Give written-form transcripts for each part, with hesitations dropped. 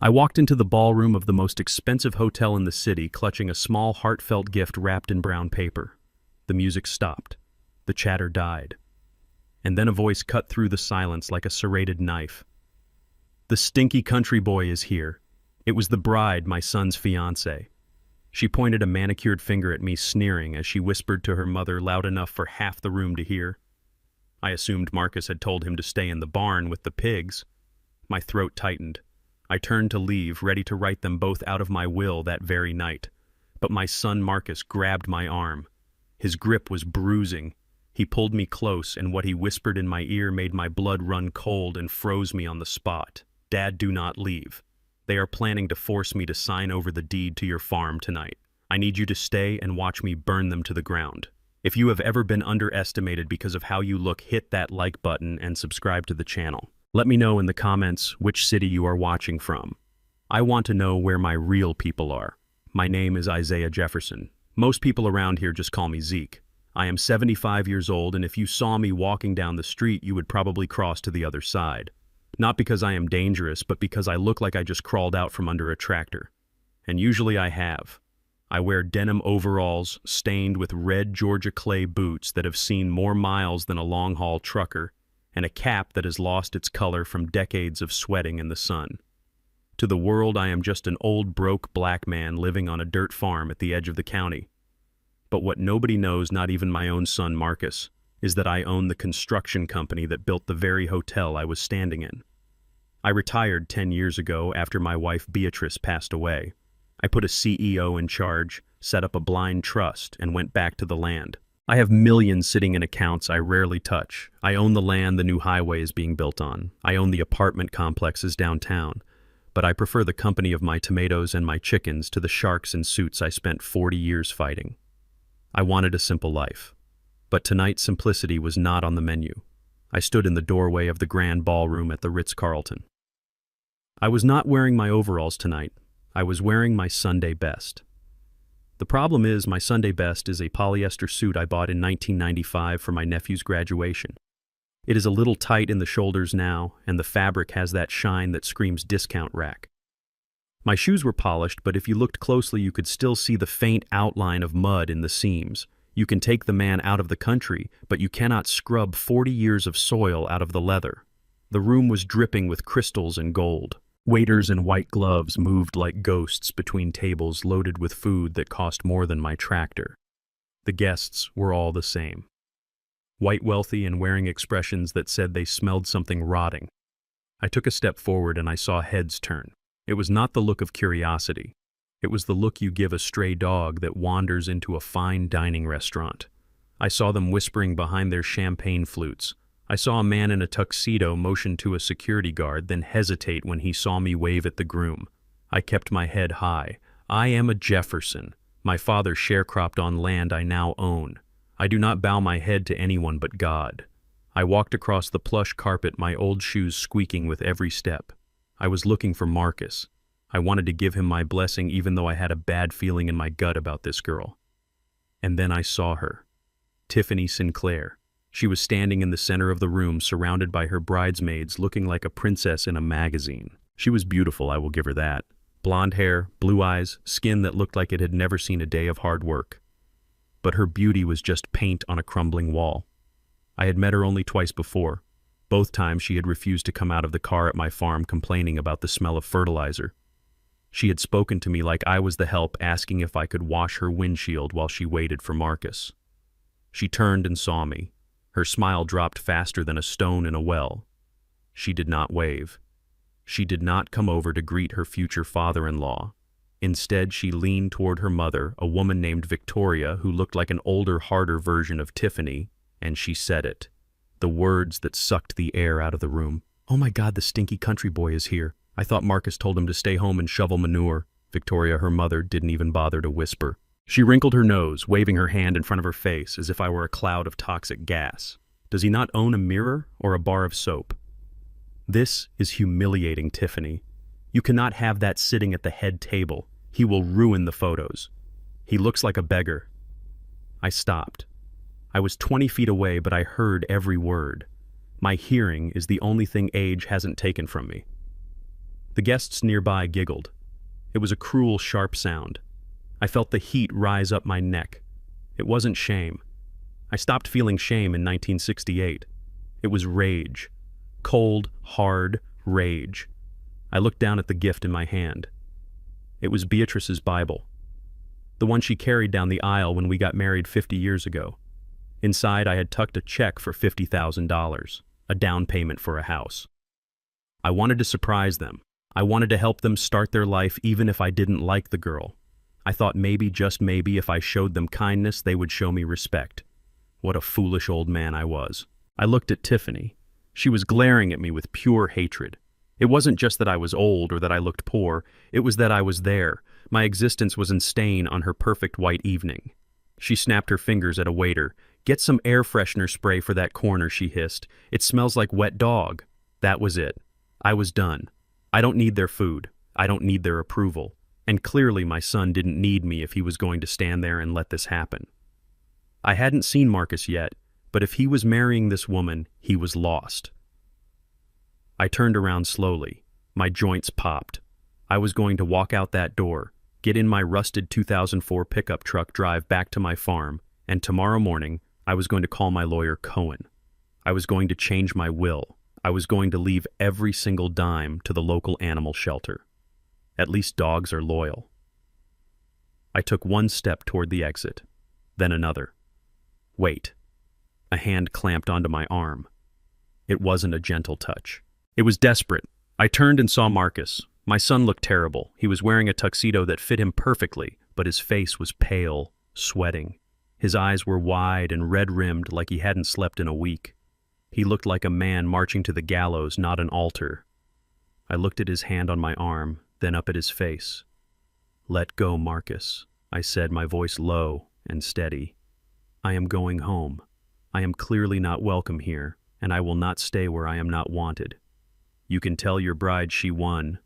I walked into the ballroom of the most expensive hotel in the city, clutching a small, heartfelt gift wrapped in brown paper. The music stopped. The chatter died. And then a voice cut through the silence like a serrated knife. "The stinky country boy is here." It was the bride, my son's fiancée. She pointed a manicured finger at me, sneering, as she whispered to her mother loud enough for half the room to hear. I assumed Marcus had told him to stay in the barn with the pigs. My throat tightened. I turned to leave, ready to write them both out of my will that very night. But my son Marcus grabbed my arm. His grip was bruising. He pulled me close, and what he whispered in my ear made my blood run cold and froze me on the spot. "Dad, do not leave. They are planning to force me to sign over the deed to your farm tonight. I need you to stay and watch me burn them to the ground." If you have ever been underestimated because of how you look, hit that like button and subscribe to the channel. Let me know in the comments which city you are watching from. I want to know where my real people are. My name is Isaiah Jefferson. Most people around here just call me Zeke. I am 75 years old, and if you saw me walking down the street, you would probably cross to the other side. Not because I am dangerous, but because I look like I just crawled out from under a tractor. And usually I have. I wear denim overalls stained with red Georgia clay boots that have seen more miles than a long-haul trucker, and a cap that has lost its color from decades of sweating in the sun. To the world, I am just an old, broke black man living on a dirt farm at the edge of the county. But what nobody knows, not even my own son Marcus, is that I own the construction company that built the very hotel I was standing in. I retired 10 years ago after my wife Beatrice passed away. I put a CEO in charge, set up a blind trust, and went back to the land. I have millions sitting in accounts I rarely touch. I own the land the new highway is being built on. I own the apartment complexes downtown. But I prefer the company of my tomatoes and my chickens to the sharks in suits I spent 40 years fighting. I wanted a simple life. But tonight, simplicity was not on the menu. I stood in the doorway of the grand ballroom at the Ritz-Carlton. I was not wearing my overalls tonight. I was wearing my Sunday best. The problem is, my Sunday best is a polyester suit I bought in 1995 for my nephew's graduation. It is a little tight in the shoulders now, and the fabric has that shine that screams discount rack. My shoes were polished, but if you looked closely, you could still see the faint outline of mud in the seams. You can take the man out of the country, but you cannot scrub 40 years of soil out of the leather. The room was dripping with crystals and gold. Waiters in white gloves moved like ghosts between tables loaded with food that cost more than my tractor. The guests were all the same. White, wealthy, and wearing expressions that said they smelled something rotting. I took a step forward and I saw heads turn. It was not the look of curiosity. It was the look you give a stray dog that wanders into a fine dining restaurant. I saw them whispering behind their champagne flutes. I saw a man in a tuxedo motion to a security guard, then hesitate when he saw me wave at the groom. I kept my head high. I am a Jefferson. My father sharecropped on land I now own. I do not bow my head to anyone but God. I walked across the plush carpet, my old shoes squeaking with every step. I was looking for Marcus. I wanted to give him my blessing, even though I had a bad feeling in my gut about this girl. And then I saw her. Tiffany Sinclair. She was standing in the center of the room, surrounded by her bridesmaids, looking like a princess in a magazine. She was beautiful, I will give her that. Blonde hair, blue eyes, skin that looked like it had never seen a day of hard work. But her beauty was just paint on a crumbling wall. I had met her only twice before. Both times she had refused to come out of the car at my farm, complaining about the smell of fertilizer. She had spoken to me like I was the help, asking if I could wash her windshield while she waited for Marcus. She turned and saw me. Her smile dropped faster than a stone in a well. She did not wave. She did not come over to greet her future father-in-law. Instead, she leaned toward her mother, a woman named Victoria, who looked like an older, harder version of Tiffany, and she said it. The words that sucked the air out of the room. "Oh my God, the stinky country boy is here. I thought Marcus told him to stay home and shovel manure." Victoria, her mother, didn't even bother to whisper. She wrinkled her nose, waving her hand in front of her face as if I were a cloud of toxic gas. Does he not own a mirror or a bar of soap? This is humiliating, Tiffany. You cannot have that sitting at the head table. He will ruin the photos. He looks like a beggar. I stopped. I was 20 feet away, but I heard every word. My hearing is the only thing age hasn't taken from me. The guests nearby giggled. It was a cruel, sharp sound. I felt the heat rise up my neck. It wasn't shame. I stopped feeling shame in 1968. It was rage. Cold, hard rage. I looked down at the gift in my hand. It was Beatrice's Bible. The one she carried down the aisle when we got married 50 years ago. Inside, I had tucked a check for $50,000, a down payment for a house. I wanted to surprise them. I wanted to help them start their life even if I didn't like the girl. I thought maybe, just maybe, if I showed them kindness, they would show me respect. What a foolish old man I was. I looked at Tiffany. She was glaring at me with pure hatred. It wasn't just that I was old or that I looked poor. It was that I was there. My existence was in stain on her perfect white evening. She snapped her fingers at a waiter. "Get some air freshener spray for that corner," she hissed. "It smells like wet dog." That was it. I was done. I don't need their food. I don't need their approval. And clearly my son didn't need me if he was going to stand there and let this happen. I hadn't seen Marcus yet, but if he was marrying this woman, he was lost. I turned around slowly. My joints popped. I was going to walk out that door, get in my rusted 2004 pickup truck, drive back to my farm, and tomorrow morning, I was going to call my lawyer Cohen. I was going to change my will. I was going to leave every single dime to the local animal shelter. At least dogs are loyal. I took one step toward the exit, then another. Wait. A hand clamped onto my arm. It wasn't a gentle touch. It was desperate. I turned and saw Marcus. My son looked terrible. He was wearing a tuxedo that fit him perfectly, but his face was pale, sweating. His eyes were wide and red-rimmed like he hadn't slept in a week. He looked like a man marching to the gallows, not an altar. I looked at his hand on my arm, then up at his face. "Let go, Marcus," I said, my voice low and steady. "I am going home. I am clearly not welcome here, and I will not stay where I am not wanted. You can tell your bride she won.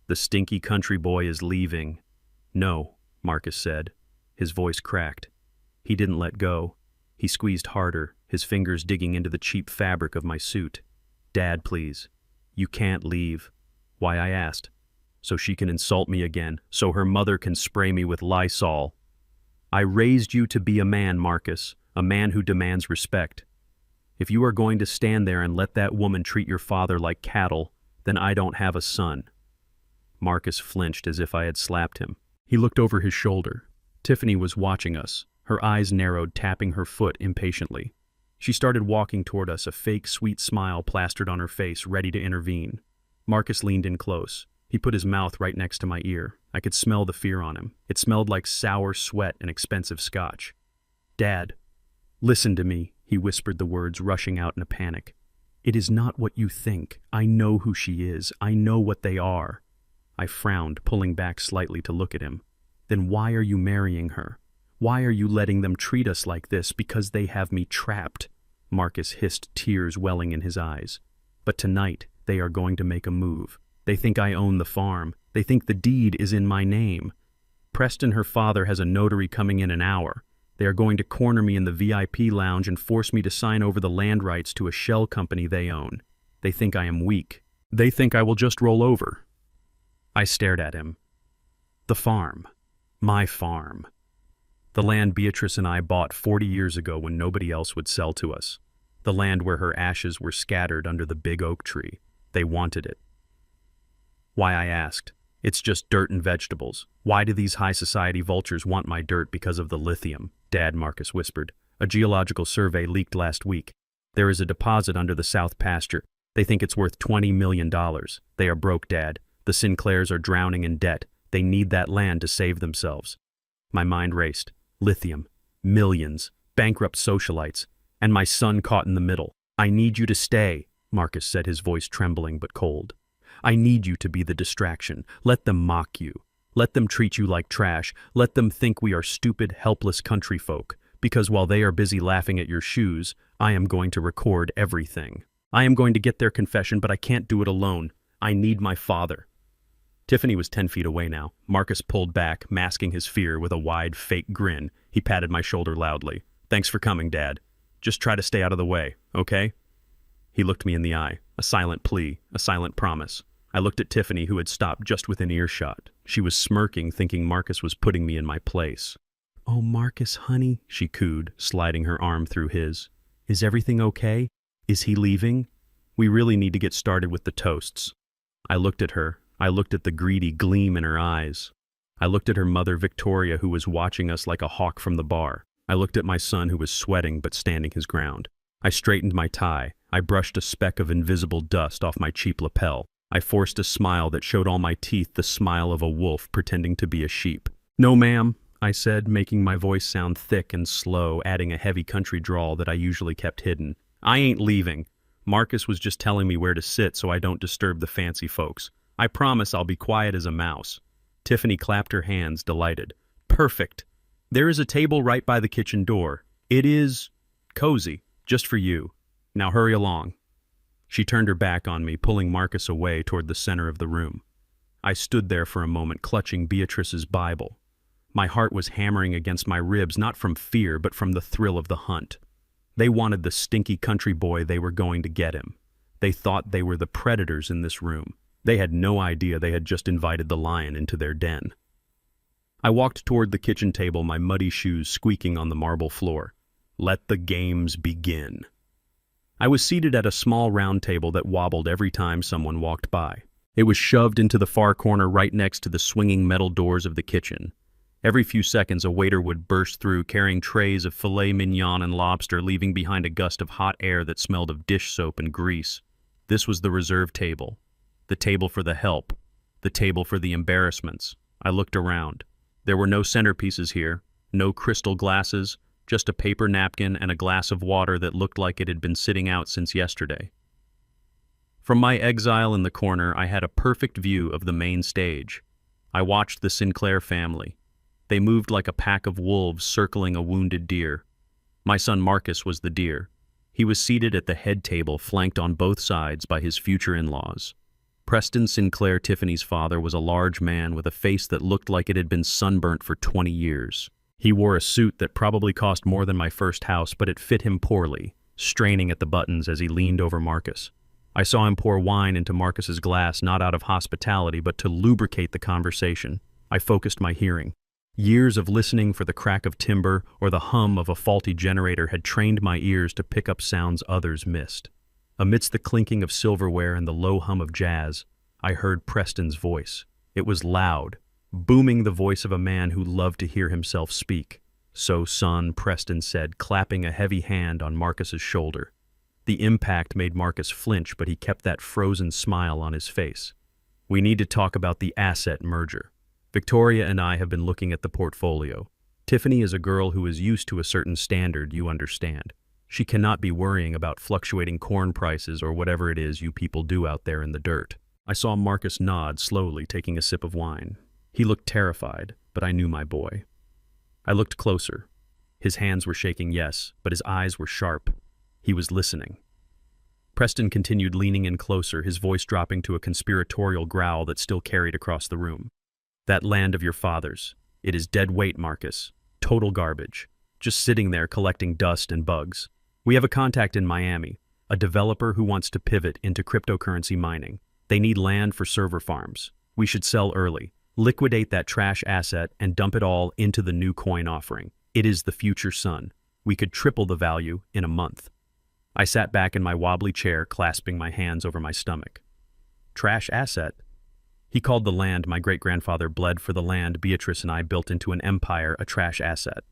The stinky country boy is leaving." "No," Marcus said. His voice cracked. He didn't let go. He squeezed harder, his fingers digging into the cheap fabric of my suit. "Dad, please. You can't leave." "Why?" I asked. "So she can insult me again, so her mother can spray me with Lysol. I raised you to be a man, Marcus, a man who demands respect. If you are going to stand there and let that woman treat your father like cattle, then I don't have a son." Marcus flinched as if I had slapped him. He looked over his shoulder. Tiffany was watching us, her eyes narrowed, tapping her foot impatiently. She started walking toward us, a fake, sweet smile plastered on her face, ready to intervene. Marcus leaned in close. He put his mouth right next to my ear. I could smell the fear on him. It smelled like sour sweat and expensive scotch. "Dad, listen to me," he whispered, the words rushing out in a panic. "It is not what you think. I know who she is. I know what they are." I frowned, pulling back slightly to look at him. "Then why are you marrying her? Why are you letting them treat us like this? Because they have me trapped." Marcus hissed, tears welling in his eyes. "But tonight, they are going to make a move. They think I own the farm. They think the deed is in my name. Preston, her father, has a notary coming in an hour. They are going to corner me in the VIP lounge and force me to sign over the land rights to a shell company they own. They think I am weak. They think I will just roll over." I stared at him. The farm. My farm. The land Beatrice and I bought 40 years ago when nobody else would sell to us. The land where her ashes were scattered under the big oak tree. They wanted it. "Why?" I asked. "It's just dirt and vegetables. Why do these high society vultures want my dirt? Because of the lithium, Dad," Marcus whispered. "A geological survey leaked last week. There is a deposit under the south pasture. They think it's worth $20 million. They are broke, Dad. The Sinclairs are drowning in debt. They need that land to save themselves." My mind raced. Lithium. Millions. Bankrupt socialites. And my son caught in the middle. "I need you to stay," Marcus said, his voice trembling but cold. "I need you to be the distraction. Let them mock you. Let them treat you like trash. Let them think we are stupid, helpless country folk. Because while they are busy laughing at your shoes, I am going to record everything. I am going to get their confession, but I can't do it alone. I need my father." Tiffany was 10 feet away now. Marcus pulled back, masking his fear with a wide, fake grin. He patted my shoulder loudly. "Thanks for coming, Dad. Just try to stay out of the way, okay?" He looked me in the eye. A silent plea, a silent promise. I looked at Tiffany, who had stopped just within earshot. She was smirking, thinking Marcus was putting me in my place. "Oh, Marcus, honey," she cooed, sliding her arm through his. "Is everything okay? Is he leaving? We really need to get started with the toasts." I looked at her. I looked at the greedy gleam in her eyes. I looked at her mother, Victoria, who was watching us like a hawk from the bar. I looked at my son, who was sweating but standing his ground. I straightened my tie. I brushed a speck of invisible dust off my cheap lapel. I forced a smile that showed all my teeth, the smile of a wolf pretending to be a sheep. "No, ma'am," I said, making my voice sound thick and slow, adding a heavy country drawl that I usually kept hidden. "I ain't leaving. Marcus was just telling me where to sit so I don't disturb the fancy folks. I promise I'll be quiet as a mouse." Tiffany clapped her hands, delighted. "Perfect. There is a table right by the kitchen door. It is cozy, just for you. Now hurry along." She turned her back on me, pulling Marcus away toward the center of the room. I stood there for a moment, clutching Beatrice's Bible. My heart was hammering against my ribs, not from fear, but from the thrill of the hunt. They wanted the stinky country boy. They were going to get him. They thought they were the predators in this room. They had no idea they had just invited the lion into their den. I walked toward the kitchen table, my muddy shoes squeaking on the marble floor. Let the games begin. I was seated at a small round table that wobbled every time someone walked by. It was shoved into the far corner right next to the swinging metal doors of the kitchen. Every few seconds, a waiter would burst through, carrying trays of filet mignon and lobster, leaving behind a gust of hot air that smelled of dish soap and grease. This was the reserved table. The table for the help. The table for the embarrassments. I looked around. There were no centerpieces here, no crystal glasses, just a paper napkin and a glass of water that looked like it had been sitting out since yesterday. From my exile in the corner, I had a perfect view of the main stage. I watched the Sinclair family. They moved like a pack of wolves circling a wounded deer. My son Marcus was the deer. He was seated at the head table, flanked on both sides by his future in-laws. Preston Sinclair, Tiffany's father, was a large man with a face that looked like it had been sunburnt for 20 years. He wore a suit that probably cost more than my first house, but it fit him poorly, straining at the buttons as he leaned over Marcus. I saw him pour wine into Marcus's glass, not out of hospitality, but to lubricate the conversation. I focused my hearing. Years of listening for the crack of timber or the hum of a faulty generator had trained my ears to pick up sounds others missed. Amidst the clinking of silverware and the low hum of jazz, I heard Preston's voice. It was loud, booming, the voice of a man who loved to hear himself speak. "So, son," Preston said, clapping a heavy hand on Marcus's shoulder. The impact made Marcus flinch, but he kept that frozen smile on his face. "We need to talk about the asset merger. Victoria and I have been looking at the portfolio. Tiffany is a girl who is used to a certain standard, you understand. She cannot be worrying about fluctuating corn prices or whatever it is you people do out there in the dirt." I saw Marcus nod slowly, taking a sip of wine. He looked terrified, but I knew my boy. I looked closer. His hands were shaking, yes, but his eyes were sharp. He was listening. Preston continued, leaning in closer, his voice dropping to a conspiratorial growl that still carried across the room. "That land of your father's. It is dead weight, Marcus. Total garbage. Just sitting there collecting dust and bugs. We have a contact in Miami, a developer who wants to pivot into cryptocurrency mining. They need land for server farms. We should sell early, liquidate that trash asset, and dump it all into the new coin offering. It is the future sun. We could triple the value in a month." I sat back in my wobbly chair, clasping my hands over my stomach. Trash asset? He called the land my great-grandfather bled for, the land Beatrice and I built into an empire, a trash asset.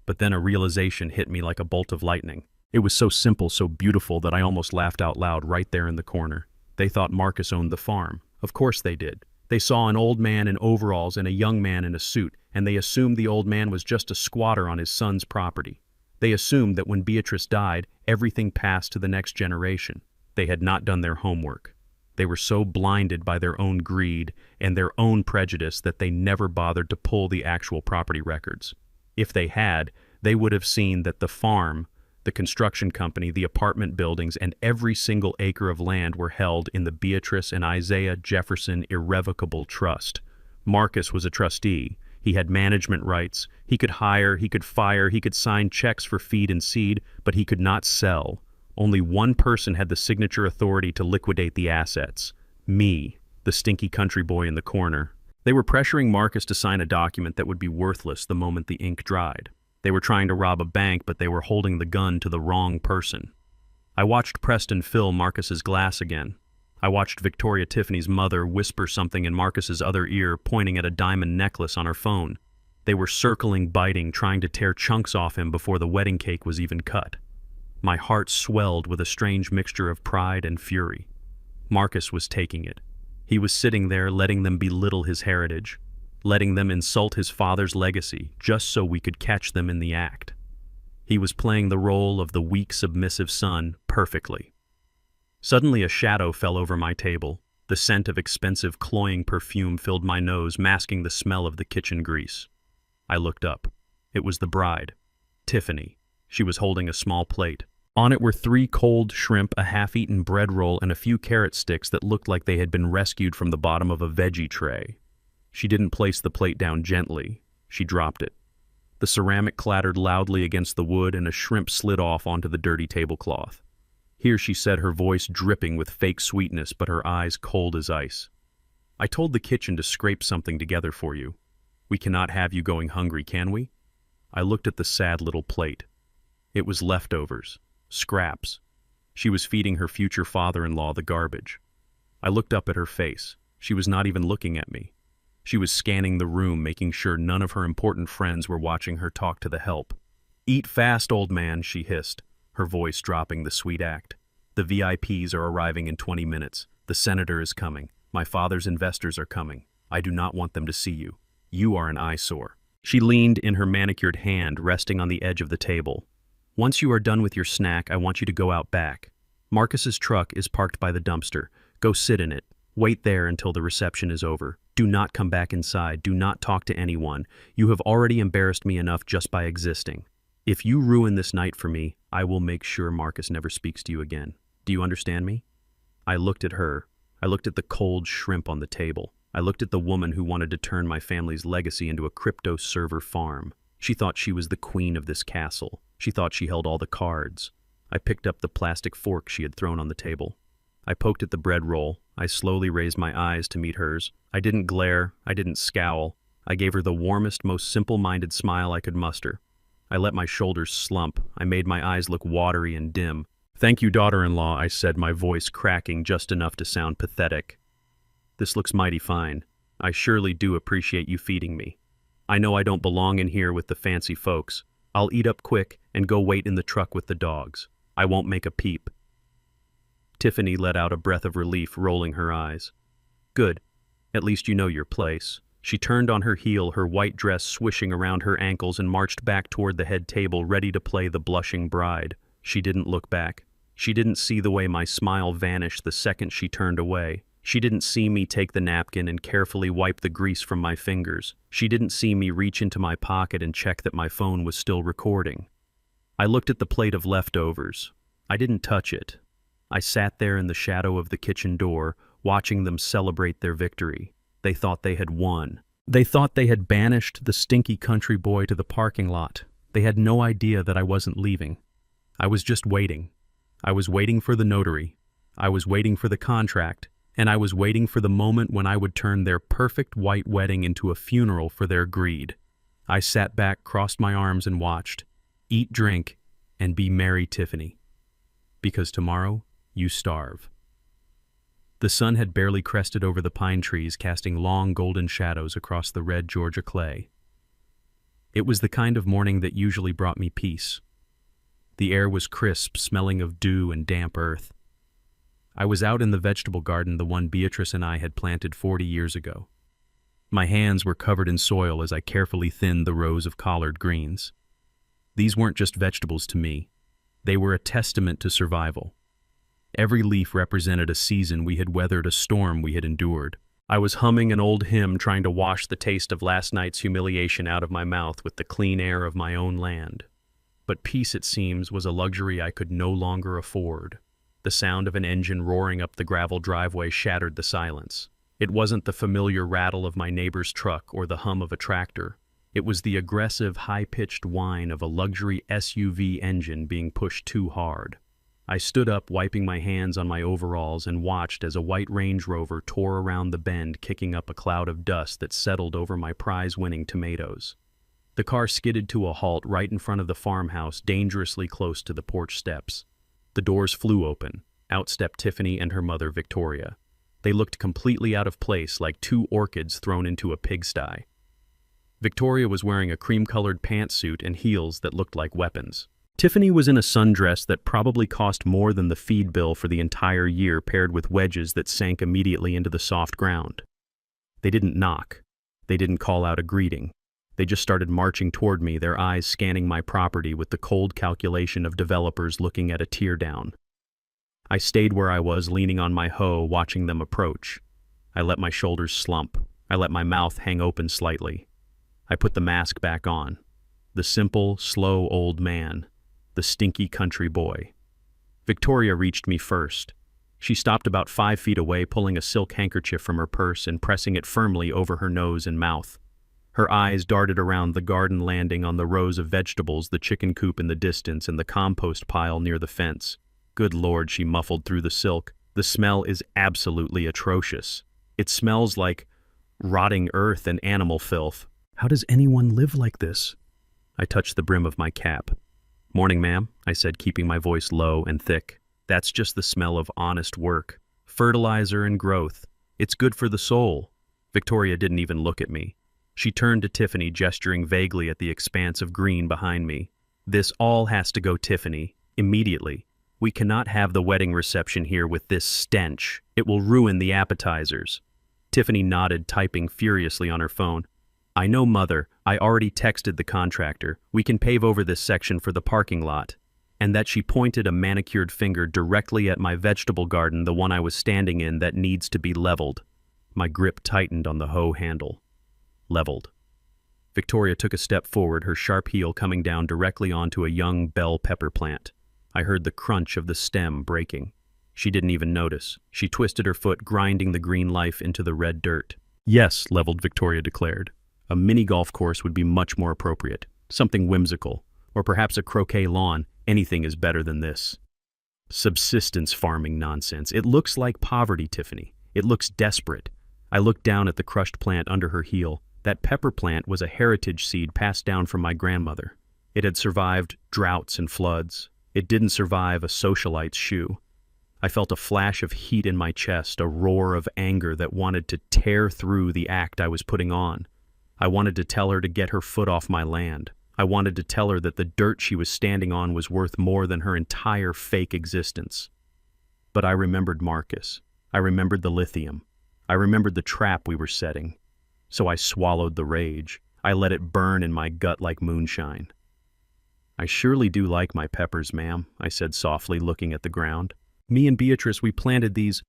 But then a realization hit me like a bolt of lightning. It was so simple, so beautiful, that I almost laughed out loud right there in the corner. They thought Marcus owned the farm. Of course they did. They saw an old man in overalls and a young man in a suit, and they assumed the old man was just a squatter on his son's property. They assumed that when Beatrice died, everything passed to the next generation. They had not done their homework. They were so blinded by their own greed and their own prejudice that they never bothered to pull the actual property records. If they had, they would have seen that the farm, the construction company, the apartment buildings, and every single acre of land were held in the Beatrice and Isaiah Jefferson Irrevocable Trust. Marcus was a trustee. He had management rights. He could hire, he could fire, he could sign checks for feed and seed, but he could not sell. Only one person had the signature authority to liquidate the assets: me. the stinky country boy in the corner. They were pressuring Marcus to sign a document that would be worthless the moment the ink dried. They were trying to rob a bank, but they were holding the gun to the wrong person. I watched Preston fill Marcus's glass again. I watched Victoria Tiffany's mother whisper something in Marcus's other ear, pointing at a diamond necklace on her phone. They were circling, biting, trying to tear chunks off him before the wedding cake was even cut. My heart swelled with a strange mixture of pride and fury. Marcus was taking it. He was sitting there letting them belittle his heritage, letting them insult his father's legacy just so we could catch them in the act. He was playing the role of the weak, submissive son perfectly. Suddenly a shadow fell over my table. The scent of expensive, cloying perfume filled my nose, masking the smell of the kitchen grease. I looked up. It was the bride, Tiffany. She was holding a small plate. On it were 3 cold shrimp, a half-eaten bread roll, and a few carrot sticks that looked like they had been rescued from the bottom of a veggie tray. She didn't place the plate down gently. She dropped it. The ceramic clattered loudly against the wood, and a shrimp slid off onto the dirty tablecloth. Here she said, her voice dripping with fake sweetness, but her eyes cold as ice. I told the kitchen to scrape something together for you. We cannot have you going hungry, can we? I looked at the sad little plate. It was leftovers. Scraps. She was feeding her future father-in-law the garbage. I looked up at her face. She was not even looking at me. She was scanning the room, making sure none of her important friends were watching her talk to the help. "Eat fast, old man," she hissed, her voice dropping the sweet act. "The VIPs are arriving in 20 minutes. The senator is coming. My father's investors are coming. I do not want them to see you. You are an eyesore." She leaned in her manicured hand, resting on the edge of the table. "Once you are done with your snack, I want you to go out back. Marcus's truck is parked by the dumpster. Go sit in it. Wait there until the reception is over. Do not come back inside. Do not talk to anyone. You have already embarrassed me enough just by existing. If you ruin this night for me, I will make sure Marcus never speaks to you again. Do you understand me?" I looked at her. I looked at the cold shrimp on the table. I looked at the woman who wanted to turn my family's legacy into a crypto server farm. She thought she was the queen of this castle. She thought she held all the cards. I picked up the plastic fork she had thrown on the table. I poked at the bread roll. I slowly raised my eyes to meet hers. I didn't glare. I didn't scowl. I gave her the warmest, most simple-minded smile I could muster. I let my shoulders slump. I made my eyes look watery and dim. "Thank you, daughter-in-law," I said, my voice cracking just enough to sound pathetic. "This looks mighty fine. I surely do appreciate you feeding me. I know I don't belong in here with the fancy folks. I'll eat up quick and go wait in the truck with the dogs. I won't make a peep." Tiffany let out a breath of relief, rolling her eyes. "Good. At least you know your place." She turned on her heel, her white dress swishing around her ankles, and marched back toward the head table, ready to play the blushing bride. She didn't look back. She didn't see the way my smile vanished the second she turned away. She didn't see me take the napkin and carefully wipe the grease from my fingers. She didn't see me reach into my pocket and check that my phone was still recording. I looked at the plate of leftovers. I didn't touch it. I sat there in the shadow of the kitchen door, watching them celebrate their victory. They thought they had won. They thought they had banished the stinky country boy to the parking lot. They had no idea that I wasn't leaving. I was just waiting. I was waiting for the notary. I was waiting for the contract. And I was waiting for the moment when I would turn their perfect white wedding into a funeral for their greed. I sat back, crossed my arms, and watched. Eat, drink, and be merry, Tiffany. Because tomorrow, you starve. The sun had barely crested over the pine trees, casting long golden shadows across the red Georgia clay. It was the kind of morning that usually brought me peace. The air was crisp, smelling of dew and damp earth. I was out in the vegetable garden, the one Beatrice and I had planted 40 years ago. My hands were covered in soil as I carefully thinned the rows of collard greens. These weren't just vegetables to me. They were a testament to survival. Every leaf represented a season we had weathered, a storm we had endured. I was humming an old hymn, trying to wash the taste of last night's humiliation out of my mouth with the clean air of my own land. But peace, it seems, was a luxury I could no longer afford. The sound of an engine roaring up the gravel driveway shattered the silence. It wasn't the familiar rattle of my neighbor's truck or the hum of a tractor. It was the aggressive, high-pitched whine of a luxury SUV engine being pushed too hard. I stood up, wiping my hands on my overalls, and watched as a white Range Rover tore around the bend, kicking up a cloud of dust that settled over my prize-winning tomatoes. The car skidded to a halt right in front of the farmhouse, dangerously close to the porch steps. The doors flew open. Out stepped Tiffany and her mother, Victoria. They looked completely out of place, like two orchids thrown into a pigsty. Victoria was wearing a cream-colored pantsuit and heels that looked like weapons. Tiffany was in a sundress that probably cost more than the feed bill for the entire year, paired with wedges that sank immediately into the soft ground. They didn't knock. They didn't call out a greeting. They just started marching toward me, their eyes scanning my property with the cold calculation of developers looking at a teardown. I stayed where I was, leaning on my hoe, watching them approach. I let my shoulders slump. I let my mouth hang open slightly. I put the mask back on. The simple, slow old man. The stinky country boy. Victoria reached me first. She stopped about 5 feet away, pulling a silk handkerchief from her purse and pressing it firmly over her nose and mouth. Her eyes darted around the garden, landing on the rows of vegetables, the chicken coop in the distance, and the compost pile near the fence. Good Lord, she muffled through the silk. The smell is absolutely atrocious. It smells like rotting earth and animal filth. How does anyone live like this? I touched the brim of my cap. Morning, ma'am, I said, keeping my voice low and thick. That's just the smell of honest work. Fertilizer and growth. It's good for the soul. Victoria didn't even look at me. She turned to Tiffany, gesturing vaguely at the expanse of green behind me. This all has to go, Tiffany, immediately. We cannot have the wedding reception here with this stench. It will ruin the appetizers. Tiffany nodded, typing furiously on her phone. I know, Mother. I already texted the contractor. We can pave over this section for the parking lot. And that she pointed a manicured finger directly at my vegetable garden, the one I was standing in, that needs to be leveled. My grip tightened on the hoe handle. Leveled. Victoria took a step forward, her sharp heel coming down directly onto a young bell pepper plant. I heard the crunch of the stem breaking. She didn't even notice. She twisted her foot, grinding the green life into the red dirt. Yes, leveled, Victoria declared. A mini golf course would be much more appropriate. Something whimsical. Or perhaps a croquet lawn. Anything is better than this. Subsistence farming nonsense. It looks like poverty, Tiffany. It looks desperate. I looked down at the crushed plant under her heel. That pepper plant was a heritage seed passed down from my grandmother. It had survived droughts and floods. It didn't survive a socialite's shoe. I felt a flash of heat in my chest, a roar of anger that wanted to tear through the act I was putting on. I wanted to tell her to get her foot off my land. I wanted to tell her that the dirt she was standing on was worth more than her entire fake existence. But I remembered Marcus. I remembered the lithium. I remembered the trap we were setting. So I swallowed the rage. I let it burn in my gut like moonshine. I surely do like my peppers, ma'am, I said softly, looking at the ground. Me and Beatrice, we planted these.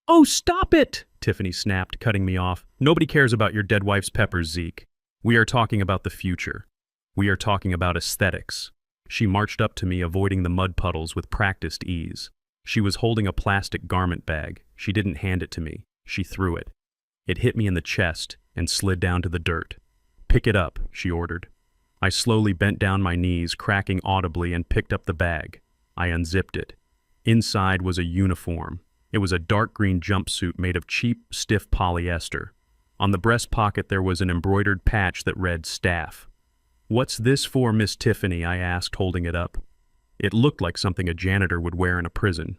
Oh, stop it! Tiffany snapped, cutting me off. Nobody cares about your dead wife's peppers, Zeke. We are talking about the future. We are talking about aesthetics. She marched up to me, avoiding the mud puddles with practiced ease. She was holding a plastic garment bag. She didn't hand it to me. She threw it. It hit me in the chest and slid down to the dirt. Pick it up, she ordered. I slowly bent down my knees, cracking audibly, and picked up the bag. I unzipped it. Inside was a uniform. It was a dark green jumpsuit made of cheap, stiff polyester. On the breast pocket there was an embroidered patch that read staff. What's this for, Miss Tiffany? I asked, holding it up. It looked like something a janitor would wear in a prison.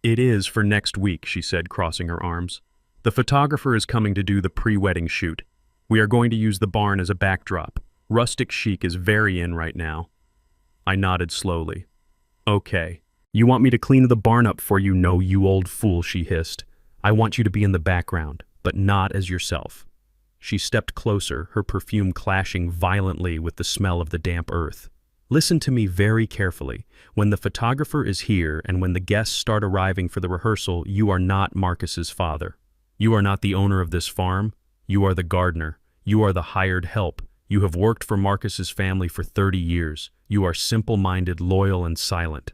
It is for next week, she said, crossing her arms. The photographer is coming to do the pre-wedding shoot. We are going to use the barn as a backdrop. Rustic chic is very in right now. I nodded slowly. Okay. You want me to clean the barn up for you? No, you old fool, she hissed. I want you to be in the background, but not as yourself. She stepped closer, her perfume clashing violently with the smell of the damp earth. Listen to me very carefully. When the photographer is here and when the guests start arriving for the rehearsal, you are not Marcus's father. You are not the owner of this farm. You are the gardener. You are the hired help. You have worked for Marcus's family for 30 years. You are simple-minded, loyal, and silent.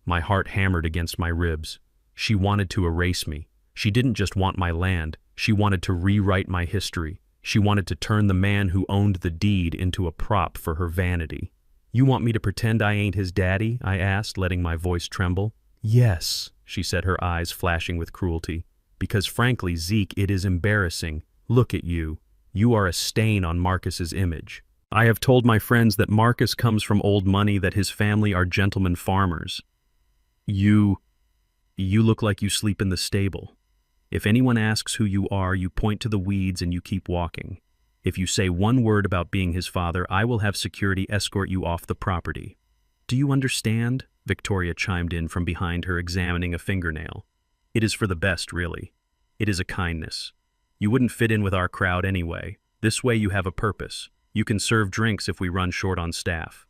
My heart hammered against my ribs. She wanted to erase me. She didn't just want my land. She wanted to rewrite my history. She wanted to turn the man who owned the deed into a prop for her vanity. You want me to pretend I ain't his daddy? I asked, letting my voice tremble. Yes, she said, her eyes flashing with cruelty. Because frankly, Zeke, it is embarrassing. Look at you. You are a stain on Marcus's image. I have told my friends that Marcus comes from old money, that his family are gentlemen farmers. You look like you sleep in the stable. If anyone asks who you are, you point to the weeds and you keep walking. If you say one word about being his father, I will have security escort you off the property. Do you understand? Victoria chimed in from behind her, examining a fingernail. It is for the best, really. It is a kindness. You wouldn't fit in with our crowd anyway. This way you have a purpose. You can serve drinks if we run short on staff.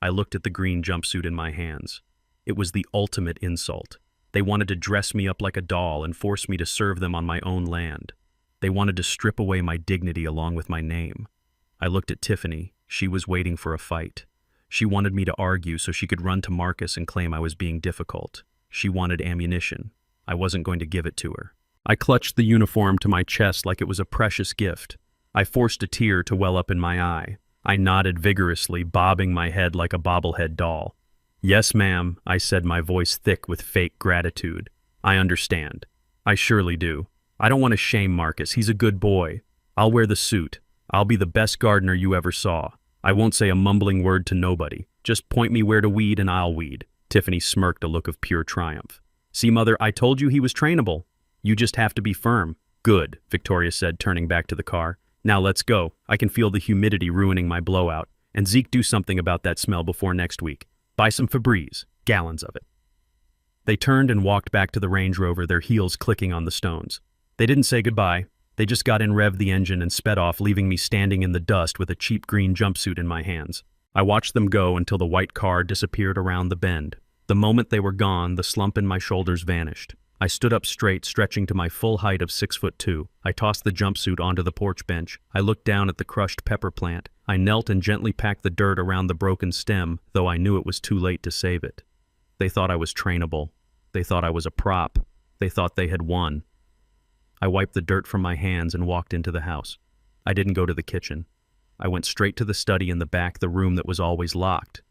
I looked at the green jumpsuit in my hands. It was the ultimate insult. They wanted to dress me up like a doll and force me to serve them on my own land. They wanted to strip away my dignity along with my name. I looked at Tiffany. She was waiting for a fight. She wanted me to argue so she could run to Marcus and claim I was being difficult. She wanted ammunition. I wasn't going to give it to her. I clutched the uniform to my chest like it was a precious gift. I forced a tear to well up in my eye. I nodded vigorously, bobbing my head like a bobblehead doll. Yes, ma'am, I said, my voice thick with fake gratitude. I understand. I surely do. I don't want to shame Marcus. He's a good boy. I'll wear the suit. I'll be the best gardener you ever saw. I won't say a mumbling word to nobody. Just point me where to weed and I'll weed. Tiffany smirked, a look of pure triumph. See, Mother, I told you he was trainable. You just have to be firm. Good, Victoria said, turning back to the car. Now let's go. I can feel the humidity ruining my blowout. And Zeke, do something about that smell before next week. Buy some Febreze, gallons of it. They turned and walked back to the Range Rover, their heels clicking on the stones. They didn't say goodbye. They just got in, revved the engine, and sped off, leaving me standing in the dust with a cheap green jumpsuit in my hands. I watched them go until the white car disappeared around the bend. The moment they were gone, the slump in my shoulders vanished. I stood up straight, stretching to my full height of 6'2". I tossed the jumpsuit onto the porch bench. I looked down at the crushed pepper plant. I knelt and gently packed the dirt around the broken stem, though I knew it was too late to save it. They thought I was trainable. They thought I was a prop. They thought they had won. I wiped the dirt from my hands and walked into the house. I didn't go to the kitchen. I went straight to the study in the back, the room that was always locked.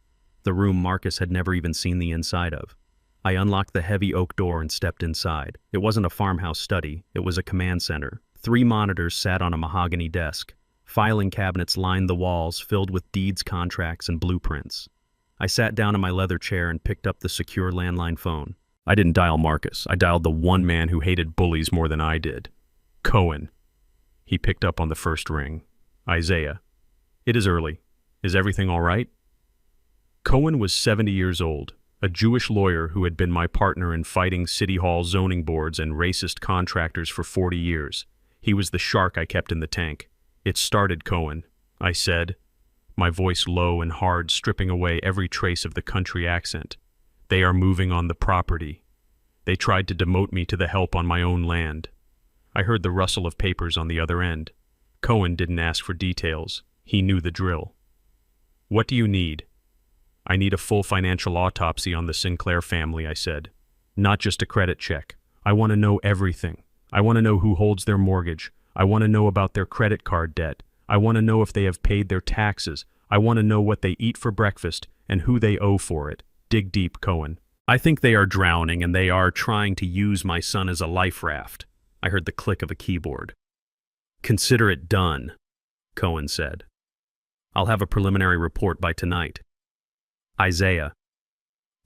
The room Marcus had never even seen the inside of. I unlocked the heavy oak door and stepped inside. It wasn't a farmhouse study. It was a command center. 3 monitors sat on a mahogany desk. Filing cabinets lined the walls, filled with deeds, contracts, and blueprints. I sat down in my leather chair and picked up the secure landline phone. I didn't dial Marcus. I dialed the one man who hated bullies more than I did. Cohen. He picked up on the first ring. Isaiah. It is early. Is everything all right? Cohen was 70 years old. A Jewish lawyer who had been my partner in fighting city hall zoning boards and racist contractors for 40 years. He was the shark I kept in the tank. It started, Cohen, I said, my voice low and hard, stripping away every trace of the country accent. They are moving on the property. They tried to demote me to the help on my own land. I heard the rustle of papers on the other end. Cohen didn't ask for details. He knew the drill. What do you need? I need a full financial autopsy on the Sinclair family, I said. Not just a credit check. I want to know everything. I want to know who holds their mortgage. I want to know about their credit card debt. I want to know if they have paid their taxes. I want to know what they eat for breakfast and who they owe for it. Dig deep, Cohen. I think they are drowning and they are trying to use my son as a life raft. I heard the click of a keyboard. Consider it done, Cohen said. I'll have a preliminary report by tonight. Isaiah.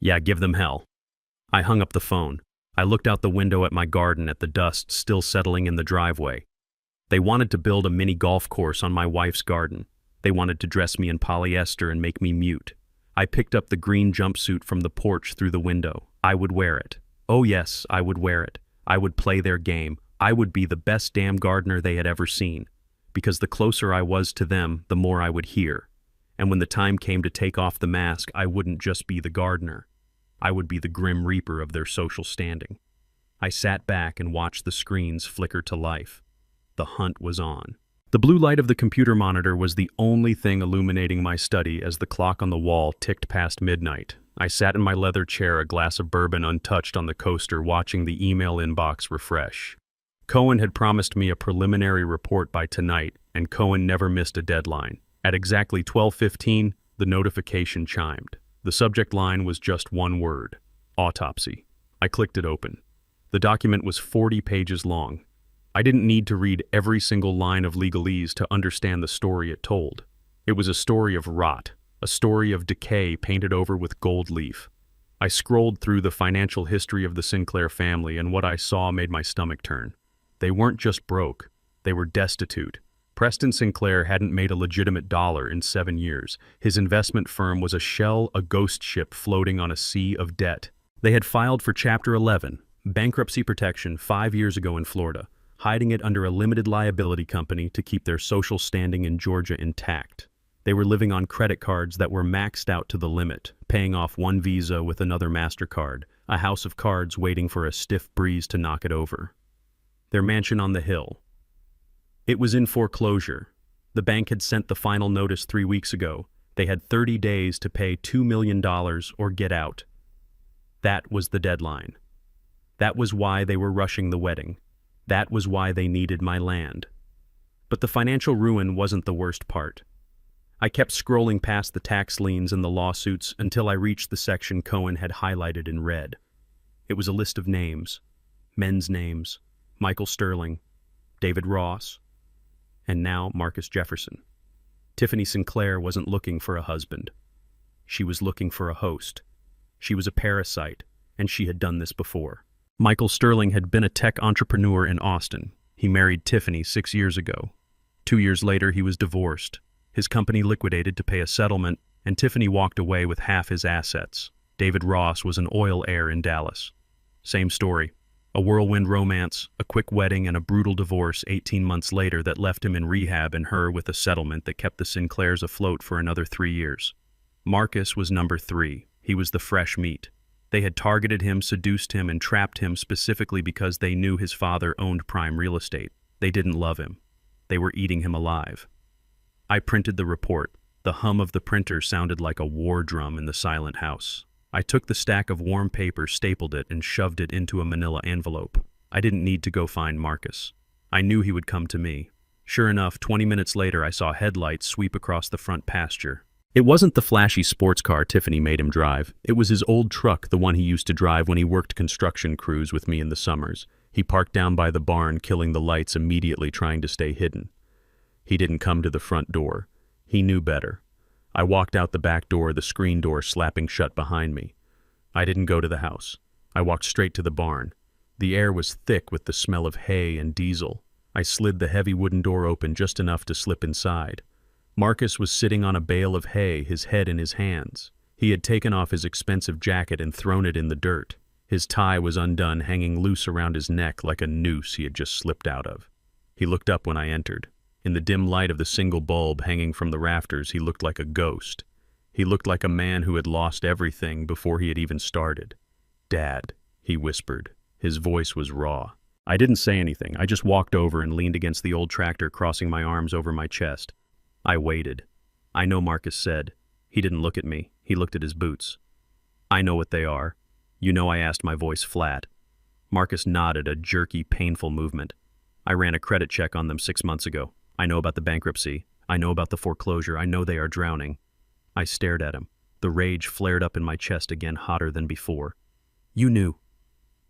Yeah, give them hell. I hung up the phone. I looked out the window at my garden, at the dust still settling in the driveway. They wanted to build a mini golf course on my wife's garden. They wanted to dress me in polyester and make me mute. I picked up the green jumpsuit from the porch through the window. I would wear it. Oh yes, I would wear it. I would play their game. I would be the best damn gardener they had ever seen. Because the closer I was to them, the more I would hear. And when the time came to take off the mask, I wouldn't just be the gardener. I would be the grim reaper of their social standing. I sat back and watched the screens flicker to life. The hunt was on. The blue light of the computer monitor was the only thing illuminating my study as the clock on the wall ticked past midnight. I sat in my leather chair, a glass of bourbon untouched on the coaster, watching the email inbox refresh. Cohen had promised me a preliminary report by tonight, and Cohen never missed a deadline. At exactly 12:15, The notification chimed. The subject line was just one word: autopsy. I clicked it open. The document was 40 pages long. I didn't need to read every single line of legalese to understand the story it told. It was a story of rot, a story of decay painted over with gold leaf. I scrolled through the financial history of the Sinclair family, and what I saw made my stomach turn. They weren't just broke, they were destitute. Preston Sinclair hadn't made a legitimate dollar in 7 years. His investment firm was a shell, a ghost ship floating on a sea of debt. They had filed for Chapter 11, bankruptcy protection, 5 years ago in Florida, hiding it under a limited liability company to keep their social standing in Georgia intact. They were living on credit cards that were maxed out to the limit, paying off one Visa with another MasterCard, a house of cards waiting for a stiff breeze to knock it over. Their mansion on the hill. It was in foreclosure. The bank had sent the final notice 3 weeks ago. They had 30 days to pay $2 million or get out. That was the deadline. That was why they were rushing the wedding. That was why they needed my land. But the financial ruin wasn't the worst part. I kept scrolling past the tax liens and the lawsuits until I reached the section Cohen had highlighted in red. It was a list of names. Men's names. Michael Sterling, David Ross, and now Marcus Jefferson. Tiffany Sinclair wasn't looking for a husband. She was looking for a host. She was a parasite, and she had done this before. Michael Sterling had been a tech entrepreneur in Austin. He married Tiffany 6 years ago. 2 years later, he was divorced. His company liquidated to pay a settlement, and Tiffany walked away with half his assets. David Ross was an oil heir in Dallas. Same story. A whirlwind romance, a quick wedding, and a brutal divorce 18 months later that left him in rehab and her with a settlement that kept the Sinclairs afloat for another 3 years. Marcus was number 3. He was the fresh meat. They had targeted him, seduced him, and trapped him specifically because they knew his father owned prime real estate. They didn't love him. They were eating him alive. I printed the report. The hum of the printer sounded like a war drum in the silent house. I took the stack of warm paper, stapled it, and shoved it into a manila envelope. I didn't need to go find Marcus. I knew he would come to me. Sure enough, 20 minutes later, I saw headlights sweep across the front pasture. It wasn't the flashy sports car Tiffany made him drive. It was his old truck, the one he used to drive when he worked construction crews with me in the summers. He parked down by the barn, killing the lights immediately, trying to stay hidden. He didn't come to the front door. He knew better. I walked out the back door, the screen door slapping shut behind me. I didn't go to the house. I walked straight to the barn. The air was thick with the smell of hay and diesel. I slid the heavy wooden door open just enough to slip inside. Marcus was sitting on a bale of hay, his head in his hands. He had taken off his expensive jacket and thrown it in the dirt. His tie was undone, hanging loose around his neck like a noose he had just slipped out of. He looked up when I entered. In the dim light of the single bulb hanging from the rafters, he looked like a ghost. He looked like a man who had lost everything before he had even started. "Dad," he whispered. His voice was raw. I didn't say anything. I just walked over and leaned against the old tractor, crossing my arms over my chest. I waited. "I know," Marcus said. He didn't look at me. He looked at his boots. "I know what they are." "You know," I asked, my voice flat. Marcus nodded, a jerky, painful movement. "I ran a credit check on them 6 months ago. I know about the bankruptcy. I know about the foreclosure. I know they are drowning." I stared at him. The rage flared up in my chest again, hotter than before. "You knew.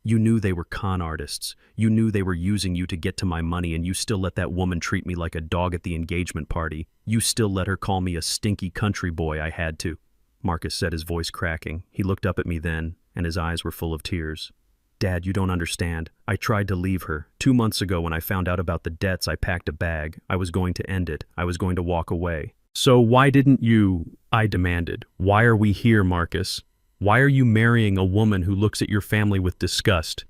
You knew they were con artists. You knew they were using you to get to my money, and you still let that woman treat me like a dog at the engagement party. You still let her call me a stinky country boy. I had to." Marcus said, his voice cracking. He looked up at me then, and his eyes were full of tears. "Dad, you don't understand. I tried to leave her. 2 months ago when I found out about the debts, I packed a bag. I was going to end it. I was going to walk away." "So why didn't you?" I demanded. "Why are we here, Marcus? Why are you marrying a woman who looks at your family with disgust?"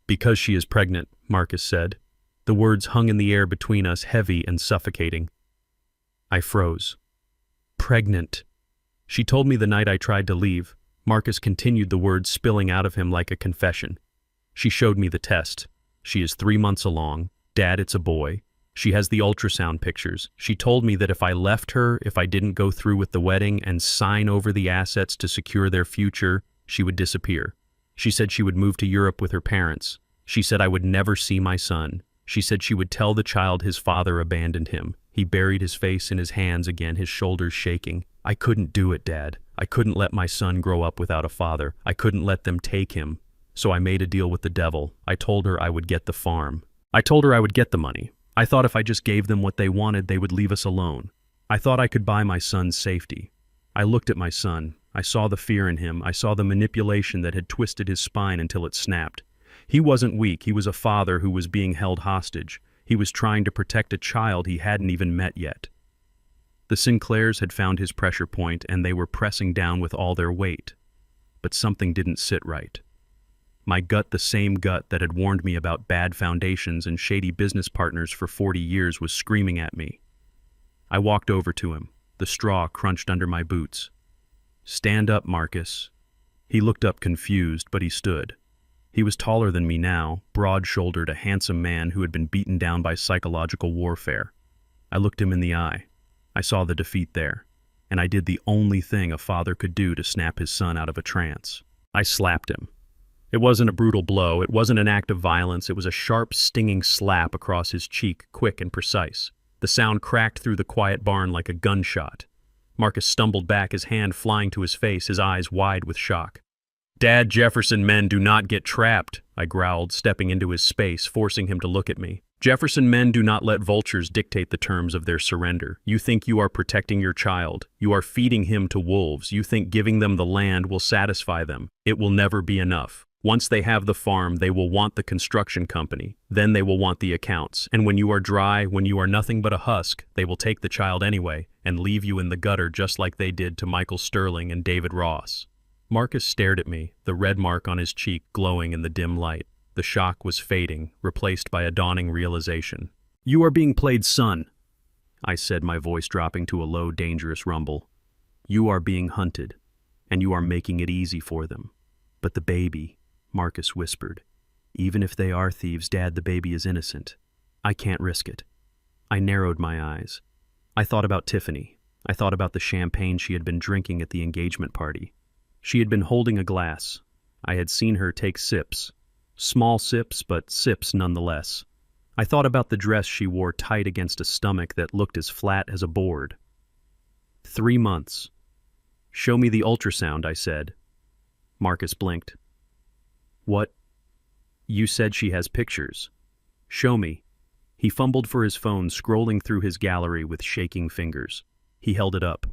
"Because she is pregnant," Marcus said. The words hung in the air between us, heavy and suffocating. I froze. "Pregnant." "She told me the night I tried to leave." Marcus continued, the words spilling out of him like a confession. "She showed me the test. She is 3 months along. Dad, it's a boy. She has the ultrasound pictures. She told me that if I left her, if I didn't go through with the wedding and sign over the assets to secure their future, she would disappear. She said she would move to Europe with her parents. She said I would never see my son. She said she would tell the child his father abandoned him. He buried his face in his hands again, his shoulders shaking. I couldn't do it, Dad. I couldn't let my son grow up without a father. I couldn't let them take him. So I made a deal with the devil. I told her I would get the farm. I told her I would get the money. I thought if I just gave them what they wanted, they would leave us alone. I thought I could buy my son's safety. I looked at my son. I saw the fear in him. I saw the manipulation that had twisted his spine until it snapped. He wasn't weak. He was a father who was being held hostage. He was trying to protect a child he hadn't even met yet. The Sinclairs had found his pressure point, and they were pressing down with all their weight. But something didn't sit right. My gut, the same gut that had warned me about bad foundations and shady business partners for 40 years, was screaming at me. I walked over to him. The straw crunched under my boots. "Stand up, Marcus." He looked up confused, but he stood. He was taller than me now, broad-shouldered, a handsome man who had been beaten down by psychological warfare. I looked him in the eye. I saw the defeat there, and I did the only thing a father could do to snap his son out of a trance. I slapped him. It wasn't a brutal blow. It wasn't an act of violence. It was a sharp, stinging slap across his cheek, quick and precise. The sound cracked through the quiet barn like a gunshot. Marcus stumbled back, his hand flying to his face, his eyes wide with shock. "Dad, Jefferson men do not get trapped," I growled, stepping into his space, forcing him to look at me. "Jefferson men do not let vultures dictate the terms of their surrender. You think you are protecting your child. You are feeding him to wolves. You think giving them the land will satisfy them. It will never be enough. Once they have the farm, they will want the construction company. Then they will want the accounts. And when you are dry, when you are nothing but a husk, they will take the child anyway and leave you in the gutter just like they did to Michael Sterling and David Ross." Marcus stared at me, the red mark on his cheek glowing in the dim light. The shock was fading, replaced by a dawning realization. "You are being played son," I said, my voice dropping to a low, dangerous rumble. "You are being hunted, and you are making it easy for them. But the baby," Marcus whispered. "Even if they are thieves, Dad, the baby is innocent. I can't risk it." I narrowed my eyes. I thought about Tiffany. I thought about the champagne she had been drinking at the engagement party. She had been holding a glass. I had seen her take sips. Small sips, but sips nonetheless. I thought about the dress she wore tight against a stomach that looked as flat as a board. 3 months. "Show me the ultrasound," I said. Marcus blinked. "What? You said she has pictures. Show me." He fumbled for his phone, scrolling through his gallery with shaking fingers. He held it up.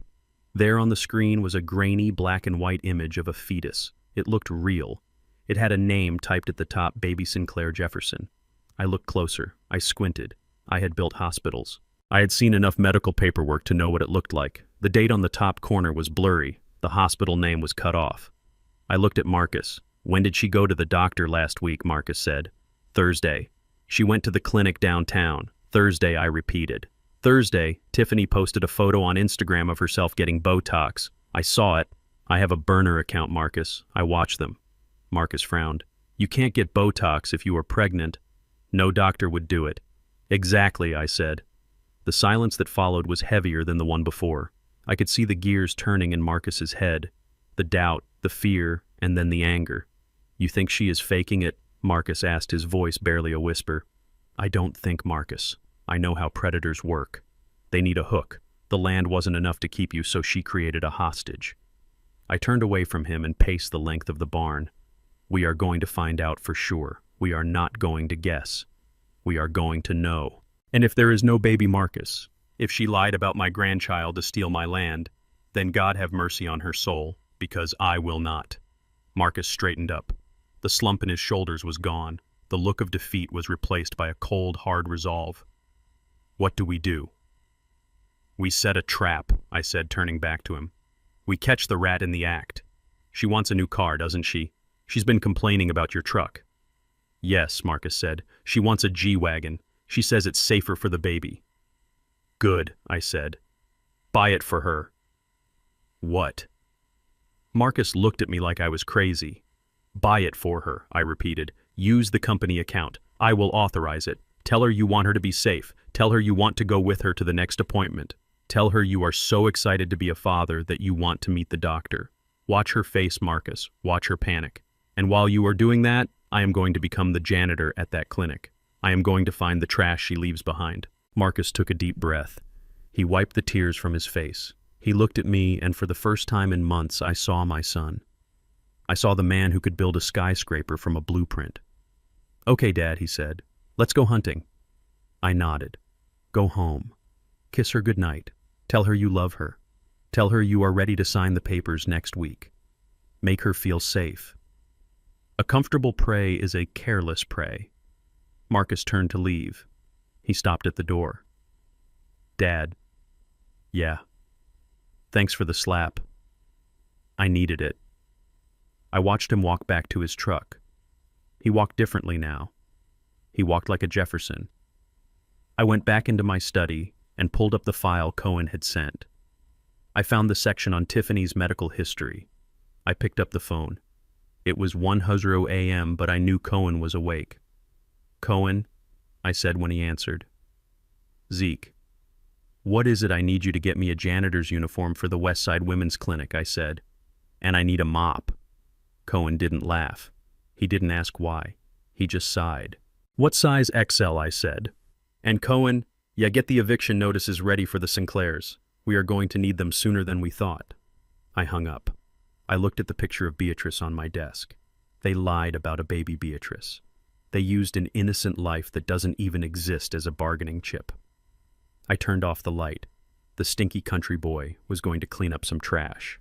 There on the screen was a grainy black and white image of a fetus. It looked real. It had a name typed at the top, Baby Sinclair Jefferson. I looked closer. I squinted. I had built hospitals. I had seen enough medical paperwork to know what it looked like. The date on the top corner was blurry. The hospital name was cut off. I looked at Marcus. "When did she go to the doctor last week?" Marcus said. "Thursday. She went to the clinic downtown." "Thursday," I repeated. "Thursday, Tiffany posted a photo on Instagram of herself getting Botox. I saw it. I have a burner account, Marcus. I watch them." Marcus frowned. "You can't get Botox if you are pregnant. No doctor would do it." "Exactly," I said. The silence that followed was heavier than the one before. I could see the gears turning in Marcus's head. The doubt, the fear, and then the anger. "You think she is faking it?" Marcus asked, his voice barely a whisper. "I don't think, Marcus. I know how predators work. They need a hook. The land wasn't enough to keep you, so she created a hostage." I turned away from him and paced the length of the barn. "We are going to find out for sure. We are not going to guess. We are going to know. And if there is no baby Marcus, if she lied about my grandchild to steal my land, then God have mercy on her soul, because I will not." Marcus straightened up. The slump in his shoulders was gone. The look of defeat was replaced by a cold, hard resolve. "What do we do?" "We set a trap," I said, turning back to him. "We catch the rat in the act. She wants a new car, doesn't she? She's been complaining about your truck." "Yes," Marcus said. "She wants a G-Wagon. She says it's safer for the baby." "Good," I said. "Buy it for her." "What?" Marcus looked at me like I was crazy. "Buy it for her," I repeated. "Use the company account. I will authorize it. Tell her you want her to be safe. Tell her you want to go with her to the next appointment. Tell her you are so excited to be a father that you want to meet the doctor. Watch her face, Marcus. Watch her panic. And while you are doing that, I am going to become the janitor at that clinic. I am going to find the trash she leaves behind." Marcus took a deep breath. He wiped the tears from his face. He looked at me, and for the first time in months, I saw my son. I saw the man who could build a skyscraper from a blueprint. "Okay, Dad," he said. "Let's go hunting." I nodded. "Go home. Kiss her goodnight. Tell her you love her. Tell her you are ready to sign the papers next week. Make her feel safe." A comfortable prey is a careless prey. Marcus turned to leave. He stopped at the door. "Dad." "Yeah. Thanks for the slap. I needed it." I watched him walk back to his truck. He walked differently now. He walked like a Jefferson. I went back into my study and pulled up the file Cohen had sent. I found the section on Tiffany's medical history. I picked up the phone. It was 1:00 a.m., but I knew Cohen was awake. "Cohen," I said when he answered. "Zeke, what is it? I need you to get me a janitor's uniform for the Westside Women's Clinic," I said. "And I need a mop." Cohen didn't laugh. He didn't ask why. He just sighed. "What size XL?" I said. "And Cohen, yeah, get the eviction notices ready for the Sinclairs. We are going to need them sooner than we thought." I hung up. I looked at the picture of Beatrice on my desk. They lied about a baby Beatrice. They used an innocent life that doesn't even exist as a bargaining chip. I turned off the light. The stinky country boy was going to clean up some trash.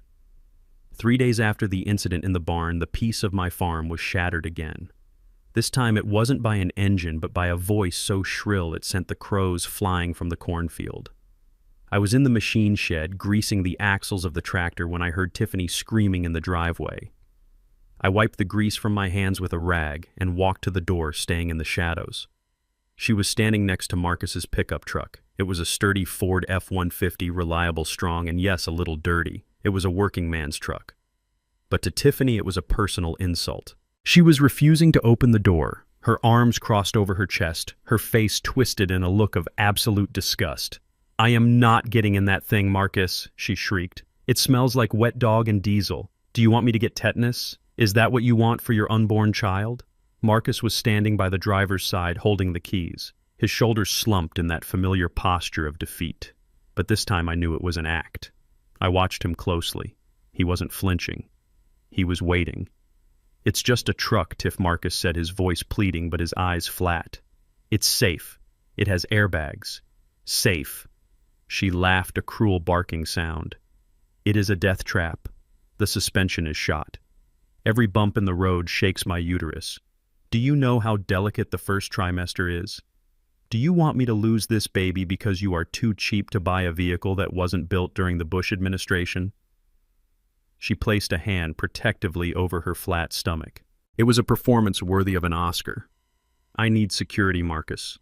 3 days after the incident in the barn, the peace of my farm was shattered again. This time it wasn't by an engine, but by a voice so shrill it sent the crows flying from the cornfield. I was in the machine shed, greasing the axles of the tractor when I heard Tiffany screaming in the driveway. I wiped the grease from my hands with a rag and walked to the door, staying in the shadows. She was standing next to Marcus's pickup truck. It was a sturdy Ford F-150, reliable, strong, and yes, a little dirty. It was a working man's truck. But to Tiffany, it was a personal insult. She was refusing to open the door, her arms crossed over her chest, her face twisted in a look of absolute disgust. "I am not getting in that thing, Marcus," she shrieked. "It smells like wet dog and diesel. Do you want me to get tetanus? Is that what you want for your unborn child?" Marcus was standing by the driver's side, holding the keys. His shoulders slumped in that familiar posture of defeat. But this time I knew it was an act. I watched him closely. He wasn't flinching. He was waiting. "It's just a truck," Tiff Marcus said, his voice pleading but his eyes flat. "It's safe. It has airbags. Safe." She laughed, a cruel barking sound. "It is a death trap. The suspension is shot. Every bump in the road shakes my uterus. Do you know how delicate the first trimester is? Do you want me to lose this baby because you are too cheap to buy a vehicle that wasn't built during the Bush administration?" She placed a hand protectively over her flat stomach. It was a performance worthy of an Oscar. "I need security, Marcus.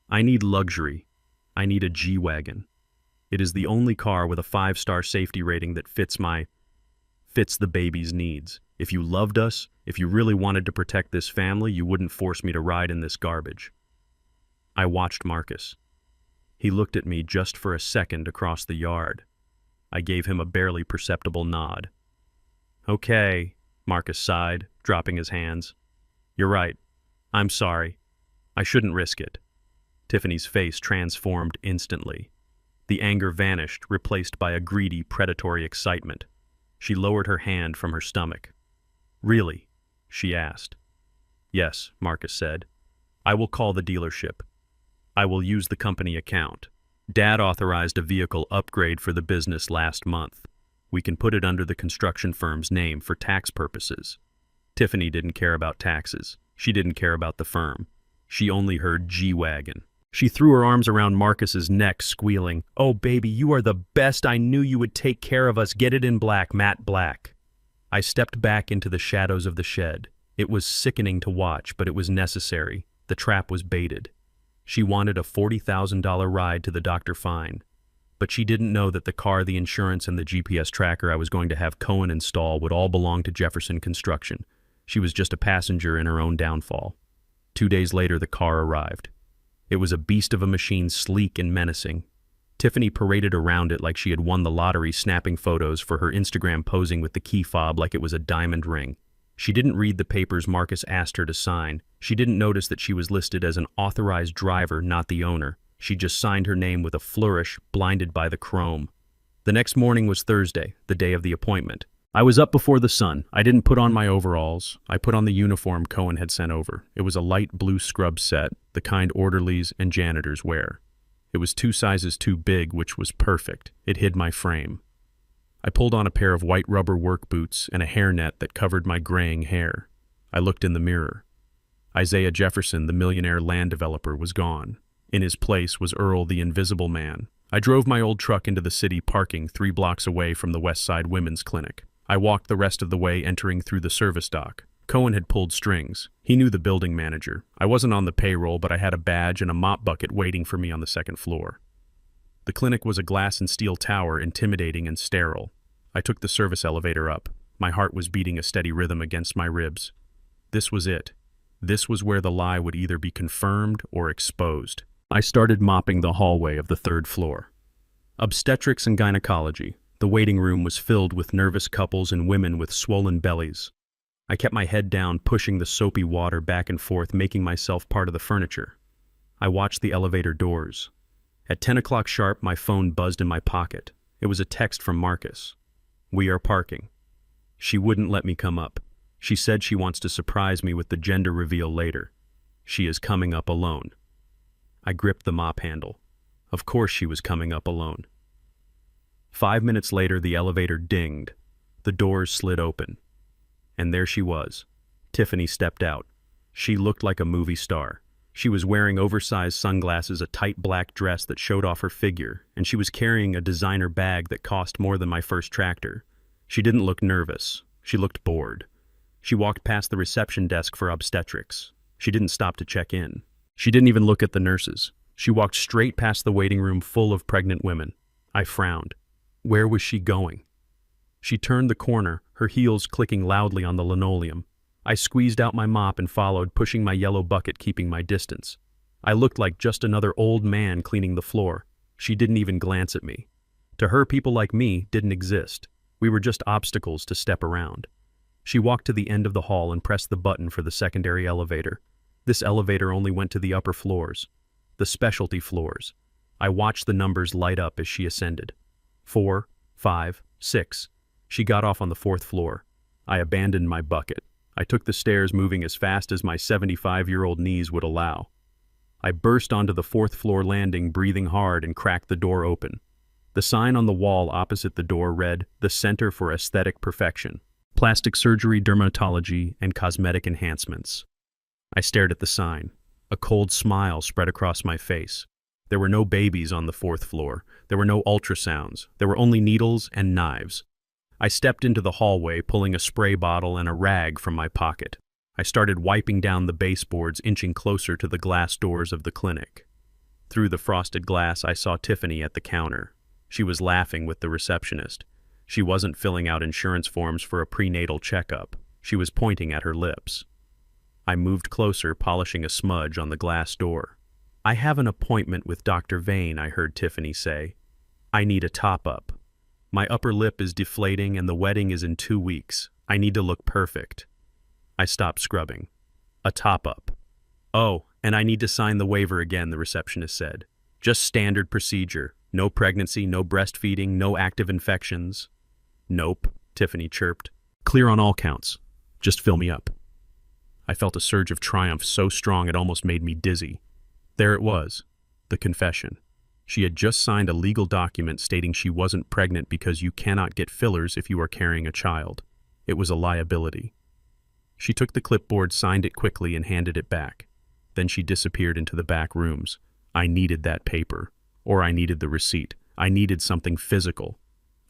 I need luxury. I need a G-Wagon. It is the only car with a 5-star safety rating that fits the baby's needs. If you loved us, if you really wanted to protect this family, you wouldn't force me to ride in this garbage." I watched Marcus. He looked at me just for a second across the yard. I gave him a barely perceptible nod. "Okay," Marcus sighed, dropping his hands. "You're right. I'm sorry. I shouldn't risk it." Tiffany's face transformed instantly. The anger vanished, replaced by a greedy, predatory excitement. She lowered her hand from her stomach. "Really?" she asked. "Yes," Marcus said. "I will call the dealership. I will use the company account. Dad authorized a vehicle upgrade for the business last month. We can put it under the construction firm's name for tax purposes." Tiffany didn't care about taxes. She didn't care about the firm. She only heard G-Wagon. She threw her arms around Marcus's neck, squealing, "Oh, baby, you are the best. I knew you would take care of us. Get it in black, matte black." I stepped back into the shadows of the shed. It was sickening to watch, but it was necessary. The trap was baited. She wanted a $40,000 ride to the Dr. Fine. But she didn't know that the car, the insurance, and the GPS tracker I was going to have Cohen install would all belong to Jefferson Construction. She was just a passenger in her own downfall. 2 days later, the car arrived. It was a beast of a machine, sleek and menacing. Tiffany paraded around it like she had won the lottery, snapping photos for her Instagram, posing with the key fob like it was a diamond ring. She didn't read the papers Marcus asked her to sign. She didn't notice that she was listed as an authorized driver, not the owner. She just signed her name with a flourish, blinded by the chrome. The next morning was Thursday, the day of the appointment. I was up before the sun. I didn't put on my overalls. I put on the uniform Cohen had sent over. It was a light blue scrub set, the kind orderlies and janitors wear. It was 2 sizes too big, which was perfect. It hid my frame. I pulled on a pair of white rubber work boots and a hairnet that covered my graying hair. I looked in the mirror. Isaiah Jefferson, the millionaire land developer, was gone. In his place was Earl, the invisible man. I drove my old truck into the city, parking 3 blocks away from the West Side Women's Clinic. I walked the rest of the way, entering through the service dock. Cohen had pulled strings. He knew the building manager. I wasn't on the payroll, but I had a badge and a mop bucket waiting for me on the 2nd floor. The clinic was a glass and steel tower, intimidating and sterile. I took the service elevator up. My heart was beating a steady rhythm against my ribs. This was it. This was where the lie would either be confirmed or exposed. I started mopping the hallway of the 3rd floor. Obstetrics and gynecology. The waiting room was filled with nervous couples and women with swollen bellies. I kept my head down, pushing the soapy water back and forth, making myself part of the furniture. I watched the elevator doors. At 10 o'clock sharp, my phone buzzed in my pocket. It was a text from Marcus. "We are parking." She wouldn't let me come up. She said she wants to surprise me with the gender reveal later. She is coming up alone. I gripped the mop handle. Of course she was coming up alone. 5 minutes later, the elevator dinged. The doors slid open. And there she was. Tiffany stepped out. She looked like a movie star. She was wearing oversized sunglasses, a tight black dress that showed off her figure, and she was carrying a designer bag that cost more than my first tractor. She didn't look nervous. She looked bored. She walked past the reception desk for obstetrics. She didn't stop to check in. She didn't even look at the nurses. She walked straight past the waiting room full of pregnant women. I frowned. Where was she going? She turned the corner, her heels clicking loudly on the linoleum. I squeezed out my mop and followed, pushing my yellow bucket, keeping my distance. I looked like just another old man cleaning the floor. She didn't even glance at me. To her, people like me didn't exist. We were just obstacles to step around. She walked to the end of the hall and pressed the button for the secondary elevator. This elevator only went to the upper floors, the specialty floors. I watched the numbers light up as she ascended. 4, 5, 6. She got off on the 4th floor. I abandoned my bucket. I took the stairs, moving as fast as my 75-year-old knees would allow. I burst onto the 4th floor landing, breathing hard, and cracked the door open. The sign on the wall opposite the door read, "The Center for Aesthetic Perfection, Plastic Surgery, Dermatology, and Cosmetic Enhancements." I stared at the sign. A cold smile spread across my face. There were no babies on the 4th floor. There were no ultrasounds. There were only needles and knives. I stepped into the hallway, pulling a spray bottle and a rag from my pocket. I started wiping down the baseboards, inching closer to the glass doors of the clinic. Through the frosted glass, I saw Tiffany at the counter. She was laughing with the receptionist. She wasn't filling out insurance forms for a prenatal checkup. She was pointing at her lips. I moved closer, polishing a smudge on the glass door. "I have an appointment with Dr. Vane," I heard Tiffany say. "I need a top-up. My upper lip is deflating and the wedding is in 2 weeks. I need to look perfect." I stopped scrubbing. "A top-up." "Oh, and I need to sign the waiver again," the receptionist said. "Just standard procedure. No pregnancy, no breastfeeding, no active infections." "Nope," Tiffany chirped. "Clear on all counts. Just fill me up." I felt a surge of triumph so strong it almost made me dizzy. There it was, the confession. She had just signed a legal document stating she wasn't pregnant because you cannot get fillers if you are carrying a child. It was a liability. She took the clipboard, signed it quickly, and handed it back. Then she disappeared into the back rooms. I needed that paper. Or I needed the receipt. I needed something physical.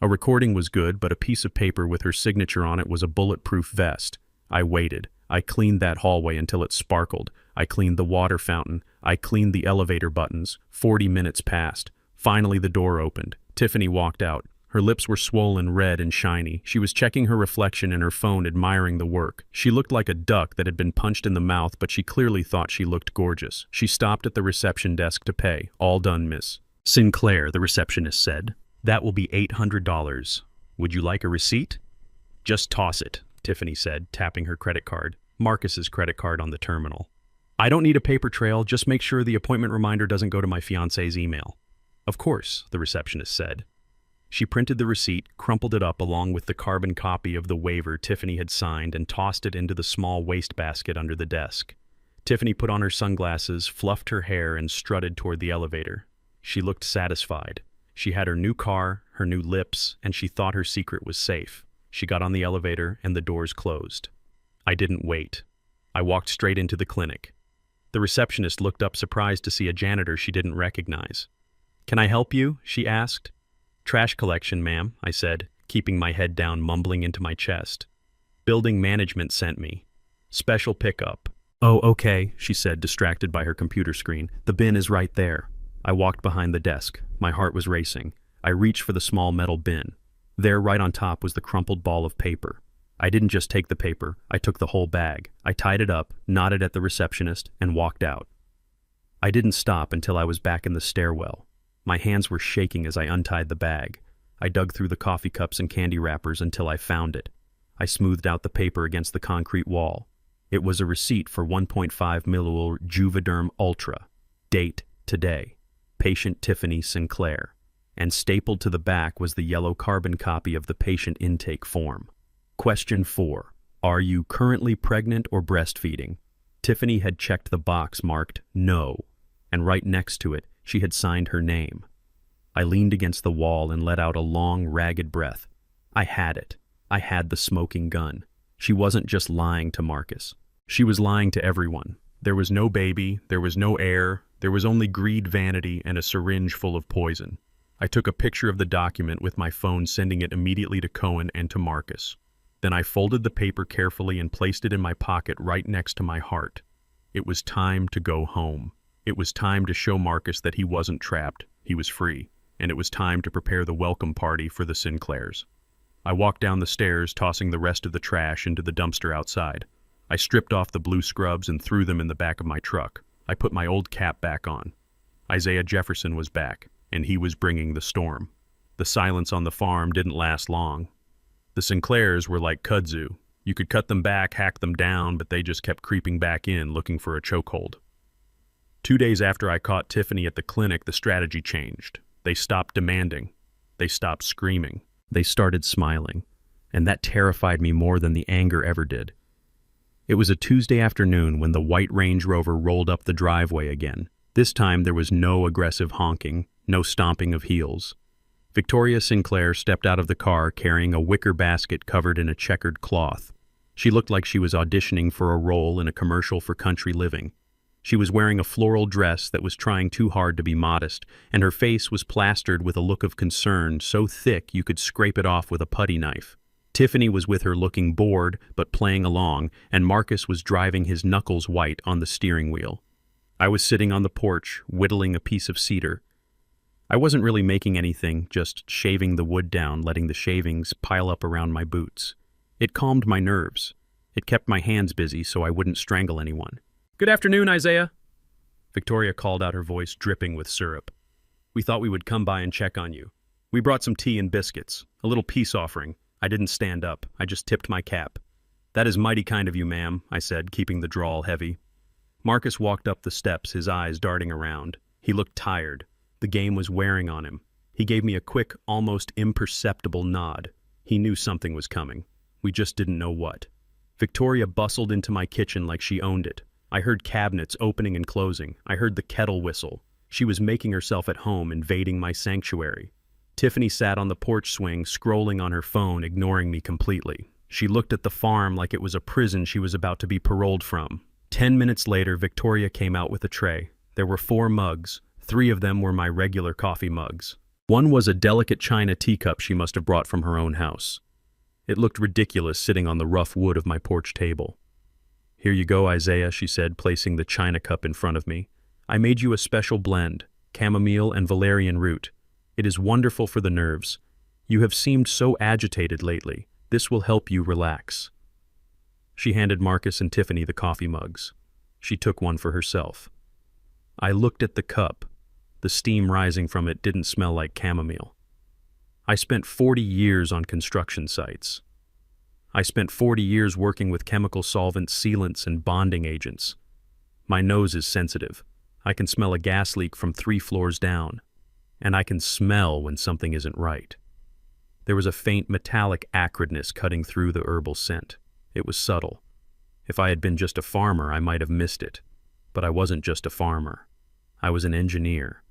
A recording was good, but a piece of paper with her signature on it was a bulletproof vest. I waited. I cleaned that hallway until it sparkled. I cleaned the water fountain. I cleaned the elevator buttons. 40 minutes passed. Finally, the door opened. Tiffany walked out. Her lips were swollen, red, and shiny. She was checking her reflection in her phone, admiring the work. She looked like a duck that had been punched in the mouth, but she clearly thought she looked gorgeous. She stopped at the reception desk to pay. "All done, miss." "Sinclair," the receptionist said. "That will be $800. Would you like a receipt?" "Just toss it." Tiffany said, tapping her credit card, Marcus's credit card on the terminal. I don't need a paper trail, just make sure the appointment reminder doesn't go to my fiancé's email. Of course, the receptionist said. She printed the receipt, crumpled it up along with the carbon copy of the waiver Tiffany had signed, and tossed it into the small wastebasket under the desk. Tiffany put on her sunglasses, fluffed her hair, and strutted toward the elevator. She looked satisfied. She had her new car, her new lips, and she thought her secret was safe. She got on the elevator, and the doors closed. I didn't wait. I walked straight into the clinic. The receptionist looked up surprised to see a janitor she didn't recognize. "Can I help you?" she asked. "Trash collection, ma'am," I said, keeping my head down, mumbling into my chest. "Building management sent me. Special pickup." "Oh, okay," she said, distracted by her computer screen. "The bin is right there." I walked behind the desk. My heart was racing. I reached for the small metal bin. There, right on top, was the crumpled ball of paper. I didn't just take the paper, I took the whole bag. I tied it up, nodded at the receptionist, and walked out. I didn't stop until I was back in the stairwell. My hands were shaking as I untied the bag. I dug through the coffee cups and candy wrappers until I found it. I smoothed out the paper against the concrete wall. It was a receipt for 1.5 milliliter Juvederm Ultra. Date, today. Patient Tiffany Sinclair. And stapled to the back was the yellow carbon copy of the patient intake form. Question 4. Are you currently pregnant or breastfeeding? Tiffany had checked the box marked no, and right next to it, she had signed her name. I leaned against the wall and let out a long, ragged breath. I had it. I had the smoking gun. She wasn't just lying to Marcus. She was lying to everyone. There was no baby, there was no heir, there was only greed, vanity, and a syringe full of poison. I took a picture of the document with my phone, sending it immediately to Cohen and to Marcus. Then I folded the paper carefully and placed it in my pocket right next to my heart. It was time to go home. It was time to show Marcus that he wasn't trapped, he was free, and it was time to prepare the welcome party for the Sinclairs. I walked down the stairs, tossing the rest of the trash into the dumpster outside. I stripped off the blue scrubs and threw them in the back of my truck. I put my old cap back on. Isaiah Jefferson was back, and he was bringing the storm. The silence on the farm didn't last long. The Sinclairs were like kudzu. You could cut them back, hack them down, but they just kept creeping back in, looking for a chokehold. 2 days after I caught Tiffany at the clinic, the strategy changed. They stopped demanding. They stopped screaming. They started smiling, and that terrified me more than the anger ever did. It was a Tuesday afternoon when the white Range Rover rolled up the driveway again. This time there was no aggressive honking, no stomping of heels. Victoria Sinclair stepped out of the car carrying a wicker basket covered in a checkered cloth. She looked like she was auditioning for a role in a commercial for country living. She was wearing a floral dress that was trying too hard to be modest, and her face was plastered with a look of concern so thick you could scrape it off with a putty knife. Tiffany was with her looking bored but playing along, and Marcus was driving his knuckles white on the steering wheel. I was sitting on the porch, whittling a piece of cedar. I wasn't really making anything, just shaving the wood down, letting the shavings pile up around my boots. It calmed my nerves. It kept my hands busy so I wouldn't strangle anyone. "Good afternoon, Isaiah." Victoria called out, her voice dripping with syrup. "We thought we would come by and check on you. We brought some tea and biscuits, a little peace offering." I didn't stand up. I just tipped my cap. "That is mighty kind of you, ma'am," I said, keeping the drawl heavy. Marcus walked up the steps, his eyes darting around. He looked tired. The game was wearing on him. He gave me a quick, almost imperceptible nod. He knew something was coming. We just didn't know what. Victoria bustled into my kitchen like she owned it. I heard cabinets opening and closing. I heard the kettle whistle. She was making herself at home, invading my sanctuary. Tiffany sat on the porch swing, scrolling on her phone, ignoring me completely. She looked at the farm like it was a prison she was about to be paroled from. 10 minutes later, Victoria came out with a tray. There were 4 mugs. 3 of them were my regular coffee mugs. One was a delicate china teacup she must have brought from her own house. It looked ridiculous sitting on the rough wood of my porch table. "Here you go, Isaiah," she said, placing the china cup in front of me. "I made you a special blend, chamomile and valerian root. It is wonderful for the nerves. You have seemed so agitated lately. This will help you relax." She handed Marcus and Tiffany the coffee mugs. She took one for herself. I looked at the cup. The steam rising from it didn't smell like chamomile. I spent 40 years on construction sites. I spent 40 years working with chemical solvents, sealants, and bonding agents. My nose is sensitive. I can smell a gas leak from 3 floors down. And I can smell when something isn't right. There was a faint metallic acridness cutting through the herbal scent. It was subtle. If I had been just a farmer, I might have missed it. But I wasn't just a farmer. I was an engineer.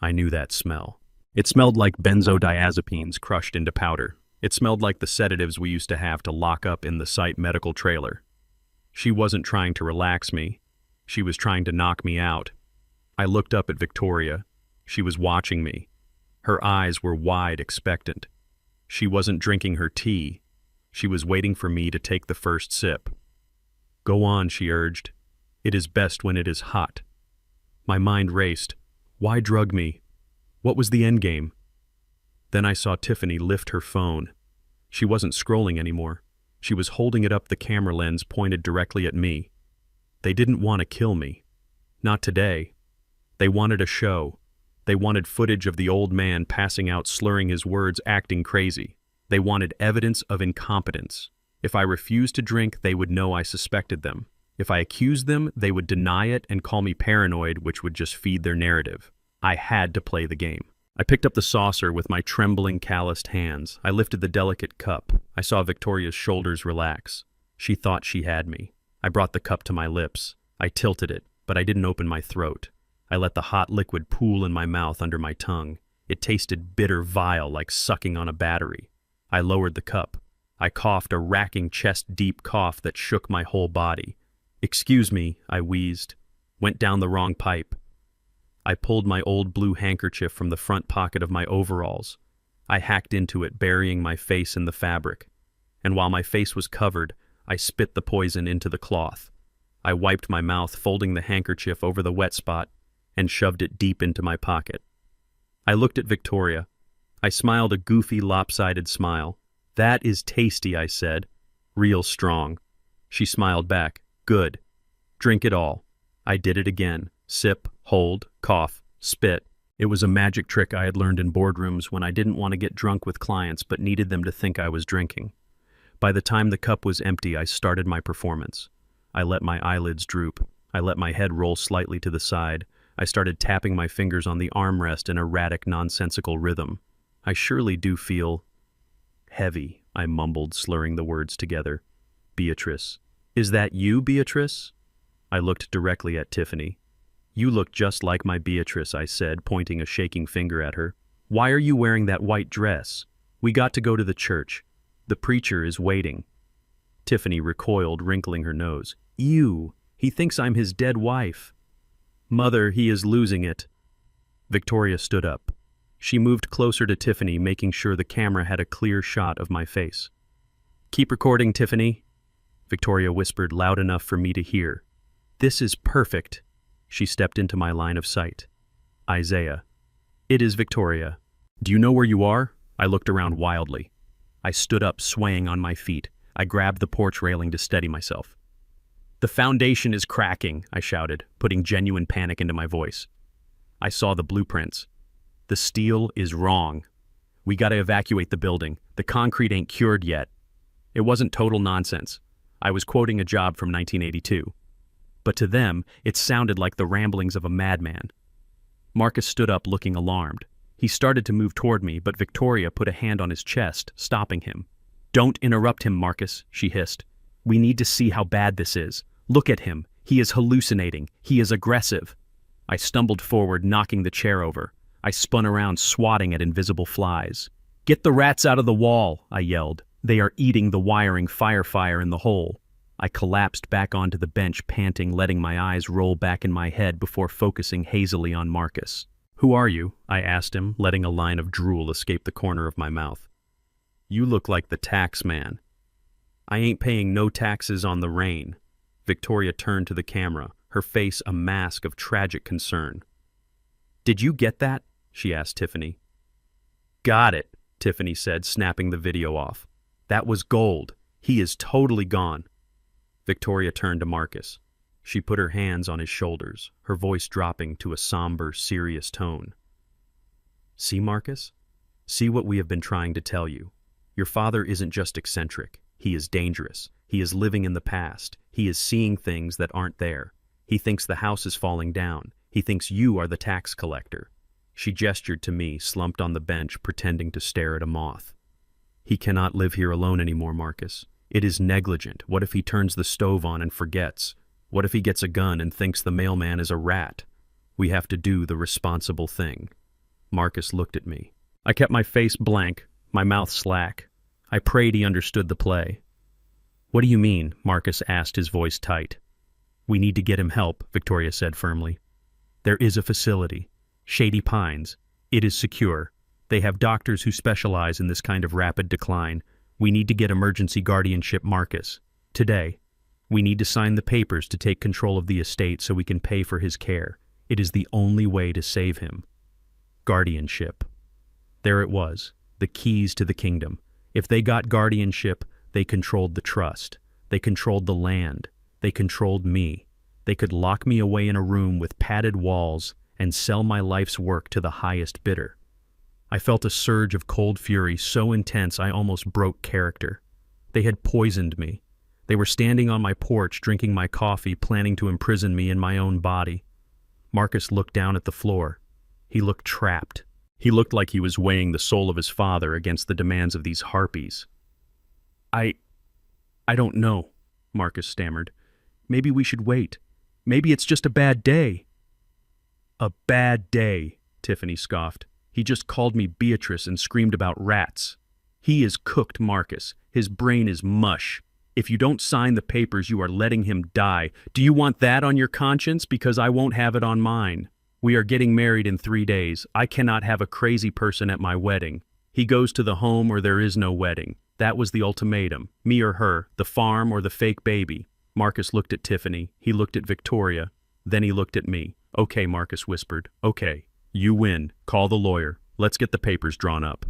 I knew that smell. It smelled like benzodiazepines crushed into powder. It smelled like the sedatives we used to have to lock up in the site medical trailer. She wasn't trying to relax me. She was trying to knock me out. I looked up at Victoria. She was watching me. Her eyes were wide, expectant. She wasn't drinking her tea. She was waiting for me to take the first sip. "Go on," she urged. "It is best when it is hot." My mind raced. Why drug me? What was the end game? Then I saw Tiffany lift her phone. She wasn't scrolling anymore. She was holding it up, the camera lens pointed directly at me. They didn't want to kill me. Not today. They wanted a show. They wanted footage of the old man passing out, slurring his words, acting crazy. They wanted evidence of incompetence. If I refused to drink, they would know I suspected them. If I accused them, they would deny it and call me paranoid, which would just feed their narrative. I had to play the game. I picked up the saucer with my trembling, calloused hands. I lifted the delicate cup. I saw Victoria's shoulders relax. She thought she had me. I brought the cup to my lips. I tilted it, but I didn't open my throat. I let the hot liquid pool in my mouth under my tongue. It tasted bitter, vile, like sucking on a battery. I lowered the cup. I coughed, a racking, chest-deep cough that shook my whole body. "Excuse me," I wheezed. Went down the wrong pipe. I pulled my old blue handkerchief from the front pocket of my overalls. I hacked into it, burying my face in the fabric. And while my face was covered, I spit the poison into the cloth. I wiped my mouth, folding the handkerchief over the wet spot, and shoved it deep into my pocket. I looked at Victoria. I smiled a goofy, lopsided smile. "That is tasty," I said. "Real strong." She smiled back. "Good. Drink it all." I did it again. Sip, hold, cough, spit. It was a magic trick I had learned in boardrooms when I didn't want to get drunk with clients but needed them to think I was drinking. By the time the cup was empty, I started my performance. I let my eyelids droop. I let my head roll slightly to the side. I started tapping my fingers on the armrest in erratic, nonsensical rhythm. "I surely do feel heavy," I mumbled, slurring the words together. "Beatrice. Is that you, Beatrice?" I looked directly at Tiffany. "You look just like my Beatrice," I said, pointing a shaking finger at her. "Why are you wearing that white dress? We got to go to the church. The preacher is waiting." Tiffany recoiled, wrinkling her nose. "Ew, he thinks I'm his dead wife." "Mother, he is losing it." Victoria stood up. She moved closer to Tiffany, making sure the camera had a clear shot of my face. "Keep recording, Tiffany," Victoria whispered, loud enough for me to hear. "This is perfect." She stepped into my line of sight. "Isaiah." "It is Victoria." "Do you know where you are?" I looked around wildly. I stood up, swaying on my feet. I grabbed the porch railing to steady myself. "The foundation is cracking," I shouted, putting genuine panic into my voice. I saw the blueprints. "The steel is wrong. We gotta evacuate the building. The concrete ain't cured yet." It wasn't total nonsense. I was quoting a job from 1982. But to them, it sounded like the ramblings of a madman. Marcus stood up, looking alarmed. He started to move toward me, but Victoria put a hand on his chest, stopping him. "Don't interrupt him, Marcus," she hissed. "We need to see how bad this is. Look at him. He is hallucinating. He is aggressive." I stumbled forward, knocking the chair over. I spun around, swatting at invisible flies. "Get the rats out of the wall," I yelled. "They are eating the wiring, fire in the hole." I collapsed back onto the bench, panting, letting my eyes roll back in my head before focusing hazily on Marcus. "Who are you?" I asked him, letting a line of drool escape the corner of my mouth. "You look like the tax man." "I ain't paying no taxes on the rain." Victoria turned to the camera, her face a mask of tragic concern. "Did you get that?" she asked Tiffany. "Got it," Tiffany said, snapping the video off. "That was gold. He is totally gone." Victoria turned to Marcus. She put her hands on his shoulders, her voice dropping to a somber, serious tone. "See, Marcus? See what we have been trying to tell you. Your father isn't just eccentric. He is dangerous. He is living in the past. He is seeing things that aren't there. He thinks the house is falling down. He thinks you are the tax collector." She gestured to me, slumped on the bench, pretending to stare at a moth. "He cannot live here alone anymore, Marcus. It is negligent. What if he turns the stove on and forgets? What if he gets a gun and thinks the mailman is a rat? We have to do the responsible thing." Marcus looked at me. I kept my face blank, my mouth slack. I prayed he understood the play. "What do you mean?" Marcus asked, his voice tight. "We need to get him help," Victoria said firmly. "There is a facility. Shady Pines. It is secure. They have doctors who specialize in this kind of rapid decline. We need to get emergency guardianship, Marcus. Today. We need to sign the papers to take control of the estate so we can pay for his care. It is the only way to save him." Guardianship. There it was, the keys to the kingdom. If they got guardianship, they controlled the trust. They controlled the land. They controlled me. They could lock me away in a room with padded walls and sell my life's work to the highest bidder. I felt a surge of cold fury so intense I almost broke character. They had poisoned me. They were standing on my porch drinking my coffee, planning to imprison me in my own body. Marcus looked down at the floor. He looked trapped. He looked like he was weighing the soul of his father against the demands of these harpies. I don't know," Marcus stammered. "Maybe we should wait. Maybe it's just a bad day." "A bad day," Tiffany scoffed. "He just called me Beatrice and screamed about rats. He is cooked, Marcus. His brain is mush. If you don't sign the papers, you are letting him die. Do you want that on your conscience? Because I won't have it on mine. We are getting married in 3 days. I cannot have a crazy person at my wedding. He goes to the home or there is no wedding. That was the ultimatum. Me or her, the farm or the fake baby." Marcus looked at Tiffany. He looked at Victoria. Then he looked at me. "Okay," Marcus whispered. "Okay. You win. Call the lawyer. Let's get the papers drawn up."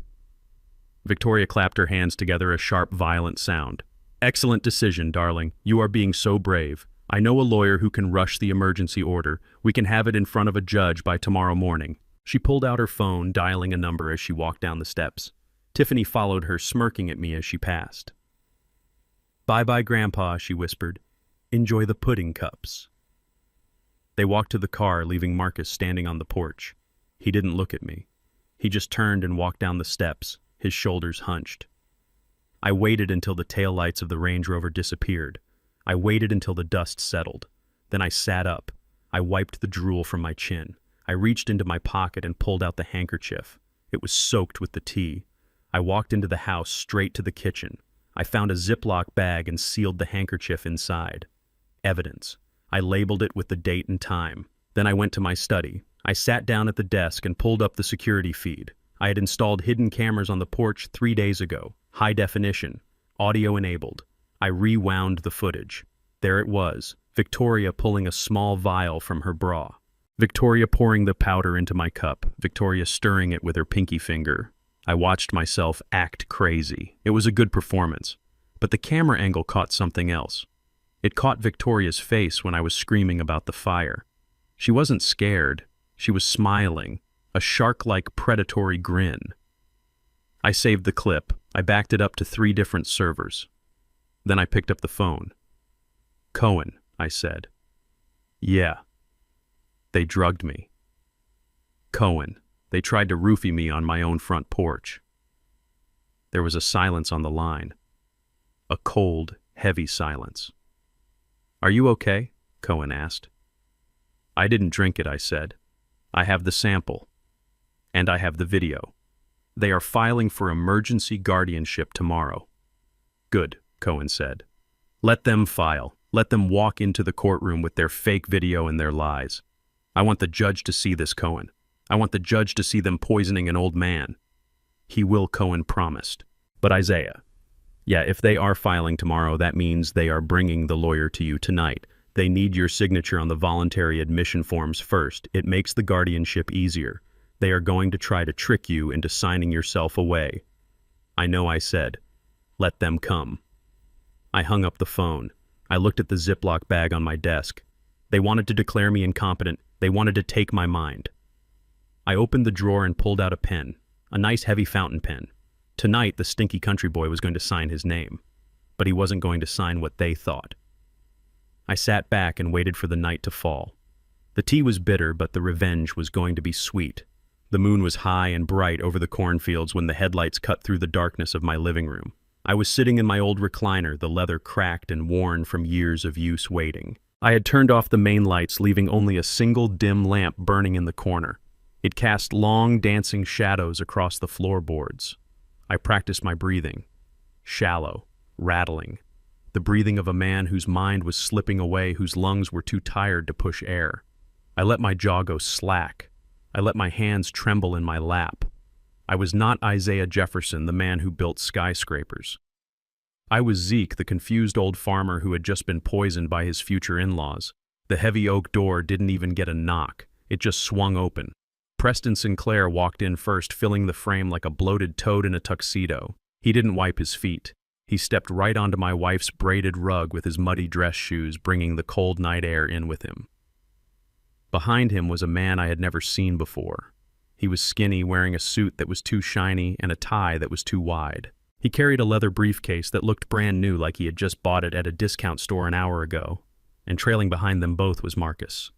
Victoria clapped her hands together, a sharp, violent sound. "Excellent decision, darling. You are being so brave. I know a lawyer who can rush the emergency order. We can have it in front of a judge by tomorrow morning." She pulled out her phone, dialing a number as she walked down the steps. Tiffany followed her, smirking at me as she passed. "Bye-bye, Grandpa," she whispered. "Enjoy the pudding cups." They walked to the car, leaving Marcus standing on the porch. He didn't look at me. He just turned and walked down the steps, his shoulders hunched. I waited until the taillights of the Range Rover disappeared. I waited until the dust settled. Then I sat up. I wiped the drool from my chin. I reached into my pocket and pulled out the handkerchief. It was soaked with the tea. I walked into the house, straight to the kitchen. I found a Ziploc bag and sealed the handkerchief inside. Evidence. I labeled it with the date and time. Then I went to my study. I sat down at the desk and pulled up the security feed. I had installed hidden cameras on the porch 3 days ago. High definition. Audio enabled. I rewound the footage. There it was. Victoria pulling a small vial from her bra. Victoria pouring the powder into my cup. Victoria stirring it with her pinky finger. I watched myself act crazy. It was a good performance. But the camera angle caught something else. It caught Victoria's face when I was screaming about the fire. She wasn't scared. She was smiling. A shark-like predatory grin. I saved the clip. I backed it up to 3 different servers. Then I picked up the phone. "Cohen," I said. "Yeah." "They drugged me." "Cohen. They tried to roofie me on my own front porch." There was a silence on the line. A cold, heavy silence. "Are you okay?" Cohen asked. "I didn't drink it," I said. "I have the sample. And I have the video. They are filing for emergency guardianship tomorrow." "Good," Cohen said. "Let them file. Let them walk into the courtroom with their fake video and their lies. I want the judge to see this, Cohen. I want the judge to see them poisoning an old man." "He will," Cohen promised. "But Isaiah, yeah, if they are filing tomorrow, that means they are bringing the lawyer to you tonight. They need your signature on the voluntary admission forms first. It makes the guardianship easier. They are going to try to trick you into signing yourself away." "I know," I said. "Let them come." I hung up the phone. I looked at the Ziploc bag on my desk. They wanted to declare me incompetent. They wanted to take my mind. I opened the drawer and pulled out a pen, a nice heavy fountain pen. Tonight, the stinky country boy was going to sign his name. but he wasn't going to sign what they thought. I sat back and waited for the night to fall. The tea was bitter, but the revenge was going to be sweet. The moon was high and bright over the cornfields when the headlights cut through the darkness of my living room. I was sitting in my old recliner, the leather cracked and worn from years of use waiting. I had turned off the main lights, leaving only a single dim lamp burning in the corner. It cast long, dancing shadows across the floorboards. I practiced my breathing. Shallow, rattling. The breathing of a man whose mind was slipping away, whose lungs were too tired to push air. I let my jaw go slack. I let my hands tremble in my lap. I was not Isaiah Jefferson, the man who built skyscrapers. I was Zeke, the confused old farmer who had just been poisoned by his future in-laws. The heavy oak door didn't even get a knock. It just swung open. Preston Sinclair walked in first, filling the frame like a bloated toad in a tuxedo. He didn't wipe his feet. He stepped right onto my wife's braided rug with his muddy dress shoes, bringing the cold night air in with him. Behind him was a man I had never seen before. He was skinny, wearing a suit that was too shiny and a tie that was too wide. He carried a leather briefcase that looked brand new, like he had just bought it at a discount store an hour ago, and trailing behind them both was Marcus.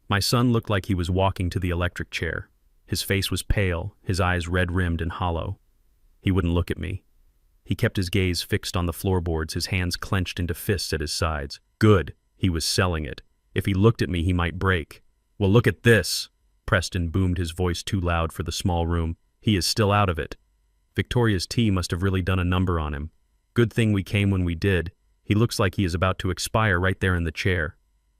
My son looked like he was walking to the electric chair. His face was pale, his eyes red-rimmed and hollow. He wouldn't look at me. He kept his gaze fixed on the floorboards, his hands clenched into fists at his sides. Good, he was selling it. If he looked at me, he might break. Well, look at this! Preston boomed, his voice too loud for the small room. He is still out of it. Victoria's tea must have really done a number on him. Good thing we came when we did. He looks like he is about to expire right there in the chair.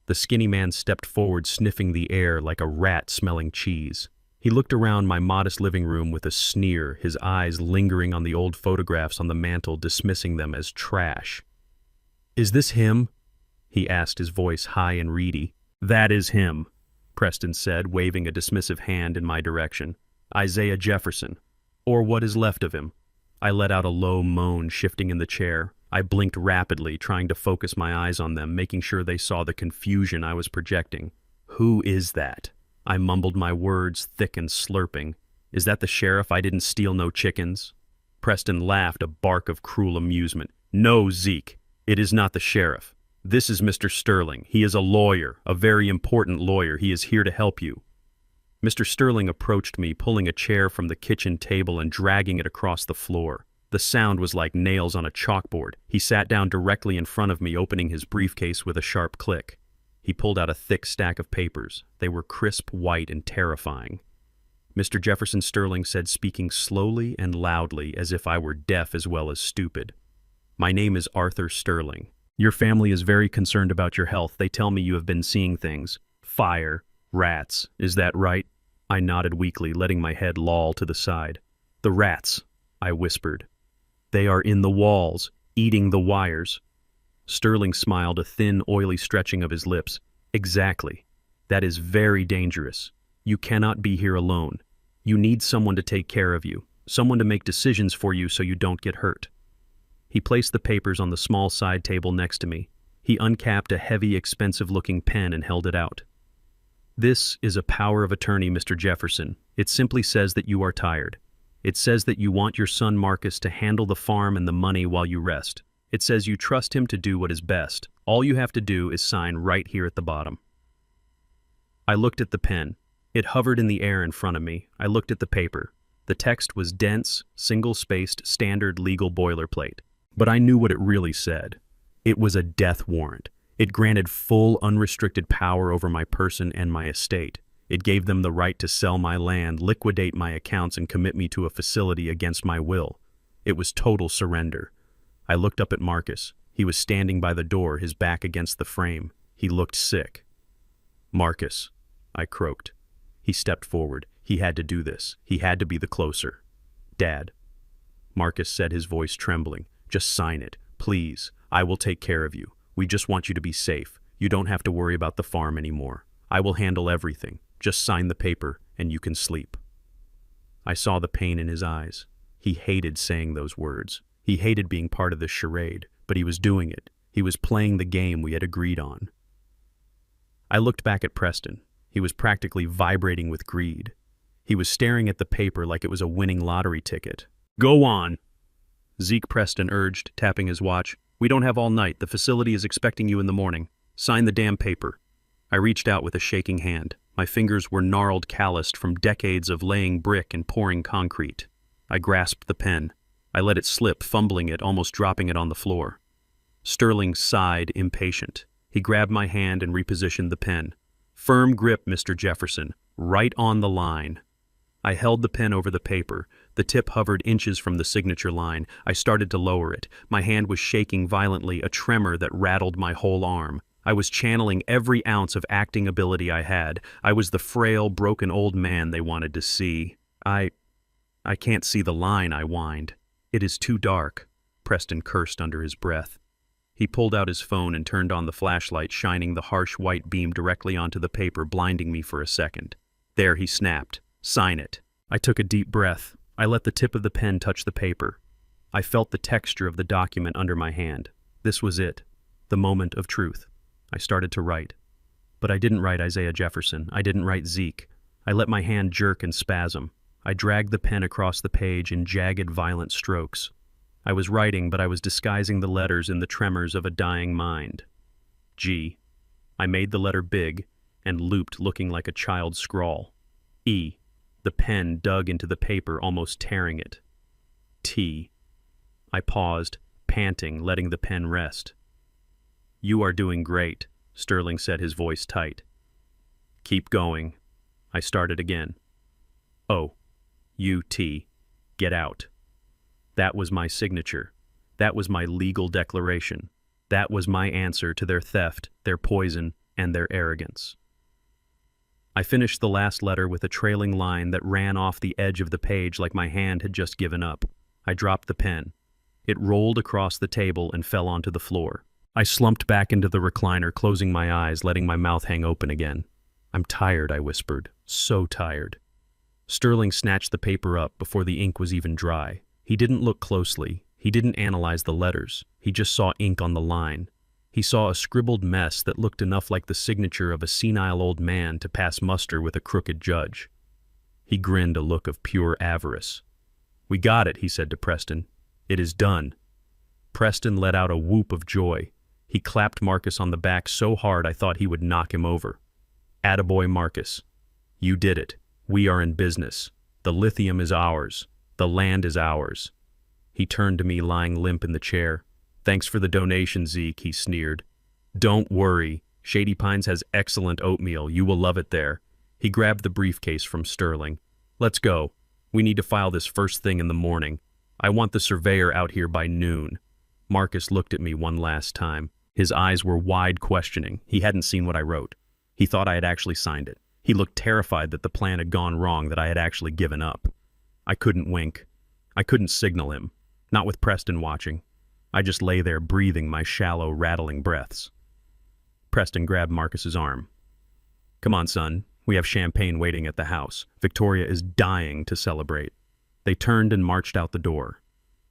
The skinny man stepped forward, sniffing the air like a rat smelling cheese. He looked around my modest living room with a sneer, his eyes lingering on the old photographs on the mantel, dismissing them as trash. "Is this him?" he asked, his voice high and reedy. "That is him," Preston said, waving a dismissive hand in my direction. "Isaiah Jefferson, or what is left of him." I let out a low moan, shifting in the chair. I blinked rapidly, trying to focus my eyes on them, making sure they saw the confusion I was projecting. "Who is that?" I mumbled my words, thick and slurping. "Is that the sheriff I didn't steal no chickens?" Preston laughed, a bark of cruel amusement. "No, Zeke, it is not the sheriff. This is Mr. Sterling. He is a lawyer, a very important lawyer. He is here to help you." Mr. Sterling approached me, pulling a chair from the kitchen table and dragging it across the floor. The sound was like nails on a chalkboard. He sat down directly in front of me, opening his briefcase with a sharp click. He pulled out a thick stack of papers. They were crisp, white, and terrifying. Mr. Jefferson Sterling said, speaking slowly and loudly, as if I were deaf as well as stupid. "My name is Arthur Sterling. Your family is very concerned about your health. They tell me you have been seeing things. Fire, rats, is that right?" I nodded weakly, letting my head loll to the side. "The rats," I whispered. "They are in the walls, eating the wires." Sterling smiled, a thin, oily stretching of his lips. "Exactly. That is very dangerous. You cannot be here alone. You need someone to take care of you, someone to make decisions for you so you don't get hurt." He placed the papers on the small side table next to me. He uncapped a heavy, expensive-looking pen and held it out. "This is a power of attorney, Mr. Jefferson. It simply says that you are tired. It says that you want your son Marcus to handle the farm and the money while you rest. It says you trust him to do what is best. All you have to do is sign right here at the bottom." I looked at the pen. It hovered in the air in front of me. I looked at the paper. The text was dense, single-spaced, standard legal boilerplate. But I knew what it really said. It was a death warrant. It granted full, unrestricted power over my person and my estate. It gave them the right to sell my land, liquidate my accounts, and commit me to a facility against my will. It was total surrender. I looked up at Marcus. He was standing by the door, his back against the frame. He looked sick. "Marcus," I croaked. He stepped forward. He had to do this. He had to be the closer. "Dad," Marcus said, his voice trembling, "just sign it, please. I will take care of you. We just want you to be safe. You don't have to worry about the farm anymore. I will handle everything. Just sign the paper, and you can sleep." I saw the pain in his eyes. He hated saying those words. He hated being part of this charade, but he was doing it. He was playing the game we had agreed on. I looked back at Preston. He was practically vibrating with greed. He was staring at the paper like it was a winning lottery ticket. "Go on." Zeke Preston urged, tapping his watch. "We don't have all night. The facility is expecting you in the morning. Sign the damn paper." I reached out with a shaking hand. My fingers were gnarled, calloused from decades of laying brick and pouring concrete. I grasped the pen. I let it slip, fumbling it, almost dropping it on the floor. Sterling sighed, impatient. He grabbed my hand and repositioned the pen. "Firm grip, Mr. Jefferson. Right on the line." I held the pen over the paper. The tip hovered inches from the signature line. I started to lower it. My hand was shaking violently, a tremor that rattled my whole arm. I was channeling every ounce of acting ability I had. I was the frail, broken old man they wanted to see. I can't see the line," I whined. "It is too dark," Preston cursed under his breath. He pulled out his phone and turned on the flashlight, shining the harsh white beam directly onto the paper, blinding me for a second. "There," he snapped. "Sign it." I took a deep breath. I let the tip of the pen touch the paper. I felt the texture of the document under my hand. This was it, the moment of truth. I started to write. But I didn't write Isaiah Jefferson. I didn't write Zeke. I let my hand jerk and spasm. I dragged the pen across the page in jagged, violent strokes. I was writing, but I was disguising the letters in the tremors of a dying mind. G. I made the letter big and looped, looking like a child's scrawl. E. The pen dug into the paper, almost tearing it. T. I paused, panting, letting the pen rest. "You are doing great," Sterling said, his voice tight. "Keep going." I started again. O-U-T. Get out. That was my signature. That was my legal declaration. That was my answer to their theft, their poison, and their arrogance. I finished the last letter with a trailing line that ran off the edge of the page like my hand had just given up. I dropped the pen. It rolled across the table and fell onto the floor. I slumped back into the recliner, closing my eyes, letting my mouth hang open again. "I'm tired," I whispered. "So tired." Sterling snatched the paper up before the ink was even dry. He didn't look closely. He didn't analyze the letters. He just saw ink on the line. He saw a scribbled mess that looked enough like the signature of a senile old man to pass muster with a crooked judge. He grinned, a look of pure avarice. "We got it," he said to Preston. "It is done." Preston let out a whoop of joy. He clapped Marcus on the back so hard I thought he would knock him over. "Attaboy, Marcus. You did it. We are in business. The lithium is ours. The land is ours." He turned to me, lying limp in the chair. "Thanks for the donation, Zeke," he sneered. "Don't worry. Shady Pines has excellent oatmeal. You will love it there." He grabbed the briefcase from Sterling. "Let's go. We need to file this first thing in the morning. I want the surveyor out here by noon." Marcus looked at me one last time. His eyes were wide, questioning. He hadn't seen what I wrote. He thought I had actually signed it. He looked terrified that the plan had gone wrong, that I had actually given up. I couldn't wink. I couldn't signal him. Not with Preston watching. I just lay there, breathing my shallow, rattling breaths. Preston grabbed Marcus's arm. "Come on, son. We have champagne waiting at the house. Victoria is dying to celebrate." They turned and marched out the door.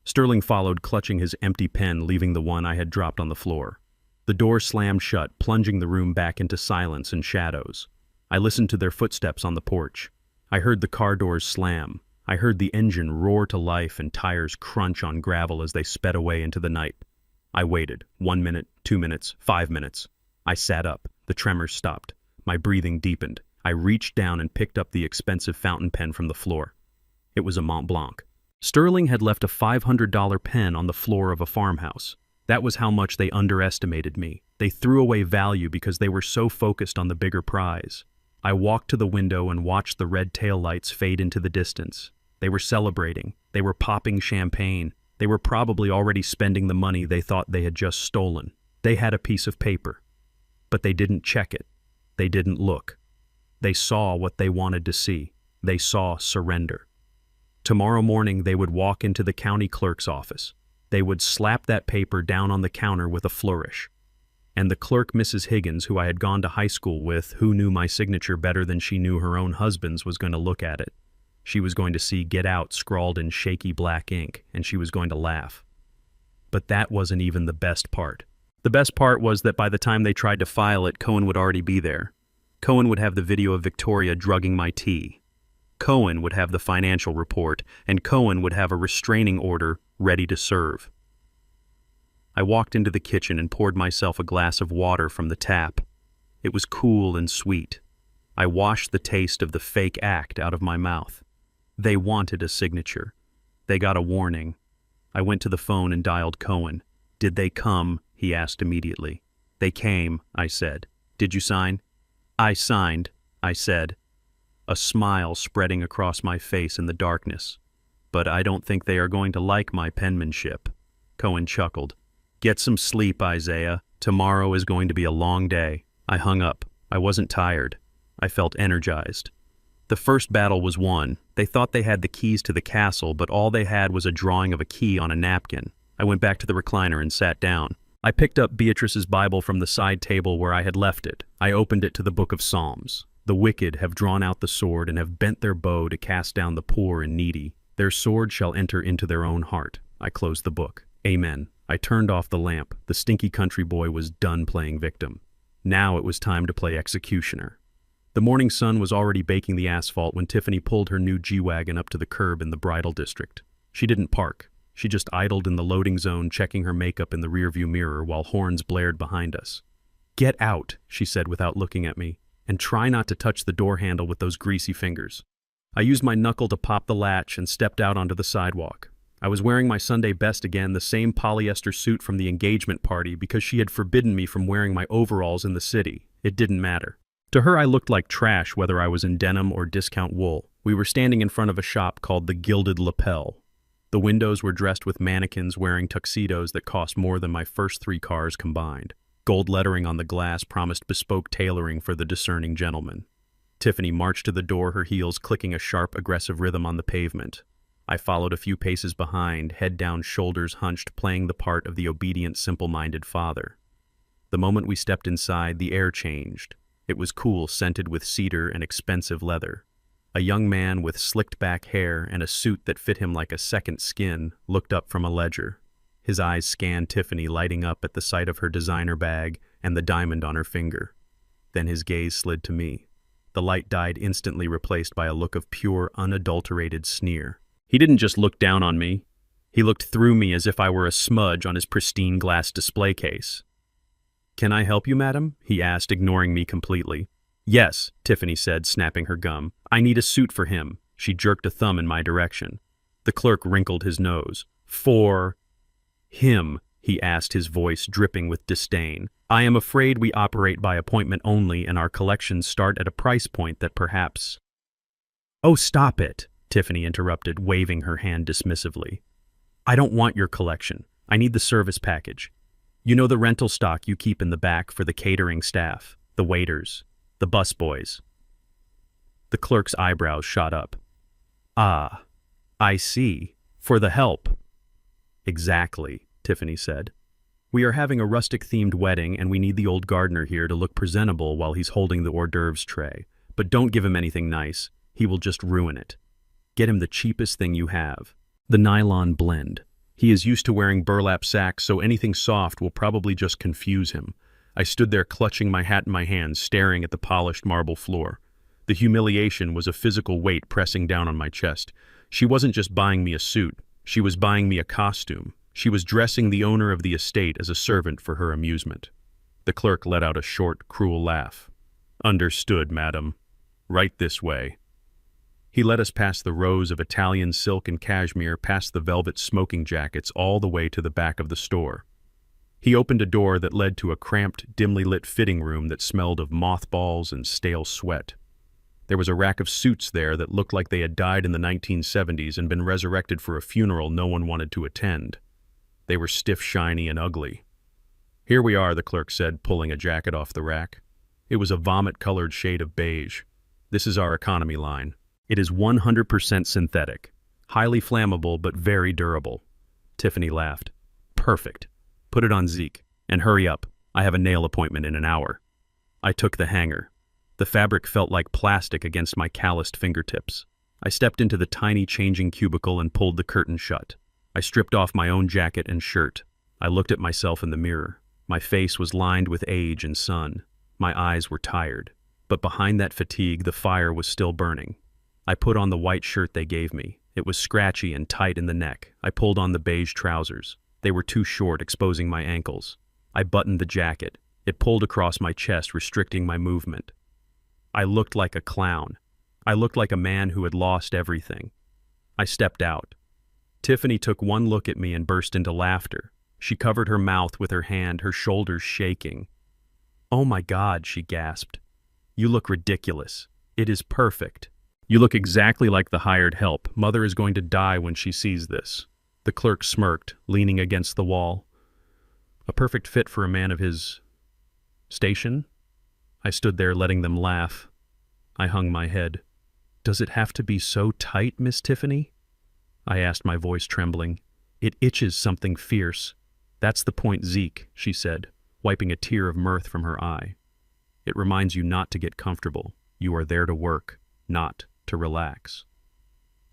Sterling followed, clutching his empty pen, leaving the one I had dropped on the floor. The door slammed shut, plunging the room back into silence and shadows. I listened to their footsteps on the porch. I heard the car doors slam. I heard the engine roar to life and tires crunch on gravel as they sped away into the night. I waited. 1 minute, 2 minutes, 5 minutes. I sat up. The tremors stopped. My breathing deepened. I reached down and picked up the expensive fountain pen from the floor. It was a Mont Blanc. Sterling had left a $500 pen on the floor of a farmhouse. That was how much they underestimated me. They threw away value because they were so focused on the bigger prize. I walked to the window and watched the red taillights fade into the distance. They were celebrating. They were popping champagne. They were probably already spending the money they thought they had just stolen. They had a piece of paper. But they didn't check it. They didn't look. They saw what they wanted to see. They saw surrender. Tomorrow morning they would walk into the county clerk's office. They would slap that paper down on the counter with a flourish. And the clerk, Mrs. Higgins, who I had gone to high school with, who knew my signature better than she knew her own husband's, was going to look at it. She was going to see "Get Out" scrawled in shaky black ink, and she was going to laugh. But that wasn't even the best part. The best part was that by the time they tried to file it, Cohen would already be there. Cohen would have the video of Victoria drugging my tea. Cohen would have the financial report, and Cohen would have a restraining order ready to serve. I walked into the kitchen and poured myself a glass of water from the tap. It was cool and sweet. I washed the taste of the fake act out of my mouth. They wanted a signature. They got a warning. I went to the phone and dialed Cohen. "Did they come?" he asked immediately. "They came," I said. "Did you sign?" "I signed," I said, a smile spreading across my face in the darkness. "But I don't think they are going to like my penmanship." Cohen chuckled. "Get some sleep, Isaiah. Tomorrow is going to be a long day." I hung up. I wasn't tired. I felt energized. The first battle was won. They thought they had the keys to the castle, but all they had was a drawing of a key on a napkin. I went back to the recliner and sat down. I picked up Beatrice's Bible from the side table where I had left it. I opened it to the book of Psalms. "The wicked have drawn out the sword and have bent their bow to cast down the poor and needy. Their sword shall enter into their own heart." I closed the book. Amen. I turned off the lamp. The stinky country boy was done playing victim. Now it was time to play executioner. The morning sun was already baking the asphalt when Tiffany pulled her new G-Wagon up to the curb in the bridal district. She didn't park. She just idled in the loading zone, checking her makeup in the rearview mirror while horns blared behind us. "Get out," she said without looking at me, "and try not to touch the door handle with those greasy fingers." I used my knuckle to pop the latch and stepped out onto the sidewalk. I was wearing my Sunday best again, the same polyester suit from the engagement party, because she had forbidden me from wearing my overalls in the city. It didn't matter. To her, I looked like trash whether I was in denim or discount wool. We were standing in front of a shop called the Gilded Lapel. The windows were dressed with mannequins wearing tuxedos that cost more than my first 3 cars combined. Gold lettering on the glass promised bespoke tailoring for the discerning gentleman. Tiffany marched to the door, her heels clicking a sharp, aggressive rhythm on the pavement. I followed a few paces behind, head down, shoulders hunched, playing the part of the obedient, simple-minded father. The moment we stepped inside, the air changed. It was cool, scented with cedar and expensive leather. A young man with slicked-back hair and a suit that fit him like a second skin looked up from a ledger. His eyes scanned Tiffany, lighting up at the sight of her designer bag and the diamond on her finger. Then his gaze slid to me. The light died, instantly replaced by a look of pure, unadulterated sneer. He didn't just look down on me. He looked through me as if I were a smudge on his pristine glass display case. "Can I help you, madam?" he asked, ignoring me completely. "Yes," Tiffany said, snapping her gum. "I need a suit for him." She jerked a thumb in my direction. The clerk wrinkled his nose. "For him?" he asked, his voice dripping with disdain. "I am afraid we operate by appointment only, and our collections start at a price point that perhaps—" "Oh, stop it," Tiffany interrupted, waving her hand dismissively. "I don't want your collection. I need the service package. You know, the rental stock you keep in the back for the catering staff, the waiters, the busboys." The clerk's eyebrows shot up. "Ah, I see. For the help." "Exactly," Tiffany said. "We are having a rustic-themed wedding, and we need the old gardener here to look presentable while he's holding the hors d'oeuvres tray. But don't give him anything nice. He will just ruin it. Get him the cheapest thing you have. The nylon blend. He is used to wearing burlap sacks, so anything soft will probably just confuse him." I stood there clutching my hat in my hands, staring at the polished marble floor. The humiliation was a physical weight pressing down on my chest. She wasn't just buying me a suit. She was buying me a costume. She was dressing the owner of the estate as a servant for her amusement. The clerk let out a short, cruel laugh. "Understood, madam. Right this way." He led us past the rows of Italian silk and cashmere, past the velvet smoking jackets, all the way to the back of the store. He opened a door that led to a cramped, dimly lit fitting room that smelled of mothballs and stale sweat. There was a rack of suits there that looked like they had died in the 1970s and been resurrected for a funeral no one wanted to attend. They were stiff, shiny, and ugly. "Here we are," the clerk said, pulling a jacket off the rack. It was a vomit-colored shade of beige. "This is our economy line. It is 100% synthetic, highly flammable but very durable." Tiffany laughed. "Perfect. Put it on Zeke. And hurry up. I have a nail appointment in an hour." I took the hanger. The fabric felt like plastic against my calloused fingertips. I stepped into the tiny changing cubicle and pulled the curtain shut. I stripped off my own jacket and shirt. I looked at myself in the mirror. My face was lined with age and sun. My eyes were tired. But behind that fatigue, the fire was still burning. I put on the white shirt they gave me, It was scratchy and tight in the neck. I pulled on the beige trousers. They were too short, exposing my ankles. I buttoned the jacket. It pulled across my chest, restricting my movement. I looked like a clown. I looked like a man who had lost everything. I stepped out. Tiffany took one look at me and burst into laughter. She covered her mouth with her hand, her shoulders shaking. "Oh my God," she gasped. "You look ridiculous. It is perfect. You look exactly like the hired help. Mother is going to die when she sees this." The clerk smirked, leaning against the wall. "A perfect fit for a man of his station?" I stood there letting them laugh. I hung my head. "Does it have to be so tight, Miss Tiffany?" I asked, my voice trembling. "It itches something fierce." "That's the point, Zeke," she said, wiping a tear of mirth from her eye. "It reminds you not to get comfortable. You are there to work, not to relax."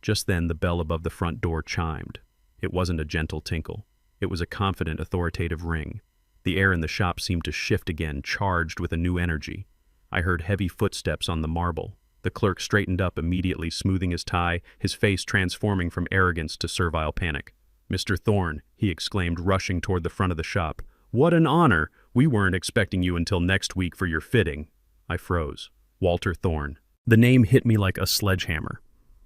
Just then the bell above the front door chimed. It wasn't a gentle tinkle. It was a confident, authoritative ring. The air in the shop seemed to shift again, charged with a new energy. I heard heavy footsteps on the marble. The clerk straightened up immediately, smoothing his tie, his face transforming from arrogance to servile panic. "Mr. Thorne," he exclaimed, rushing toward the front of the shop. "What an honor! We weren't expecting you until next week for your fitting." I froze. Walter Thorne. The name hit me like a sledgehammer.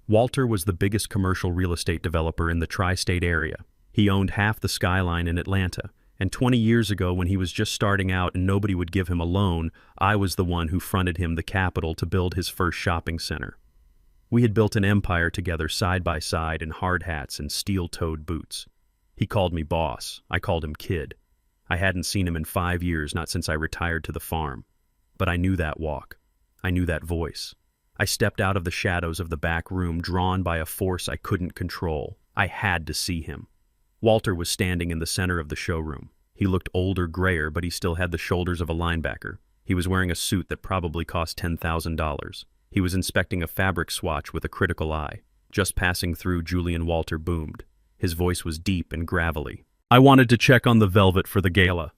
Walter was the biggest commercial real estate developer in the tri-state area. He owned half the skyline in Atlanta. And 20 years ago, when he was just starting out and nobody would give him a loan, I was the one who fronted him the capital to build his first shopping center. We had built an empire together side by side in hard hats and steel-toed boots. He called me boss. I called him kid. I hadn't seen him in 5 years, not since I retired to the farm. But I knew that walk. I knew that voice. I stepped out of the shadows of the back room, drawn by a force I couldn't control. I had to see him. Walter was standing in the center of the showroom. He looked older, grayer, but he still had the shoulders of a linebacker. He was wearing a suit that probably cost $10,000. He was inspecting a fabric swatch with a critical eye. Just passing through, Julian Walter boomed. His voice was deep and gravelly. "I wanted to check on the velvet for the gala.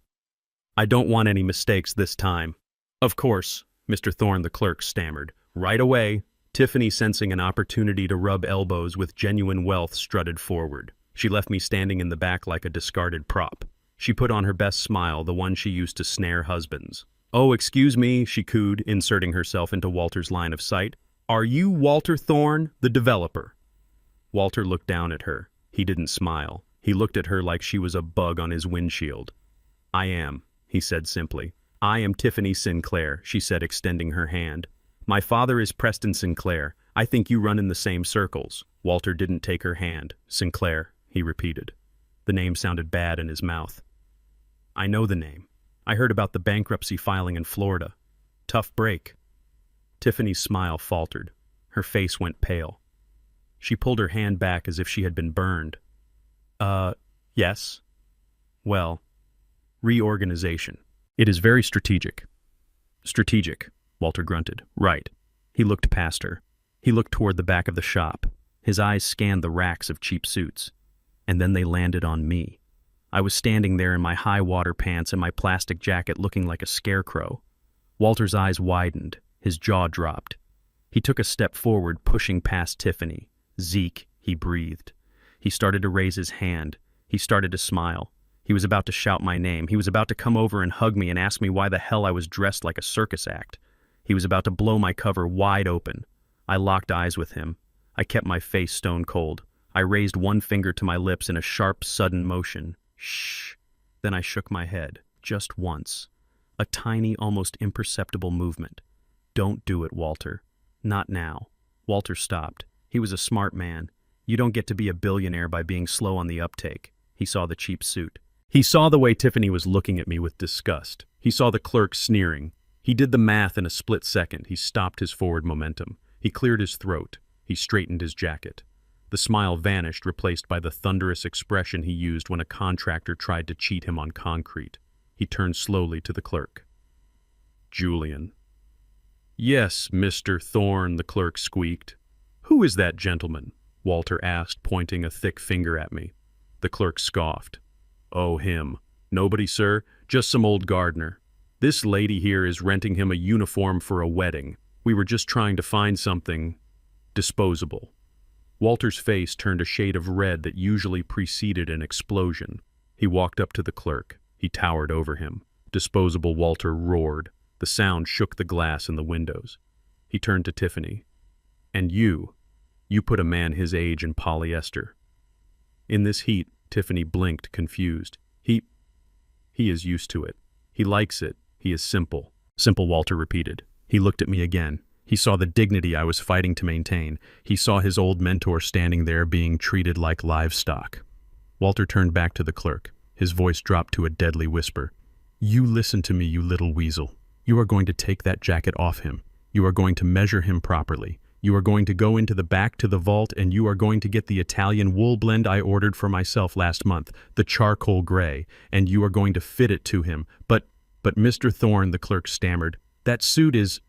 I don't want any mistakes this time." "Of course," Mr. Thorne, the clerk, stammered. "Right away." Tiffany, sensing an opportunity to rub elbows with genuine wealth, strutted forward. She left me standing in the back like a discarded prop. She put on her best smile, the one she used to snare husbands. "Oh, excuse me," she cooed, inserting herself into Walter's line of sight. "Are you Walter Thorne, the developer?" Walter looked down at her. He didn't smile. He looked at her like she was a bug on his windshield. "I am," he said simply. "I am Tiffany Sinclair," she said, extending her hand. "My father is Preston Sinclair. I think you run in the same circles." Walter didn't take her hand. "Sinclair," he repeated. The name sounded bad in his mouth. "I know the name. I heard about the bankruptcy filing in Florida. Tough break." Tiffany's smile faltered. Her face went pale. She pulled her hand back as if she had been burned. Yes. Well, reorganization. It is very strategic." "Strategic," Walter grunted. "Right." He looked past her. He looked toward the back of the shop. His eyes scanned the racks of cheap suits. And then they landed on me. I was standing there in my high-water pants and my plastic jacket, looking like a scarecrow. Walter's eyes widened. His jaw dropped. He took a step forward, pushing past Tiffany. "Zeke," he breathed. He started to raise his hand. He started to smile. He was about to shout my name. He was about to come over and hug me and ask me why the hell I was dressed like a circus act. He was about to blow my cover wide open. I locked eyes with him. I kept my face stone cold. I raised one finger to my lips in a sharp, sudden motion. "Shh." Then I shook my head, just once. A tiny, almost imperceptible movement. "Don't do it, Walter. Not now." Walter stopped. He was a smart man. You don't get to be a billionaire by being slow on the uptake. He saw the cheap suit. He saw the way Tiffany was looking at me with disgust. He saw the clerk sneering. He did the math in a split second. He stopped his forward momentum. He cleared his throat. He straightened his jacket. The smile vanished, replaced by the thunderous expression he used when a contractor tried to cheat him on concrete. He turned slowly to the clerk. "Julian." "Yes, Mr. Thorne," the clerk squeaked. "Who is that gentleman?" Walter asked, pointing a thick finger at me. The clerk scoffed. "Oh, him. Nobody, sir. Just some old gardener. This lady here is renting him a uniform for a wedding. We were just trying to find something disposable." Walter's face turned a shade of red that usually preceded an explosion. He walked up to the clerk. He towered over him. Disposable Walter roared. The sound shook the glass in the windows. He turned to Tiffany. "And you put a man his age in polyester." In this heat, Tiffany blinked, confused. He is used to it. He likes it. He is simple. Simple, Walter repeated. He looked at me again. He saw the dignity I was fighting to maintain. He saw his old mentor standing there being treated like livestock. Walter turned back to the clerk. His voice dropped to a deadly whisper. "You listen to me, you little weasel. You are going to take that jacket off him. You are going to measure him properly. You are going to go into the back to the vault and you are going to get the Italian wool blend I ordered for myself last month, the charcoal gray, and you are going to fit it to him. But Mr. Thorne," the clerk stammered, "that suit is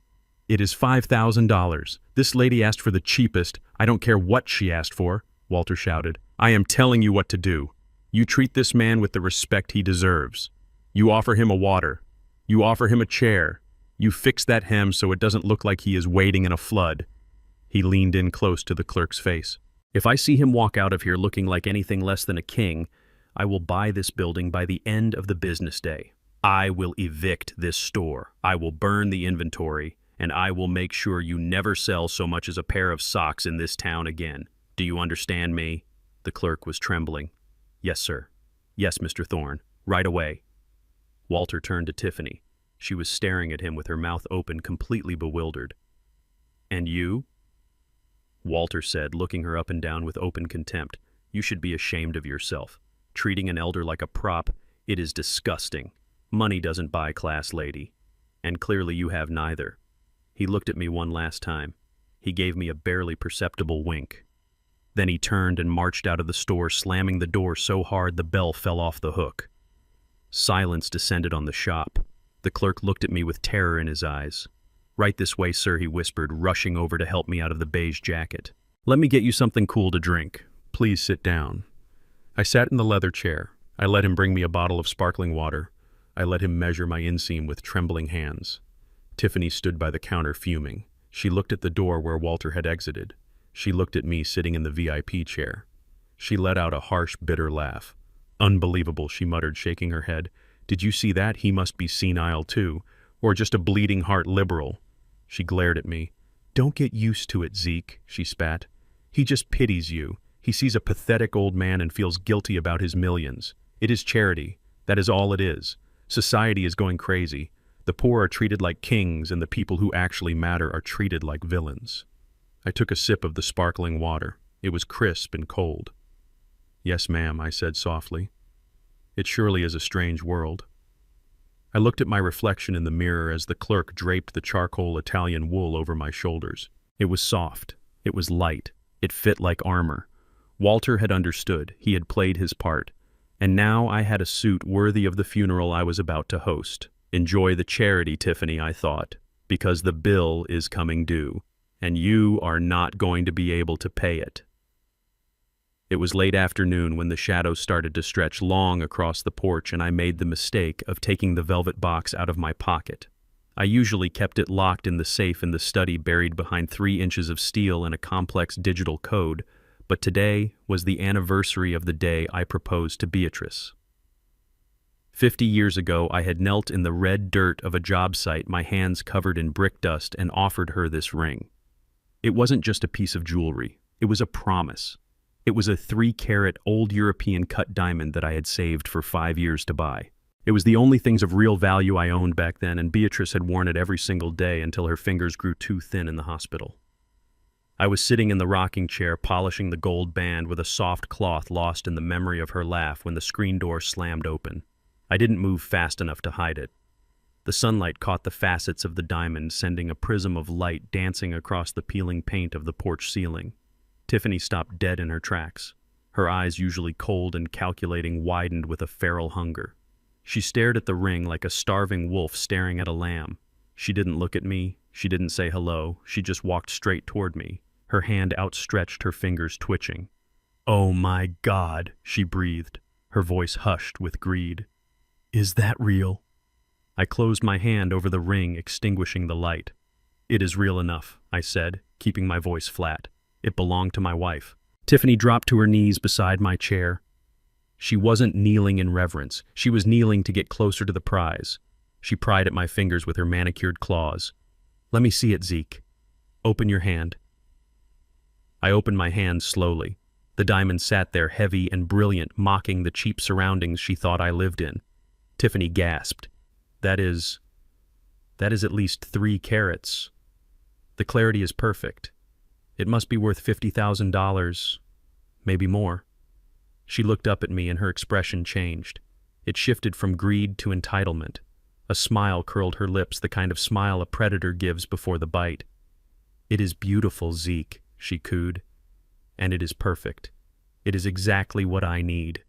$5,000. This lady asked for the cheapest. I don't care what she asked for," Walter shouted. "I am telling you what to do. You treat this man with the respect he deserves. You offer him a water. You offer him a chair. You fix that hem so it doesn't look like he is wading in a flood." He leaned in close to the clerk's face. "If I see him walk out of here looking like anything less than a king, I will buy this building by the end of the business day. I will evict this store. I will burn the inventory, and I will make sure you never sell so much as a pair of socks in this town again. Do you understand me?" The clerk was trembling. "Yes, sir. Yes, Mr. Thorne. Right away." Walter turned to Tiffany. She was staring at him with her mouth open, completely bewildered. "And you?" Walter said, looking her up and down with open contempt. "You should be ashamed of yourself. Treating an elder like a prop, it is disgusting. Money doesn't buy class, lady. And clearly you have neither." He looked at me one last time. He gave me a barely perceptible wink. Then he turned and marched out of the store, slamming the door so hard the bell fell off the hook. Silence descended on the shop. The clerk looked at me with terror in his eyes. "Right this way, sir," he whispered, rushing over to help me out of the beige jacket. "Let me get you something cool to drink. Please sit down." I sat in the leather chair. I let him bring me a bottle of sparkling water. I let him measure my inseam with trembling hands. Tiffany stood by the counter fuming. She looked at the door where Walter had exited. She looked at me sitting in the VIP chair. She let out a harsh, bitter laugh. "Unbelievable," she muttered, shaking her head. "Did you see that? He must be senile too, or just a bleeding heart liberal." She glared at me. "Don't get used to it, Zeke," she spat. "He just pities you. He sees a pathetic old man and feels guilty about his millions. It is charity. That is all it is. Society is going crazy. The poor are treated like kings and the people who actually matter are treated like villains." I took a sip of the sparkling water. It was crisp and cold. "Yes, ma'am," I said softly. "It surely is a strange world." I looked at my reflection in the mirror as the clerk draped the charcoal Italian wool over my shoulders. It was soft. It was light. It fit like armor. Walter had understood. He had played his part. And now I had a suit worthy of the funeral I was about to host. Enjoy the charity, Tiffany, I thought, because the bill is coming due, and you are not going to be able to pay it. It was late afternoon when the shadows started to stretch long across the porch and I made the mistake of taking the velvet box out of my pocket. I usually kept it locked in the safe in the study buried behind 3 inches of steel and a complex digital code, but today was the anniversary of the day I proposed to Beatrice. 50 years ago, I had knelt in the red dirt of a job site, my hands covered in brick dust, and offered her this ring. It wasn't just a piece of jewelry. It was a promise. It was a 3-carat old European cut diamond that I had saved for 5 years to buy. It was the only things of real value I owned back then, and Beatrice had worn it every single day until her fingers grew too thin in the hospital. I was sitting in the rocking chair, polishing the gold band with a soft cloth lost in the memory of her laugh when the screen door slammed open. I didn't move fast enough to hide it. The sunlight caught the facets of the diamond, sending a prism of light dancing across the peeling paint of the porch ceiling. Tiffany stopped dead in her tracks. Her eyes, usually cold and calculating, widened with a feral hunger. She stared at the ring like a starving wolf staring at a lamb. She didn't look at me. She didn't say hello. She just walked straight toward me, her hand outstretched, her fingers twitching. "Oh my God," she breathed, her voice hushed with greed. "Is that real?" I closed my hand over the ring, extinguishing the light. "It is real enough," I said, keeping my voice flat. "It belonged to my wife. Tiffany dropped to her knees beside my chair. She wasn't kneeling in reverence. She was kneeling to get closer to the prize. She pried at my fingers with her manicured claws. "Let me see it, Zeke. Open your hand." I opened my hand slowly. The diamond sat there heavy and brilliant, mocking the cheap surroundings she thought I lived in. Tiffany gasped. That is at least 3 carats. The clarity is perfect. It must be worth $50,000, maybe more." She looked up at me and her expression changed. It shifted from greed to entitlement. A smile curled her lips, the kind of smile a predator gives before the bite. "It is beautiful, Zeke," she cooed. "And it is perfect. It is exactly what I need."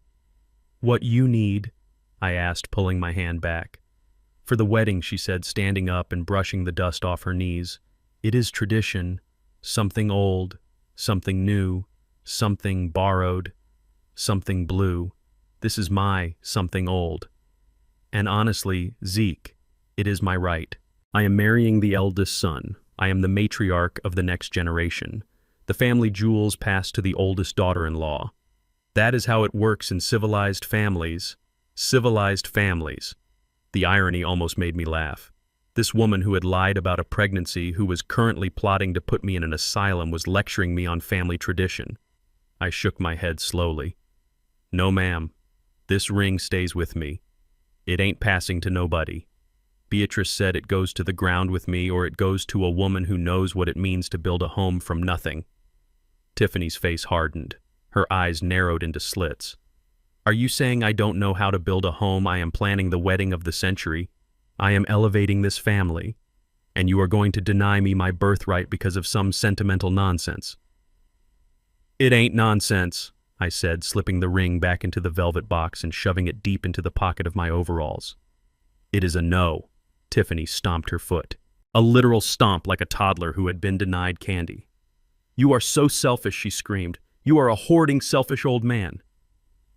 "What you need?" I asked, pulling my hand back. "For the wedding," she said, standing up and brushing the dust off her knees. "It is tradition. Something old, something new, something borrowed, something blue. This is my something old. And honestly, Zeke, it is my right. I am marrying the eldest son. I am the matriarch of the next generation. The family jewels pass to the oldest daughter-in-law. That is how it works in civilized families. Civilized families." The irony almost made me laugh. This woman who had lied about a pregnancy, who was currently plotting to put me in an asylum, was lecturing me on family tradition. I shook my head slowly. "No, ma'am. This ring stays with me. It ain't passing to nobody. Beatrice said it goes to the ground with me, or it goes to a woman who knows what it means to build a home from nothing." Tiffany's face hardened. Her eyes narrowed into slits. "Are you saying I don't know how to build a home? I am planning the wedding of the century. I am elevating this family. And you are going to deny me my birthright because of some sentimental nonsense." "It ain't nonsense," I said, slipping the ring back into the velvet box and shoving it deep into the pocket of my overalls. "It is a no." Tiffany stomped her foot. A literal stomp, like a toddler who had been denied candy. "You are so selfish," she screamed. "You are a hoarding, selfish old man.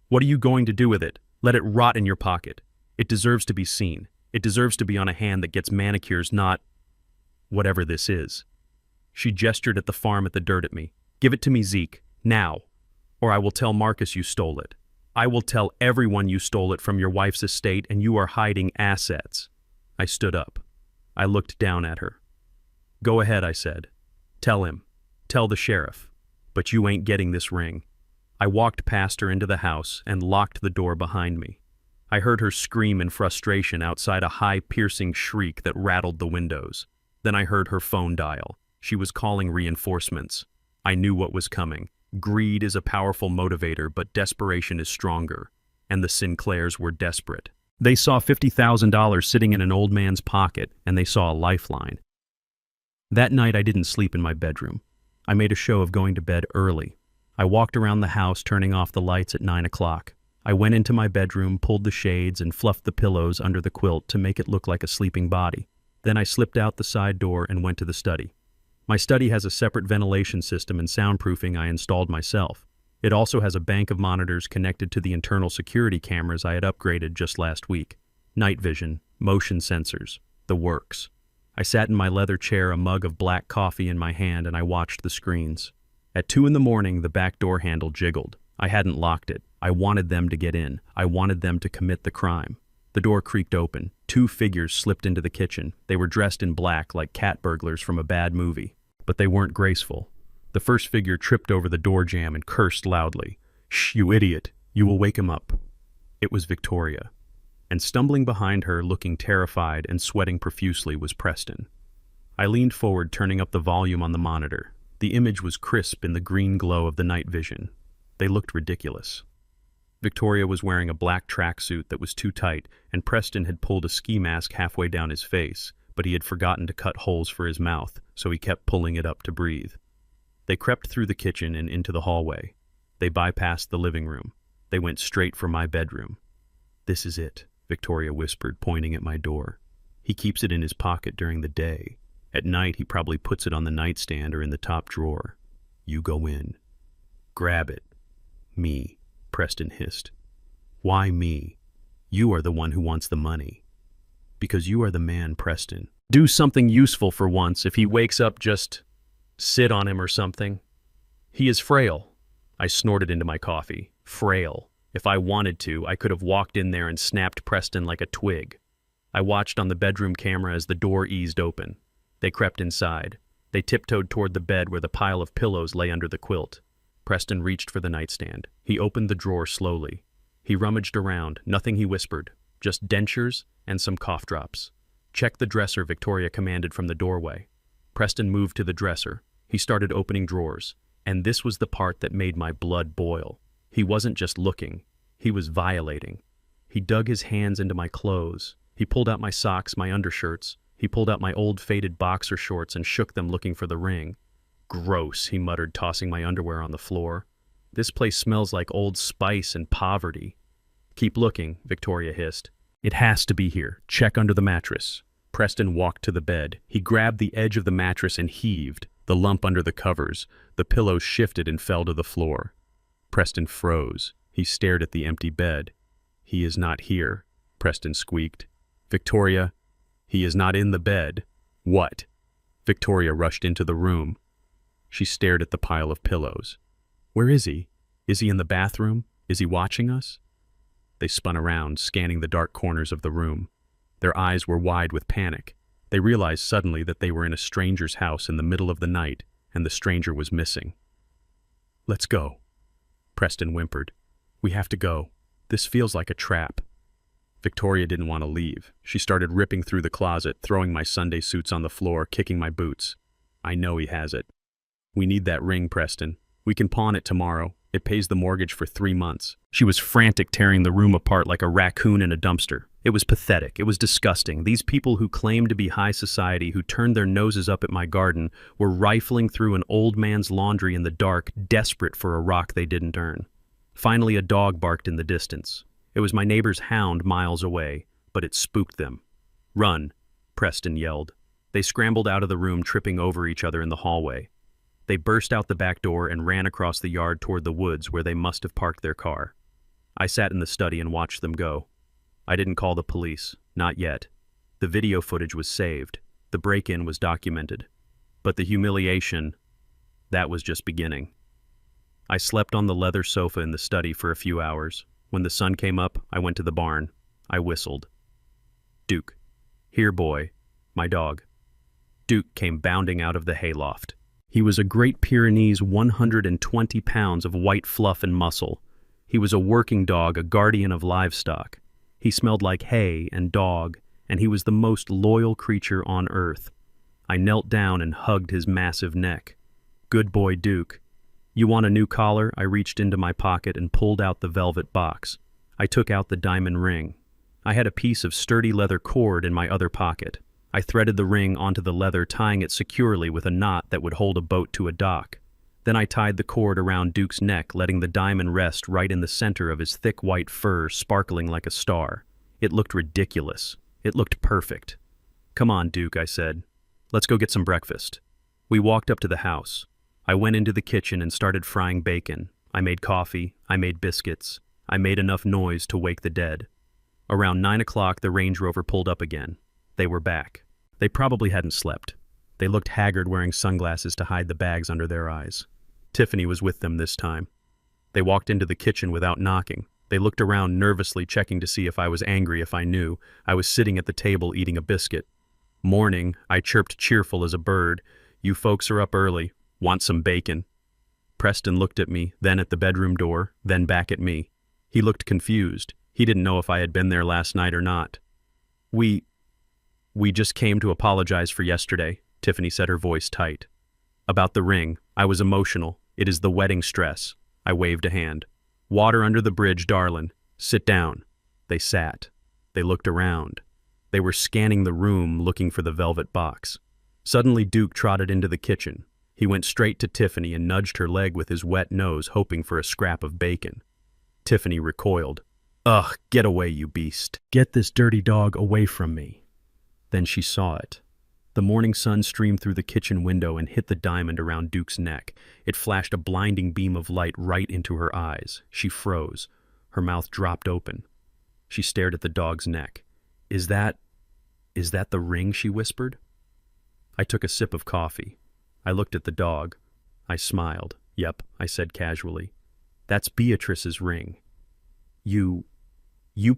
What are you going to do with it? Let it rot in your pocket. It deserves to be seen. It deserves to be on a hand that gets manicures, not whatever this is." She gestured at the farm at the dirt at me. "Give it to me, Zeke, now, or I will tell Marcus you stole it. I will tell everyone you stole it from your wife's estate and you are hiding assets." I stood up. I looked down at her. "Go ahead," I said. "Tell him. Tell the sheriff. But you ain't getting this ring." I walked past her into the house and locked the door behind me. I heard her scream in frustration outside, a high, piercing shriek that rattled the windows. Then I heard her phone dial. She was calling reinforcements. I knew what was coming. Greed is a powerful motivator, but desperation is stronger. And the Sinclairs were desperate. They saw $50,000 sitting in an old man's pocket, and they saw a lifeline. That night I didn't sleep in my bedroom. I made a show of going to bed early. I walked around the house, turning off the lights at 9 o'clock. I went into my bedroom, pulled the shades, and fluffed the pillows under the quilt to make it look like a sleeping body. Then I slipped out the side door and went to the study. My study has a separate ventilation system and soundproofing I installed myself. It also has a bank of monitors connected to the internal security cameras I had upgraded just last week. Night vision, motion sensors, the works. I sat in my leather chair, a mug of black coffee in my hand, and I watched the screens. At 2 in the morning, the back door handle jiggled. I hadn't locked it. I wanted them to get in. I wanted them to commit the crime. The door creaked open. 2 figures slipped into the kitchen. They were dressed in black like cat burglars from a bad movie. But they weren't graceful. The first figure tripped over the door jamb and cursed loudly. "Shh, you idiot. You will wake him up." It was Victoria. And stumbling behind her, looking terrified and sweating profusely, was Preston. I leaned forward, turning up the volume on the monitor. The image was crisp in the green glow of the night vision. They looked ridiculous. Victoria was wearing a black tracksuit that was too tight, and Preston had pulled a ski mask halfway down his face, but he had forgotten to cut holes for his mouth, so he kept pulling it up to breathe. They crept through the kitchen and into the hallway. They bypassed the living room. They went straight for my bedroom. "This is it," Victoria whispered, pointing at my door. "He keeps it in his pocket during the day. At night, he probably puts it on the nightstand or in the top drawer. You go in. Grab it." "Me," Preston hissed. "Why me? You are the one who wants the money." "Because you are the man, Preston. Do something useful for once. If he wakes up, just sit on him or something. He is frail. I snorted into my coffee. Frail. If I wanted to, I could have walked in there and snapped Preston like a twig. I watched on the bedroom camera as the door eased open. They crept inside. They tiptoed toward the bed where the pile of pillows lay under the quilt. Preston reached for the nightstand. He opened the drawer slowly. He rummaged around. Nothing, he whispered. Just dentures and some cough drops. Check the dresser, Victoria commanded from the doorway. Preston moved to the dresser. He started opening drawers. And this was the part that made my blood boil. He wasn't just looking. He was violating. He dug his hands into my clothes. He pulled out my socks, my undershirts. He pulled out my old faded boxer shorts and shook them looking for the ring. Gross, he muttered, tossing my underwear on the floor. This place smells like Old Spice and poverty. Keep looking, Victoria hissed. It has to be here. Check under the mattress. Preston walked to the bed. He grabbed the edge of the mattress and heaved. The lump under the covers. The pillows shifted and fell to the floor. Preston froze. He stared at the empty bed. He is not here, Preston squeaked. Victoria, he is not in the bed. What? Victoria rushed into the room. She stared at the pile of pillows. Where is he? Is he in the bathroom? Is he watching us? They spun around, scanning the dark corners of the room. Their eyes were wide with panic. They realized suddenly that they were in a stranger's house in the middle of the night, and the stranger was missing. Let's go, Preston whimpered. We have to go. This feels like a trap. Victoria didn't want to leave. She started ripping through the closet, throwing my Sunday suits on the floor, kicking my boots. I know he has it. We need that ring, Preston. We can pawn it tomorrow. It pays the mortgage for 3 months. She was frantic, tearing the room apart like a raccoon in a dumpster. It was pathetic. It was disgusting. These people who claimed to be high society, who turned their noses up at my garden, were rifling through an old man's laundry in the dark, desperate for a rock they didn't earn. Finally, a dog barked in the distance. It was my neighbor's hound miles away, but it spooked them. Run, Preston yelled. They scrambled out of the room, tripping over each other in the hallway. They burst out the back door and ran across the yard toward the woods where they must have parked their car. I sat in the study and watched them go. I didn't call the police, not yet. The video footage was saved. The break-in was documented. But the humiliation, that was just beginning. I slept on the leather sofa in the study for a few hours. When the sun came up, I went to the barn. I whistled. Duke. Here, boy. My dog. Duke came bounding out of the hayloft. He was a Great Pyrenees, 120 pounds of white fluff and muscle. He was a working dog, a guardian of livestock. He smelled like hay and dog, and he was the most loyal creature on earth. I knelt down and hugged his massive neck. Good boy, Duke. You want a new collar? I reached into my pocket and pulled out the velvet box. I took out the diamond ring. I had a piece of sturdy leather cord in my other pocket. I threaded the ring onto the leather, tying it securely with a knot that would hold a boat to a dock. Then I tied the cord around Duke's neck, letting the diamond rest right in the center of his thick white fur, sparkling like a star. It looked ridiculous. It looked perfect. Come on, Duke, I said. Let's go get some breakfast. We walked up to the house. I went into the kitchen and started frying bacon. I made coffee. I made biscuits. I made enough noise to wake the dead. Around 9 o'clock, the Range Rover pulled up again. They were back. They probably hadn't slept. They looked haggard, wearing sunglasses to hide the bags under their eyes. Tiffany was with them this time. They walked into the kitchen without knocking. They looked around nervously, checking to see if I was angry, if I knew. I was sitting at the table eating a biscuit. Morning, I chirped, cheerful as a bird. You folks are up early. Want some bacon? Preston looked at me, then at the bedroom door, then back at me. He looked confused. He didn't know if I had been there last night or not. We just came to apologize for yesterday, Tiffany said, her voice tight. About the ring. I was emotional. It is the wedding stress. I waved a hand. Water under the bridge, darlin'. Sit down. They sat. They looked around. They were scanning the room, looking for the velvet box. Suddenly, Duke trotted into the kitchen. He went straight to Tiffany and nudged her leg with his wet nose, hoping for a scrap of bacon. Tiffany recoiled. Ugh, get away, you beast. Get this dirty dog away from me. Then she saw it. The morning sun streamed through the kitchen window and hit the diamond around Duke's neck. It flashed a blinding beam of light right into her eyes. She froze. Her mouth dropped open. She stared at the dog's neck. Is that the ring? She whispered. I took a sip of coffee. I looked at the dog. I smiled. Yep, I said casually. That's Beatrice's ring. You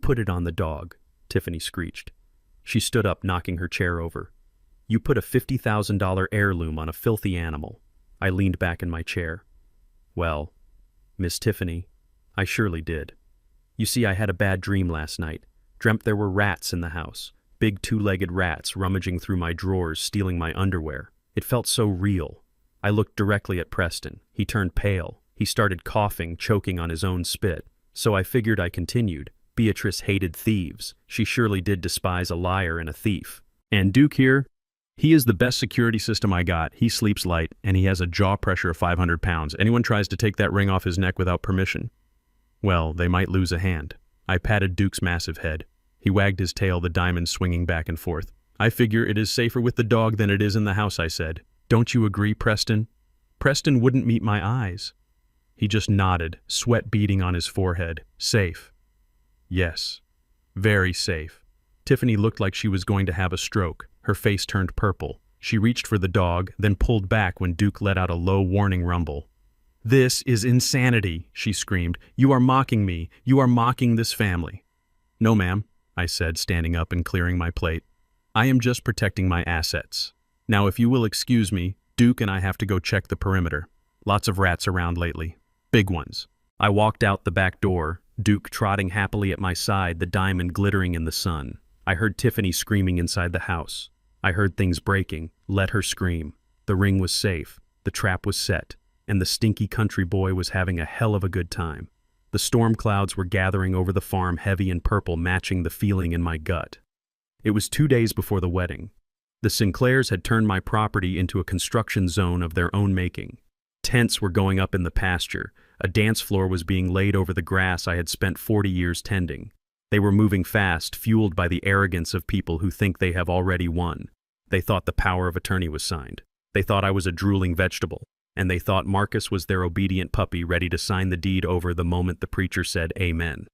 put it on the dog, Tiffany screeched. She stood up, knocking her chair over. You put a $50,000 heirloom on a filthy animal. I leaned back in my chair. Well, Miss Tiffany, I surely did. You see, I had a bad dream last night. Dreamt there were rats in the house. Big two-legged rats rummaging through my drawers, stealing my underwear. It felt so real. I looked directly at Preston. He turned pale. He started coughing, choking on his own spit. So I figured. I continued. Beatrice hated thieves. She surely did despise a liar and a thief. And Duke here? He is the best security system I got. He sleeps light, and he has a jaw pressure of 500 pounds. Anyone tries to take that ring off his neck without permission, well, they might lose a hand. I patted Duke's massive head. He wagged his tail, the diamond swinging back and forth. I figure it is safer with the dog than it is in the house, I said. Don't you agree, Preston? Preston wouldn't meet my eyes. He just nodded, sweat beading on his forehead. Safe. Yes. Very safe. Tiffany looked like she was going to have a stroke. Her face turned purple. She reached for the dog, then pulled back when Duke let out a low warning rumble. This is insanity, she screamed. You are mocking me. You are mocking this family. No, ma'am, I said, standing up and clearing my plate. I am just protecting my assets. Now, if you will excuse me, Duke and I have to go check the perimeter. Lots of rats around lately. Big ones. I walked out the back door, Duke trotting happily at my side, the diamond glittering in the sun. I heard Tiffany screaming inside the house. I heard things breaking. Let her scream. The ring was safe. The trap was set. And the stinky country boy was having a hell of a good time. The storm clouds were gathering over the farm, heavy and purple, matching the feeling in my gut. It was 2 days before the wedding. The Sinclairs had turned my property into a construction zone of their own making. Tents were going up in the pasture. A dance floor was being laid over the grass I had spent 40 years tending. They were moving fast, fueled by the arrogance of people who think they have already won. They thought the power of attorney was signed. They thought I was a drooling vegetable. And they thought Marcus was their obedient puppy ready to sign the deed over the moment the preacher said amen.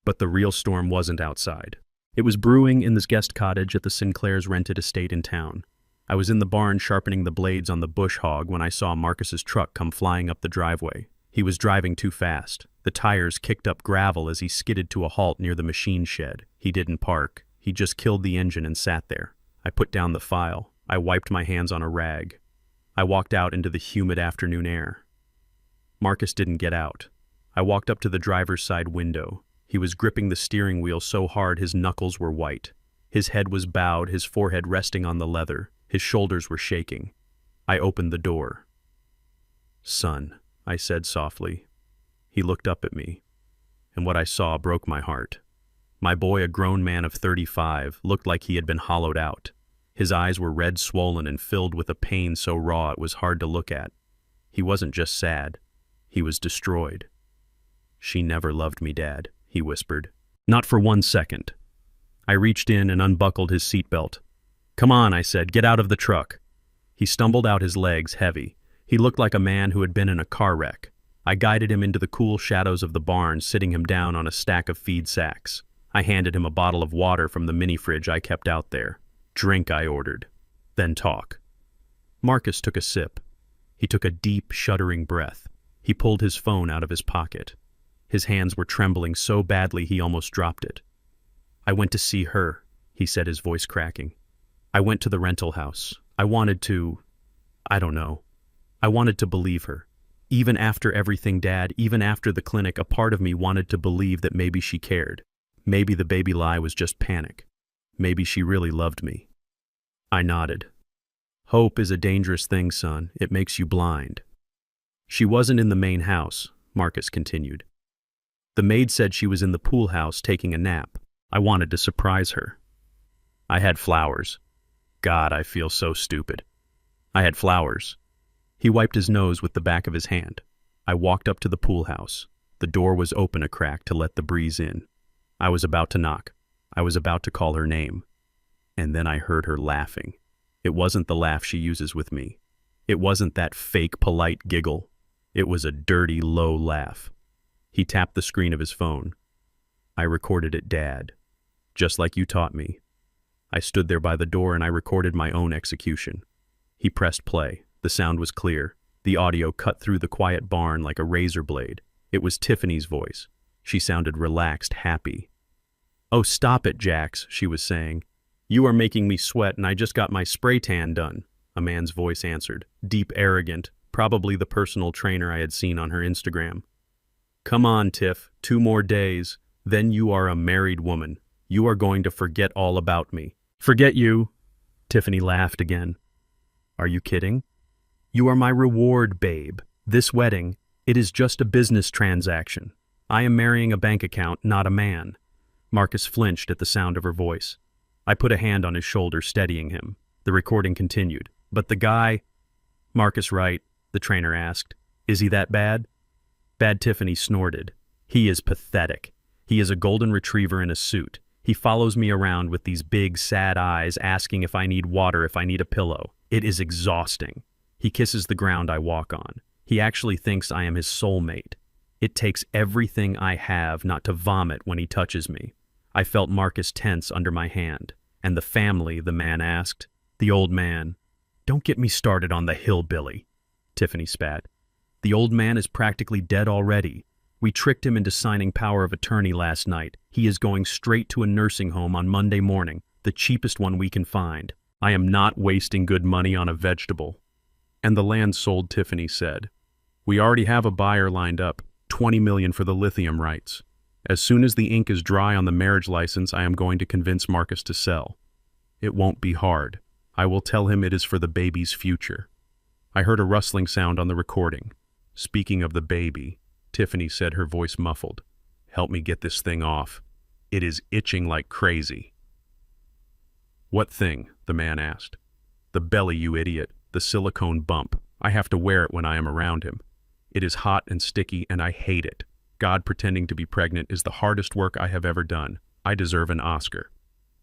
But the real storm wasn't outside. It was brewing in this guest cottage at the Sinclairs' rented estate in town. I was in the barn sharpening the blades on the bush hog when I saw Marcus's truck come flying up the driveway. He was driving too fast. The tires kicked up gravel as he skidded to a halt near the machine shed. He didn't park. He just killed the engine and sat there. I put down the file. I wiped my hands on a rag. I walked out into the humid afternoon air. Marcus didn't get out. I walked up to the driver's side window. He was gripping the steering wheel so hard his knuckles were white. His head was bowed, his forehead resting on the leather. His shoulders were shaking. I opened the door. Son, I said softly. He looked up at me, and what I saw broke my heart. My boy, a grown man of 35, looked like he had been hollowed out. His eyes were red, swollen, and filled with a pain so raw it was hard to look at. He wasn't just sad. He was destroyed. She never loved me, Dad, he whispered. Not for 1 second. I reached in and unbuckled his seatbelt. Come on, I said, get out of the truck. He stumbled out, his legs heavy. He looked like a man who had been in a car wreck. I guided him into the cool shadows of the barn, sitting him down on a stack of feed sacks. I handed him a bottle of water from the mini fridge I kept out there. Drink, I ordered. Then talk. Marcus took a sip. He took a deep, shuddering breath. He pulled his phone out of his pocket. His hands were trembling so badly he almost dropped it. I went to see her, he said, his voice cracking. I went to the rental house. I wanted to... I don't know. I wanted to believe her. Even after everything, Dad, even after the clinic, a part of me wanted to believe that maybe she cared. Maybe the baby lie was just panic. Maybe she really loved me. I nodded. Hope is a dangerous thing, son. It makes you blind. She wasn't in the main house, Marcus continued. The maid said she was in the pool house taking a nap. I wanted to surprise her. I had flowers. God, I feel so stupid. I had flowers. He wiped his nose with the back of his hand. I walked up to the pool house. The door was open a crack to let the breeze in. I was about to knock. I was about to call her name. And then I heard her laughing. It wasn't the laugh she uses with me. It wasn't that fake, polite giggle. It was a dirty, low laugh. He tapped the screen of his phone. I recorded it, Dad. Just like you taught me. I stood there by the door and I recorded my own execution. He pressed play. The sound was clear. The audio cut through the quiet barn like a razor blade. It was Tiffany's voice. She sounded relaxed, happy. "Oh, stop it, Jax," she was saying. "You are making me sweat and I just got my spray tan done," a man's voice answered, deep, arrogant, probably the personal trainer I had seen on her Instagram. "Come on, Tiff, 2 more days, then you are a married woman. You are going to forget all about me." "Forget you?" Tiffany laughed again. "Are you kidding? You are my reward, babe. This wedding, it is just a business transaction. I am marrying a bank account, not a man." Marcus flinched at the sound of her voice. I put a hand on his shoulder, steadying him. The recording continued. "But the guy—" "Marcus Wright," the trainer asked. "Is he that bad?" Bad Tiffany snorted. "He is pathetic. He is a golden retriever in a suit. He follows me around with these big, sad eyes, asking if I need water, if I need a pillow. It is exhausting. He kisses the ground I walk on. He actually thinks I am his soulmate. It takes everything I have not to vomit when he touches me." I felt Marcus tense under my hand. "And the family?" the man asked. "The old man." "Don't get me started on the hillbilly," Tiffany spat. "The old man is practically dead already. We tricked him into signing power of attorney last night. He is going straight to a nursing home on Monday morning, the cheapest one we can find. I am not wasting good money on a vegetable." "And the land sold," Tiffany said. "We already have a buyer lined up, $20 million for the lithium rights. As soon as the ink is dry on the marriage license, I am going to convince Marcus to sell. It won't be hard. I will tell him it is for the baby's future." I heard a rustling sound on the recording. "Speaking of the baby," Tiffany said, her voice muffled, "help me get this thing off. It is itching like crazy." "What thing?" the man asked. "The belly, you idiot. The silicone bump. I have to wear it when I am around him. It is hot and sticky and I hate it. God, pretending to be pregnant is the hardest work I have ever done. I deserve an Oscar."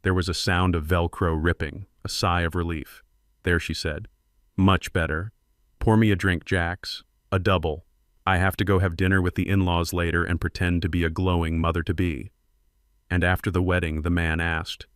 There was a sound of Velcro ripping, a sigh of relief. "There," she said. "Much better. Pour me a drink, Jax. A double. I have to go have dinner with the in-laws later and pretend to be a glowing mother-to-be." And after the wedding, the man asked.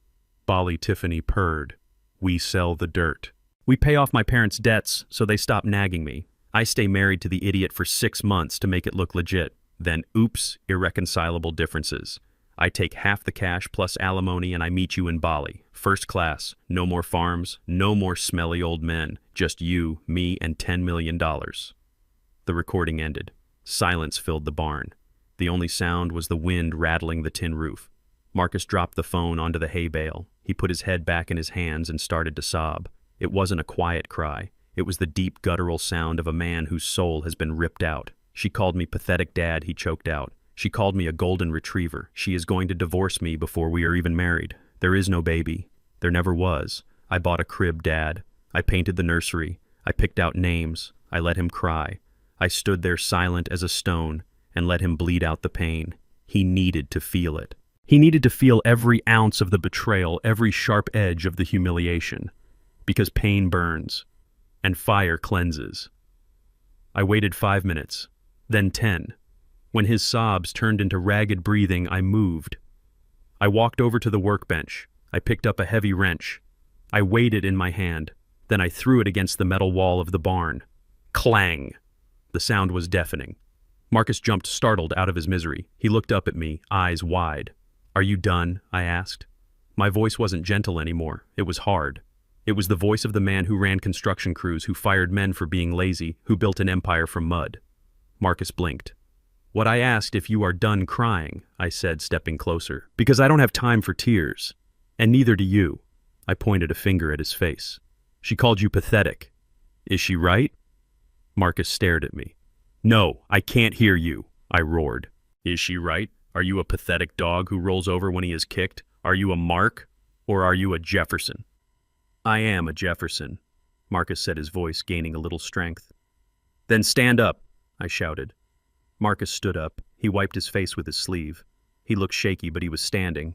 Bali Tiffany purred. "We sell the dirt." "We pay off my parents' debts, so they stop nagging me. I stay married to the idiot for 6 months to make it look legit. Then, oops, irreconcilable differences. I take half the cash plus alimony and I meet you in Bali. First class, no more farms, no more smelly old men. Just you, me, and $10 million. The recording ended. Silence filled the barn. The only sound was the wind rattling the tin roof. Marcus dropped the phone onto the hay bale. He put his head back in his hands and started to sob. It wasn't a quiet cry. It was the deep guttural sound of a man whose soul has been ripped out. "She called me pathetic, Dad," he choked out. "She called me a golden retriever. She is going to divorce me before we are even married. There is no baby. There never was. I bought a crib, Dad. I painted the nursery. I picked out names. I let him cry. I stood there silent as a stone and let him bleed out the pain. He needed to feel it. He needed to feel every ounce of the betrayal, every sharp edge of the humiliation. Because pain burns, and fire cleanses." I waited 5 minutes, then 10. When his sobs turned into ragged breathing, I moved. I walked over to the workbench. I picked up a heavy wrench. I weighed it in my hand. Then I threw it against the metal wall of the barn. Clang! The sound was deafening. Marcus jumped startled out of his misery. He looked up at me, eyes wide. "Are you done?" I asked. My voice wasn't gentle anymore. It was hard. It was the voice of the man who ran construction crews, who fired men for being lazy, who built an empire from mud. Marcus blinked. "What I asked if you are done crying," I said, stepping closer, "because I don't have time for tears. And neither do you." I pointed a finger at his face. "She called you pathetic. Is she right?" Marcus stared at me. "No, I can't hear you," I roared. "Is she right? Are you a pathetic dog who rolls over when he is kicked? Are you a Mark? Or are you a Jefferson?" "I am a Jefferson," Marcus said, his voice gaining a little strength. "Then stand up," I shouted. Marcus stood up. He wiped his face with his sleeve. He looked shaky, but he was standing.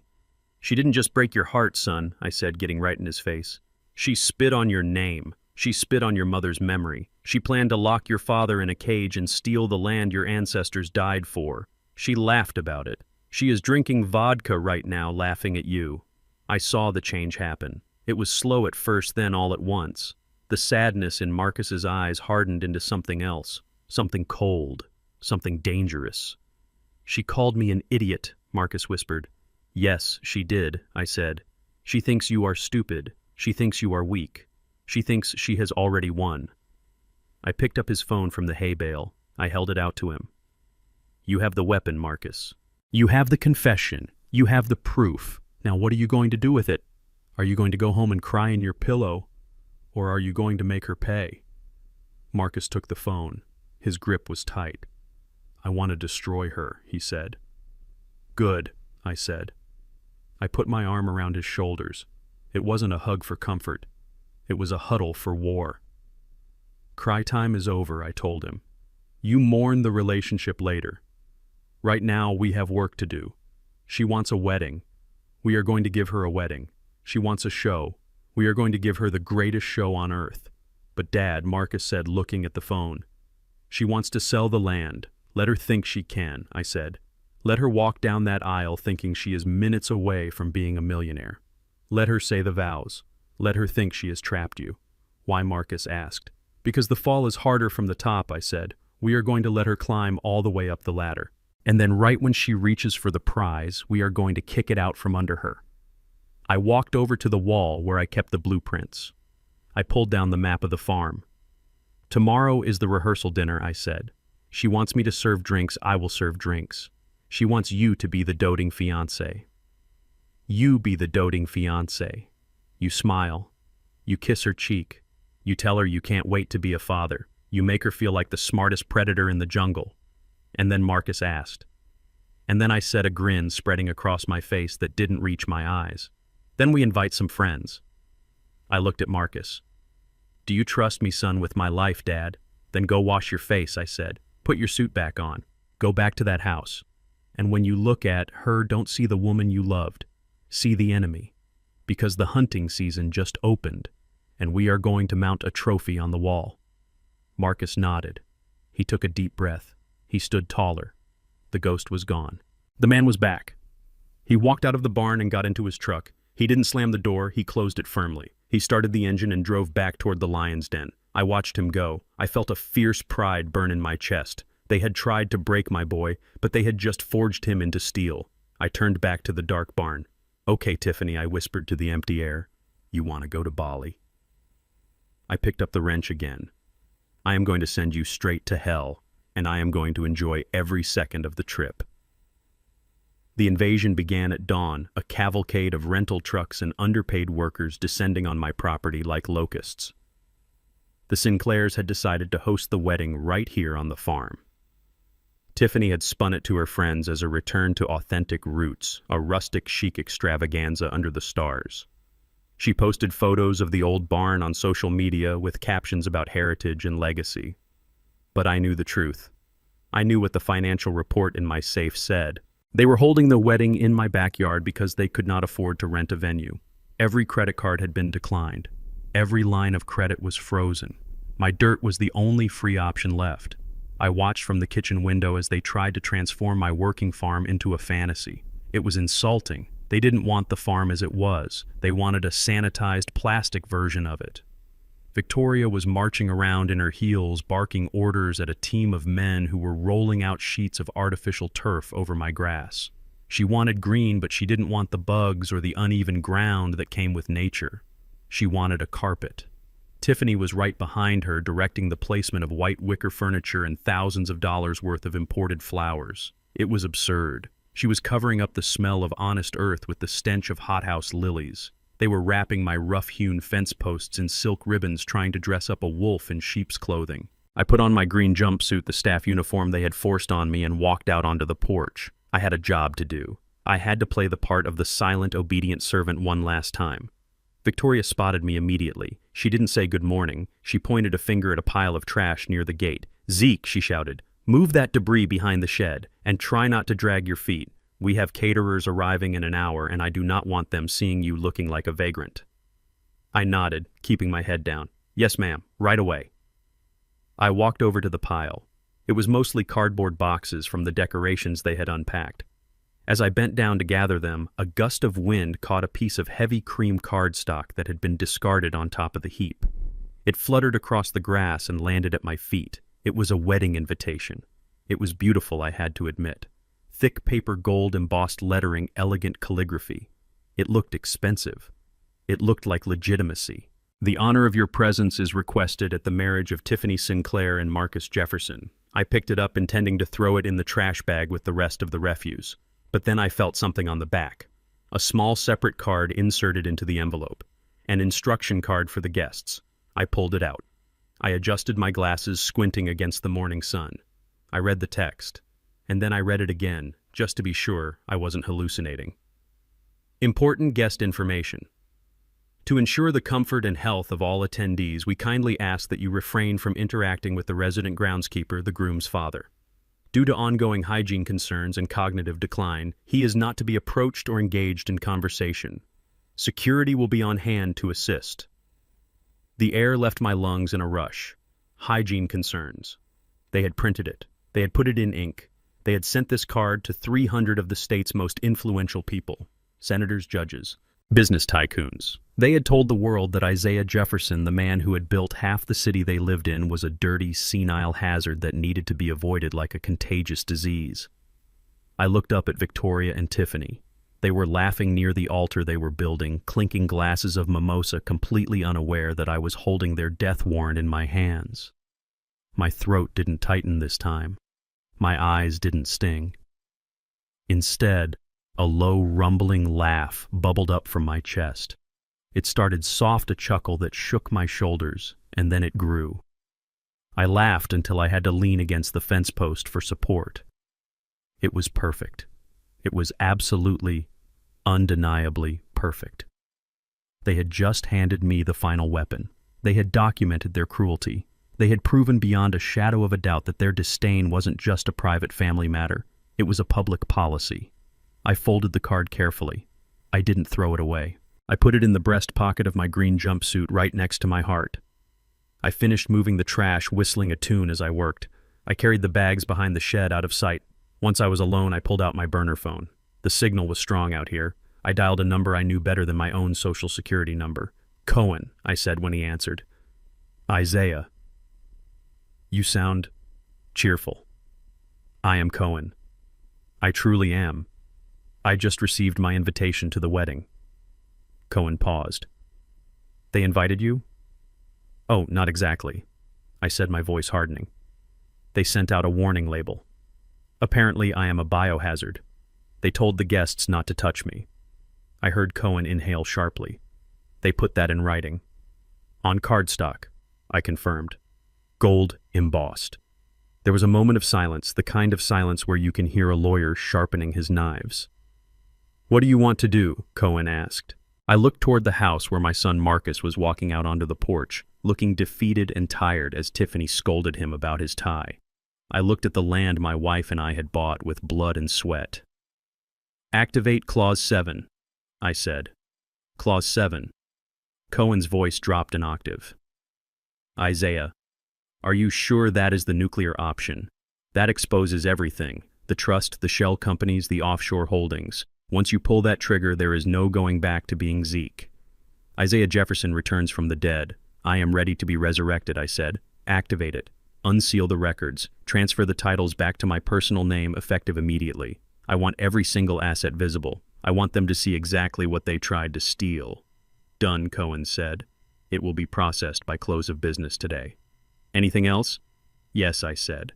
"She didn't just break your heart, son," I said, getting right in his face. "She spit on your name. She spit on your mother's memory. She planned to lock your father in a cage and steal the land your ancestors died for. She laughed about it. She is drinking vodka right now, laughing at you." I saw the change happen. It was slow at first, then all at once. The sadness in Marcus's eyes hardened into something else, something cold. something dangerous. "She called me an idiot," Marcus whispered. "Yes, she did," I said. "She thinks you are stupid. She thinks you are weak. She thinks she has already won." I picked up his phone from the hay bale. I held it out to him. "You have the weapon, Marcus. You have the confession. You have the proof. Now what are you going to do with it? Are you going to go home and cry in your pillow? Or are you going to make her pay?" Marcus took the phone. His grip was tight. "I want to destroy her," he said. "Good," I said. I put my arm around his shoulders. It wasn't a hug for comfort. It was a huddle for war. "Cry time is over," I told him. "You mourn the relationship later. Right now we have work to do. She wants a wedding. We are going to give her a wedding. She wants a show. We are going to give her the greatest show on earth." "But Dad," Marcus said, looking at the phone. "She wants to sell the land. Let her think she can," I said. "Let her walk down that aisle thinking she is minutes away from being a millionaire. Let her say the vows. Let her think she has trapped you." "Why?" Marcus asked. "Because the fall is harder from the top," I said. "We are going to let her climb all the way up the ladder. And then right when she reaches for the prize, we are going to kick it out from under her." I walked over to the wall where I kept the blueprints. I pulled down the map of the farm. "Tomorrow is the rehearsal dinner," I said. "She wants me to serve drinks, I will serve drinks. She wants you to be the doting fiancé. You be the doting fiancé. You smile. You kiss her cheek. You tell her you can't wait to be a father. You make her feel like the smartest predator in the jungle." And then Marcus asked. And then I said, a grin spreading across my face that didn't reach my eyes. "Then we invite some friends." I looked at Marcus. "Do you trust me, son, with my life, Dad? Then go wash your face," I said. "Put your suit back on. Go back to that house. And when you look at her, don't see the woman you loved. See the enemy. Because the hunting season just opened, and we are going to mount a trophy on the wall." Marcus nodded. He took a deep breath. He stood taller. The ghost was gone. The man was back. He walked out of the barn and got into his truck. He didn't slam the door, he closed it firmly. He started the engine and drove back toward the lion's den. I watched him go. I felt a fierce pride burn in my chest. They had tried to break my boy, but they had just forged him into steel. I turned back to the dark barn. "Okay, Tiffany," I whispered to the empty air. "You want to go to Bali?" I picked up the wrench again. "I am going to send you straight to hell, and I am going to enjoy every second of the trip." The invasion began at dawn, a cavalcade of rental trucks and underpaid workers descending on my property like locusts. The Sinclairs had decided to host the wedding right here on the farm. Tiffany had spun it to her friends as a return to authentic roots, a rustic chic extravaganza under the stars. She posted photos of the old barn on social media with captions about heritage and legacy. But I knew the truth. I knew what the financial report in my safe said. They were holding the wedding in my backyard because they could not afford to rent a venue. Every credit card had been declined. Every line of credit was frozen. My dirt was the only free option left. I watched from the kitchen window as they tried to transform my working farm into a fantasy. It was insulting. They didn't want the farm as it was. They wanted a sanitized plastic version of it. Victoria was marching around in her heels, barking orders at a team of men who were rolling out sheets of artificial turf over my grass. She wanted green, but she didn't want the bugs or the uneven ground that came with nature. She wanted a carpet. Tiffany was right behind her, directing the placement of white wicker furniture and thousands of dollars worth of imported flowers. It was absurd. She was covering up the smell of honest earth with the stench of hothouse lilies. They were wrapping my rough-hewn fence posts in silk ribbons, trying to dress up a wolf in sheep's clothing. I put on my green jumpsuit, the staff uniform they had forced on me, and walked out onto the porch. I had a job to do. I had to play the part of the silent, obedient servant one last time. Victoria spotted me immediately. She didn't say good morning. She pointed a finger at a pile of trash near the gate. "Zeke," she shouted, "move that debris behind the shed, and try not to drag your feet. We have caterers arriving in an hour, and I do not want them seeing you looking like a vagrant." I nodded, keeping my head down. "Yes, ma'am, right away." I walked over to the pile. It was mostly cardboard boxes from the decorations they had unpacked. As I bent down to gather them, a gust of wind caught a piece of heavy cream cardstock that had been discarded on top of the heap. It fluttered across the grass and landed at my feet. It was a wedding invitation. It was beautiful, I had to admit. Thick paper gold embossed lettering, elegant calligraphy. It looked expensive. It looked like legitimacy. The honor of your presence is requested at the marriage of Tiffany Sinclair and Marcus Jefferson. I picked it up, intending to throw it in the trash bag with the rest of the refuse. But then I felt something on the back. A small separate card inserted into the envelope. An instruction card for the guests. I pulled it out. I adjusted my glasses, squinting against the morning sun. I read the text. And then I read it again, just to be sure I wasn't hallucinating. Important guest information. To ensure the comfort and health of all attendees, we kindly ask that you refrain from interacting with the resident groundskeeper, the groom's father. Due to ongoing hygiene concerns and cognitive decline, he is not to be approached or engaged in conversation. Security will be on hand to assist. The air left my lungs in a rush. Hygiene concerns. They had printed it. They had put it in ink. They had sent this card to 300 of the state's most influential people. Senators, judges, business tycoons. They had told the world that Isaiah Jefferson, the man who had built half the city they lived in, was a dirty, senile hazard that needed to be avoided like a contagious disease. I looked up at Victoria and Tiffany. They were laughing near the altar they were building, clinking glasses of mimosa, completely unaware that I was holding their death warrant in my hands. My throat didn't tighten this time. My eyes didn't sting. Instead, a low, rumbling laugh bubbled up from my chest. It started soft, a chuckle that shook my shoulders, and then it grew. I laughed until I had to lean against the fence post for support. It was perfect. It was absolutely, undeniably perfect. They had just handed me the final weapon. They had documented their cruelty. They had proven beyond a shadow of a doubt that their disdain wasn't just a private family matter. It was a public policy. I folded the card carefully. I didn't throw it away. I put it in the breast pocket of my green jumpsuit right next to my heart. I finished moving the trash, whistling a tune as I worked. I carried the bags behind the shed out of sight. Once I was alone, I pulled out my burner phone. The signal was strong out here. I dialed a number I knew better than my own social security number. "Cohen," I said when he answered. "Isaiah. You sound cheerful." "I am Cohen. I truly am. I just received my invitation to the wedding." Cohen paused. "They invited you?" "Oh, not exactly," I said, my voice hardening. "They sent out a warning label. Apparently I am a biohazard. They told the guests not to touch me." I heard Cohen inhale sharply. "They put that in writing." "On cardstock," I confirmed. "Gold embossed." There was a moment of silence, the kind of silence where you can hear a lawyer sharpening his knives. "What do you want to do?" Cohen asked. I looked toward the house where my son Marcus was walking out onto the porch, looking defeated and tired as Tiffany scolded him about his tie. I looked at the land my wife and I had bought with blood and sweat. "Activate Clause 7, I said. "Clause 7. Cohen's voice dropped an octave. "Isaiah, are you sure that is the nuclear option? That exposes everything. The trust, the shell companies, the offshore holdings. Once you pull that trigger, there is no going back to being Zeke. Isaiah Jefferson returns from the dead. I am ready to be resurrected," I said. "Activate it. Unseal the records. Transfer the titles back to my personal name, effective immediately. I want every single asset visible. I want them to see exactly what they tried to steal." "Done," Cohen said. "It will be processed by close of business today." "Anything else?" "Yes," I said.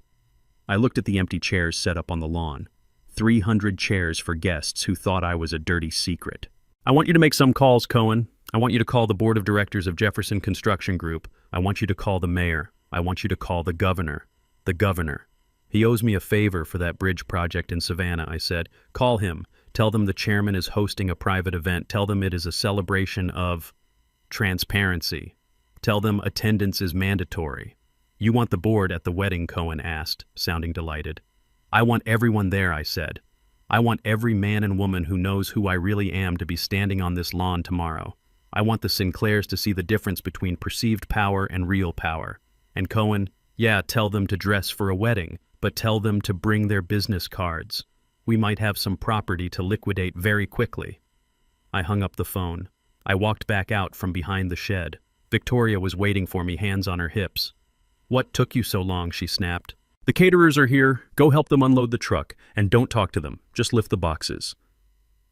I looked at the empty chairs set up on the lawn. 300 chairs for guests who thought I was a dirty secret. "I want you to make some calls, Cohen. I want you to call the board of directors of Jefferson Construction Group. I want you to call the mayor. I want you to call the governor. The governor. He owes me a favor for that bridge project in Savannah," I said. "Call him. Tell them the chairman is hosting a private event. Tell them it is a celebration of transparency. Tell them attendance is mandatory." "You want the board at the wedding?" Cohen asked, sounding delighted. "I want everyone there," I said. "I want every man and woman who knows who I really am to be standing on this lawn tomorrow. I want the Sinclairs to see the difference between perceived power and real power." And Cohen, "Yeah, tell them to dress for a wedding, but tell them to bring their business cards. We might have some property to liquidate very quickly." I hung up the phone. I walked back out from behind the shed. Victoria was waiting for me, hands on her hips. "What took you so long?" she snapped. "The caterers are here. Go help them unload the truck, and don't talk to them. Just lift the boxes."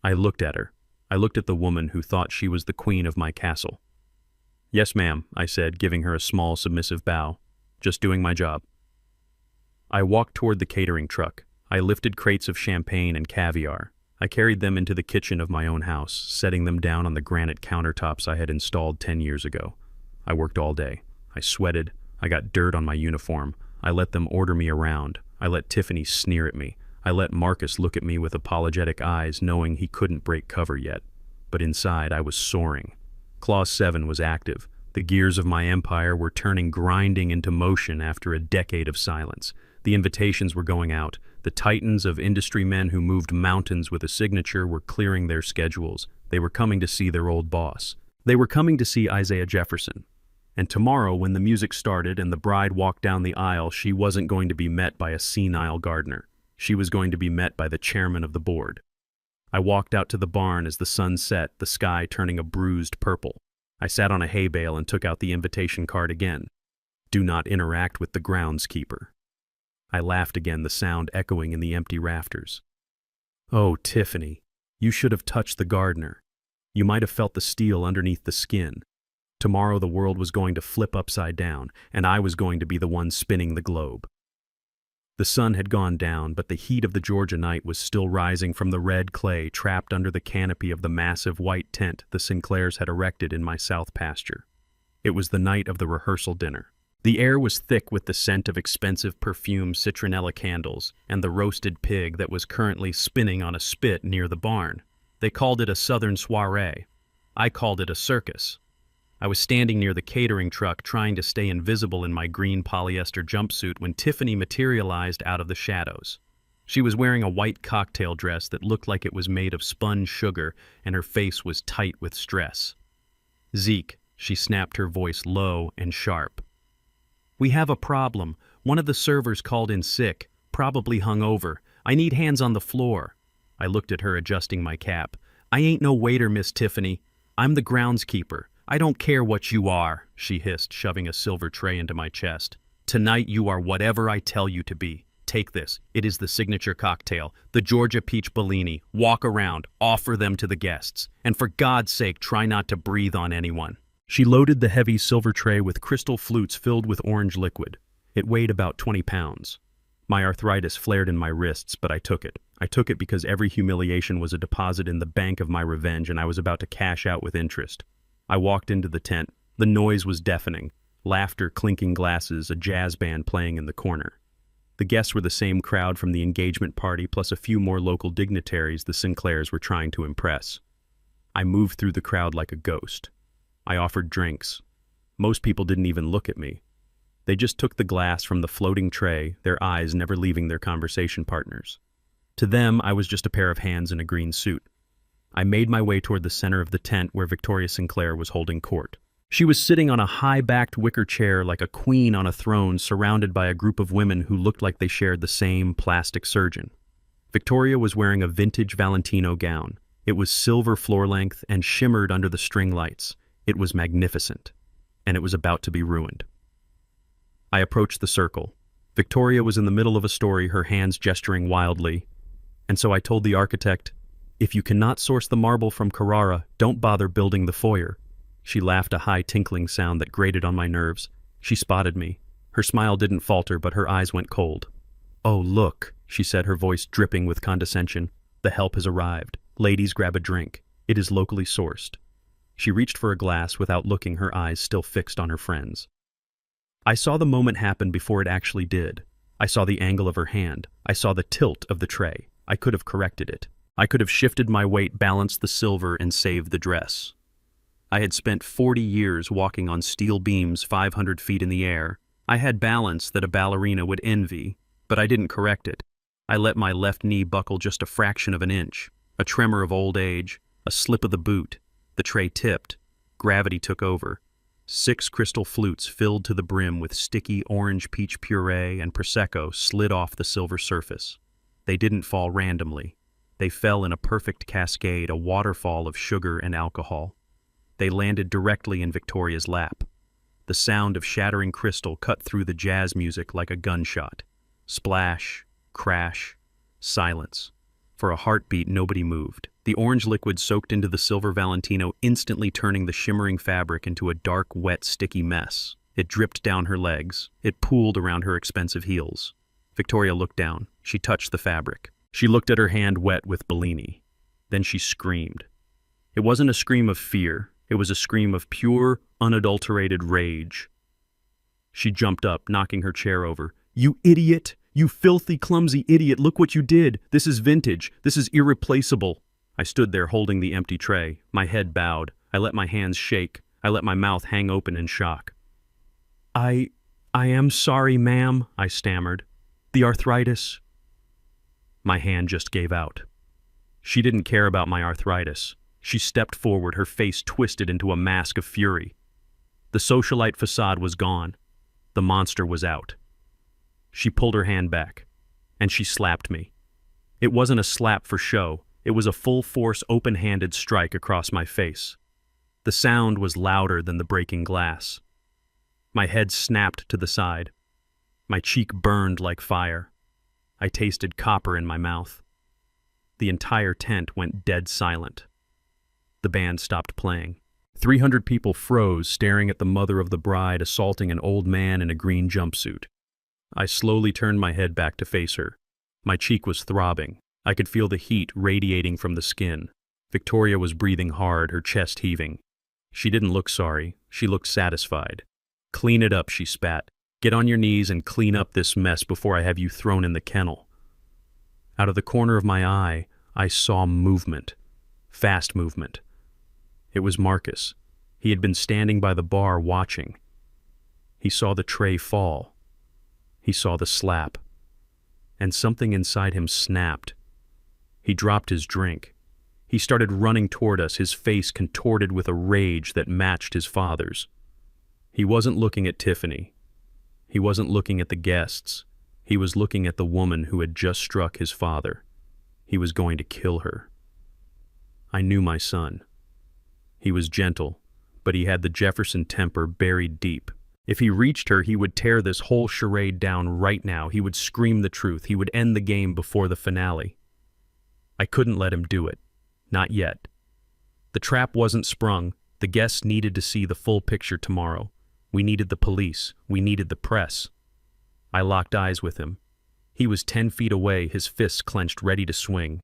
I looked at her. I looked at the woman who thought she was the queen of my castle. "Yes, ma'am," I said, giving her a small, submissive bow. "Just doing my job." I walked toward the catering truck. I lifted crates of champagne and caviar. I carried them into the kitchen of my own house, setting them down on the granite countertops I had installed 10 years ago. I worked all day. I sweated. I got dirt on my uniform. I let them order me around. I let Tiffany sneer at me. I let Marcus look at me with apologetic eyes, knowing he couldn't break cover yet. But inside, I was soaring. Clause 7 was active. The gears of my empire were turning grinding into motion after a decade of silence. The invitations were going out. The titans of industry men who moved mountains with a signature were clearing their schedules. They were coming to see their old boss. They were coming to see Isaiah Jefferson. And tomorrow, when the music started and the bride walked down the aisle, she wasn't going to be met by a senile gardener. She was going to be met by the chairman of the board. I walked out to the barn as the sun set, the sky turning a bruised purple. I sat on a hay bale and took out the invitation card again. "Do not interact with the groundskeeper." I laughed again, the sound echoing in the empty rafters. "Oh, Tiffany, you should have touched the gardener. You might have felt the steel underneath the skin. Tomorrow the world was going to flip upside down, and I was going to be the one spinning the globe." The sun had gone down, but the heat of the Georgia night was still rising from the red clay trapped under the canopy of the massive white tent the Sinclairs had erected in my south pasture. It was the night of the rehearsal dinner. The air was thick with the scent of expensive perfumed citronella candles and the roasted pig that was currently spinning on a spit near the barn. They called it a southern soiree. I called it a circus. I was standing near the catering truck trying to stay invisible in my green polyester jumpsuit when Tiffany materialized out of the shadows. She was wearing a white cocktail dress that looked like it was made of spun sugar, and her face was tight with stress. "Zeke," she snapped, her voice low and sharp. "We have a problem. One of the servers called in sick, probably hungover. I need hands on the floor." I looked at her, adjusting my cap. "I ain't no waiter, Miss Tiffany. I'm the groundskeeper. I don't care what you are," she hissed, shoving a silver tray into my chest. "Tonight you are whatever I tell you to be. Take this. It is the signature cocktail, the Georgia Peach Bellini. Walk around, offer them to the guests. And for God's sake, try not to breathe on anyone." She loaded the heavy silver tray with crystal flutes filled with orange liquid. It weighed about 20 pounds. My arthritis flared in my wrists, but I took it. I took it because every humiliation was a deposit in the bank of my revenge, and I was about to cash out with interest. I walked into the tent. The noise was deafening. Laughter, clinking glasses, a jazz band playing in the corner. The guests were the same crowd from the engagement party, plus a few more local dignitaries the Sinclairs were trying to impress. I moved through the crowd like a ghost. I offered drinks. Most people didn't even look at me. They just took the glass from the floating tray, their eyes never leaving their conversation partners. To them, I was just a pair of hands in a green suit. I made my way toward the center of the tent where Victoria Sinclair was holding court. She was sitting on a high-backed wicker chair like a queen on a throne, surrounded by a group of women who looked like they shared the same plastic surgeon. Victoria was wearing a vintage Valentino gown. It was silver floor-length and shimmered under the string lights. It was magnificent, and it was about to be ruined. I approached the circle. Victoria was in the middle of a story, her hands gesturing wildly, and so I told the architect, "If you cannot source the marble from Carrara, don't bother building the foyer." She laughed, a high tinkling sound that grated on my nerves. She spotted me. Her smile didn't falter, but her eyes went cold. "Oh, look," she said, her voice dripping with condescension. "The help has arrived. Ladies, grab a drink. It is locally sourced." She reached for a glass without looking, her eyes still fixed on her friends. I saw the moment happen before it actually did. I saw the angle of her hand. I saw the tilt of the tray. I could have corrected it. I could have shifted my weight, balanced the silver, and saved the dress. I had spent 40 years walking on steel beams 500 feet in the air. I had balance that a ballerina would envy, but I didn't correct it. I let my left knee buckle just a fraction of an inch. A tremor of old age, a slip of the boot. The tray tipped. Gravity took over. 6 crystal flutes filled to the brim with sticky orange peach puree and Prosecco slid off the silver surface. They didn't fall randomly. They fell in a perfect cascade, a waterfall of sugar and alcohol. They landed directly in Victoria's lap. The sound of shattering crystal cut through the jazz music like a gunshot. Splash, crash, silence. For a heartbeat, nobody moved. The orange liquid soaked into the silver Valentino, instantly turning the shimmering fabric into a dark, wet, sticky mess. It dripped down her legs. It pooled around her expensive heels. Victoria looked down. She touched the fabric. She looked at her hand wet with Bellini. Then she screamed. It wasn't a scream of fear. It was a scream of pure, unadulterated rage. She jumped up, knocking her chair over. "You idiot! You filthy, clumsy idiot! Look what you did! This is vintage! This is irreplaceable!" I stood there holding the empty tray, my head bowed. I let my hands shake. I let my mouth hang open in shock. I am sorry, ma'am," I stammered. "The arthritis." My hand just gave out. She didn't care about my arthritis. She stepped forward, her face twisted into a mask of fury. The socialite facade was gone. The monster was out. She pulled her hand back, and she slapped me. It wasn't a slap for show. It was a full-force, open-handed strike across my face. The sound was louder than the breaking glass. My head snapped to the side. My cheek burned like fire. I tasted copper in my mouth. The entire tent went dead silent. The band stopped playing. 300 people froze, staring at the mother of the bride assaulting an old man in a green jumpsuit. I slowly turned my head back to face her. My cheek was throbbing. I could feel the heat radiating from the skin. Victoria was breathing hard, her chest heaving. She didn't look sorry. She looked satisfied. "Clean it up," she spat. "Get on your knees and clean up this mess before I have you thrown in the kennel." Out of the corner of my eye, I saw movement. Fast movement. It was Marcus. He had been standing by the bar watching. He saw the tray fall. He saw the slap. And something inside him snapped. He dropped his drink. He started running toward us, his face contorted with a rage that matched his father's. He wasn't looking at Tiffany. He wasn't looking at the guests. He was looking at the woman who had just struck his father. He was going to kill her. I knew my son. He was gentle, but he had the Jefferson temper buried deep. If he reached her, he would tear this whole charade down right now. He would scream the truth. He would end the game before the finale. I couldn't let him do it. Not yet. The trap wasn't sprung. The guests needed to see the full picture tomorrow. We needed the police. We needed the press. I locked eyes with him. He was 10 feet away, his fists clenched, ready to swing.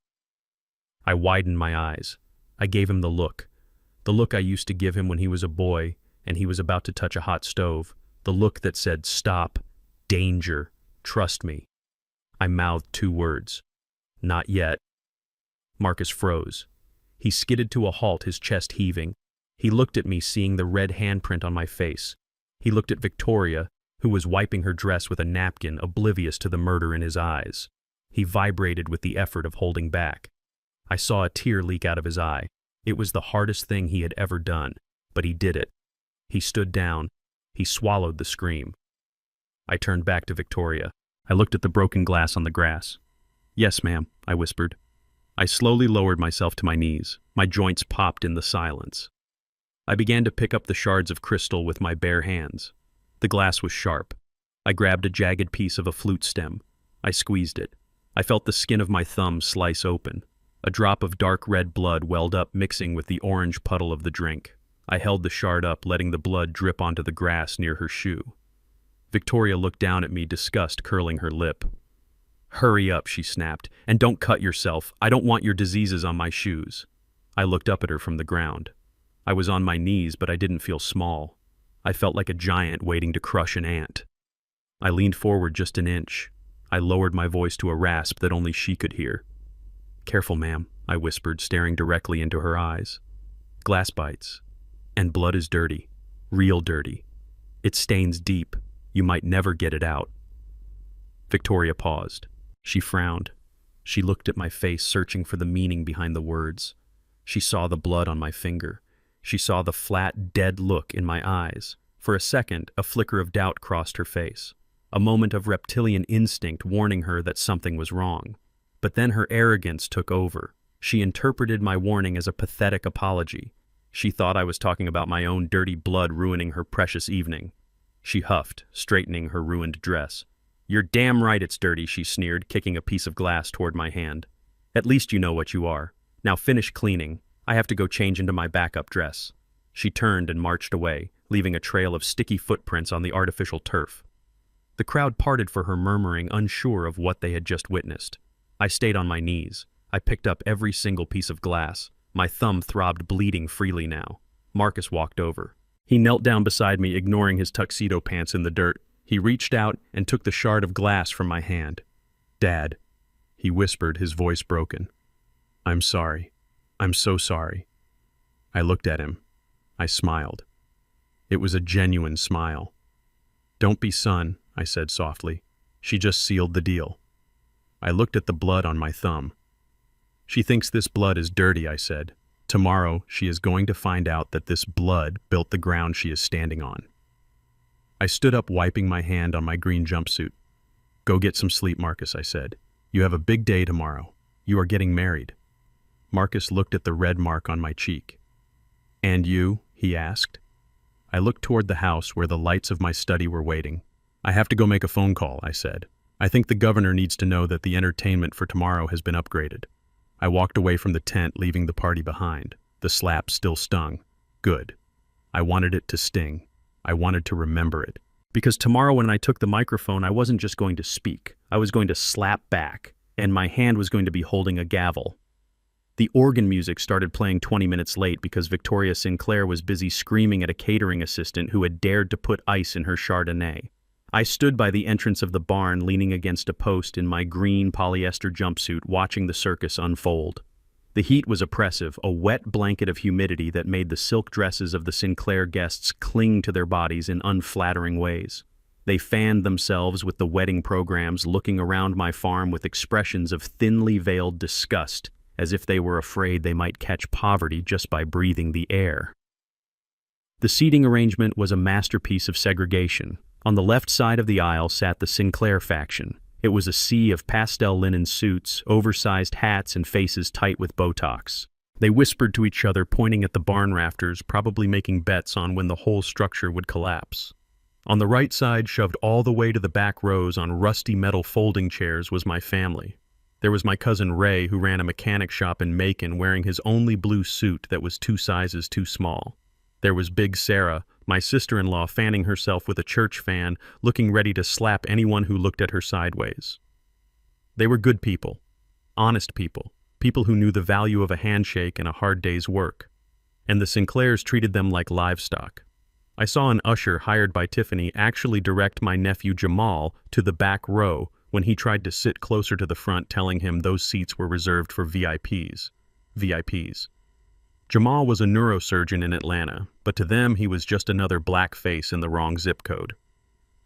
I widened my eyes. I gave him the look I used to give him when he was a boy and he was about to touch a hot stove, the look that said, "Stop, danger, trust me." I mouthed 2 words. "Not yet." Marcus froze. He skidded to a halt, his chest heaving. He looked at me, seeing the red handprint on my face. He looked at Victoria, who was wiping her dress with a napkin, oblivious to the murder in his eyes. He vibrated with the effort of holding back. I saw a tear leak out of his eye. It was the hardest thing he had ever done, but he did it. He stood down. He swallowed the scream. I turned back to Victoria. I looked at the broken glass on the grass. "Yes, ma'am," I whispered. I slowly lowered myself to my knees. My joints popped in the silence. I began to pick up the shards of crystal with my bare hands. The glass was sharp. I grabbed a jagged piece of a flute stem. I squeezed it. I felt the skin of my thumb slice open. A drop of dark red blood welled up, mixing with the orange puddle of the drink. I held the shard up, letting the blood drip onto the grass near her shoe. Victoria looked down at me, disgust curling her lip. "Hurry up," she snapped, "and don't cut yourself. I don't want your diseases on my shoes." I looked up at her from the ground. I was on my knees, but I didn't feel small. I felt like a giant waiting to crush an ant. I leaned forward just an inch. I lowered my voice to a rasp that only she could hear. "Careful, ma'am," I whispered, staring directly into her eyes. "Glass bites. And blood is dirty. Real dirty. It stains deep. You might never get it out." Victoria paused. She frowned. She looked at my face, searching for the meaning behind the words. She saw the blood on my finger. She saw the flat, dead look in my eyes. For a second, a flicker of doubt crossed her face. A moment of reptilian instinct warning her that something was wrong. But then her arrogance took over. She interpreted my warning as a pathetic apology. She thought I was talking about my own dirty blood ruining her precious evening. She huffed, straightening her ruined dress. "You're damn right it's dirty," she sneered, kicking a piece of glass toward my hand. "At least you know what you are. Now finish cleaning. I have to go change into my backup dress." She turned and marched away, leaving a trail of sticky footprints on the artificial turf. The crowd parted for her, murmuring, unsure of what they had just witnessed. I stayed on my knees. I picked up every single piece of glass. My thumb throbbed, bleeding freely now. Marcus walked over. He knelt down beside me, ignoring his tuxedo pants in the dirt. He reached out and took the shard of glass from my hand. "Dad," he whispered, his voice broken. "I'm sorry. I'm so sorry." I looked at him. I smiled. It was a genuine smile. "Don't be, son," I said softly. "She just sealed the deal." I looked at the blood on my thumb. "She thinks this blood is dirty," I said. "Tomorrow, she is going to find out that this blood built the ground she is standing on." I stood up, wiping my hand on my green jumpsuit. "Go get some sleep, Marcus," I said. "You have a big day tomorrow. You are getting married." Marcus looked at the red mark on my cheek. "And you?" he asked. I looked toward the house where the lights of my study were waiting. "I have to go make a phone call," I said. "I think the governor needs to know that the entertainment for tomorrow has been upgraded." I walked away from the tent, leaving the party behind. The slap still stung. Good. I wanted it to sting. I wanted to remember it. Because tomorrow when I took the microphone, I wasn't just going to speak. I was going to slap back, and my hand was going to be holding a gavel. The organ music started playing 20 minutes late because Victoria Sinclair was busy screaming at a catering assistant who had dared to put ice in her Chardonnay. I stood by the entrance of the barn, leaning against a post in my green polyester jumpsuit, watching the circus unfold. The heat was oppressive, a wet blanket of humidity that made the silk dresses of the Sinclair guests cling to their bodies in unflattering ways. They fanned themselves with the wedding programs, looking around my farm with expressions of thinly veiled disgust, as if they were afraid they might catch poverty just by breathing the air. The seating arrangement was a masterpiece of segregation. On the left side of the aisle sat the Sinclair faction. It was a sea of pastel linen suits, oversized hats, and faces tight with Botox. They whispered to each other, pointing at the barn rafters, probably making bets on when the whole structure would collapse. On the right side, shoved all the way to the back rows on rusty metal folding chairs, was my family. There was my cousin Ray, who ran a mechanic shop in Macon, wearing his only blue suit that was 2 sizes too small. There was Big Sarah, my sister-in-law, fanning herself with a church fan, looking ready to slap anyone who looked at her sideways. They were good people, honest people, people who knew the value of a handshake and a hard day's work. And the Sinclairs treated them like livestock. I saw an usher hired by Tiffany actually direct my nephew Jamal to the back row when he tried to sit closer to the front, telling him those seats were reserved for VIPs. VIPs. Jamal was a neurosurgeon in Atlanta, but to them he was just another black face in the wrong zip code.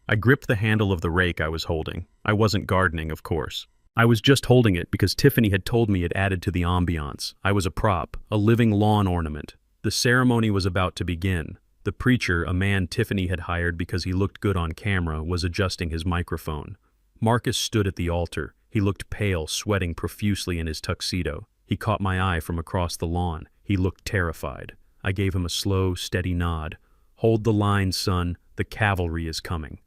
I gripped the handle of the rake I was holding. I wasn't gardening, of course. I was just holding it because Tiffany had told me it added to the ambiance. I was a prop, a living lawn ornament. The ceremony was about to begin. The preacher, a man Tiffany had hired because he looked good on camera, was adjusting his microphone. Marcus stood at the altar. He looked pale, sweating profusely in his tuxedo. He caught my eye from across the lawn. He looked terrified. I gave him a slow, steady nod. "Hold the line, son. The cavalry is coming."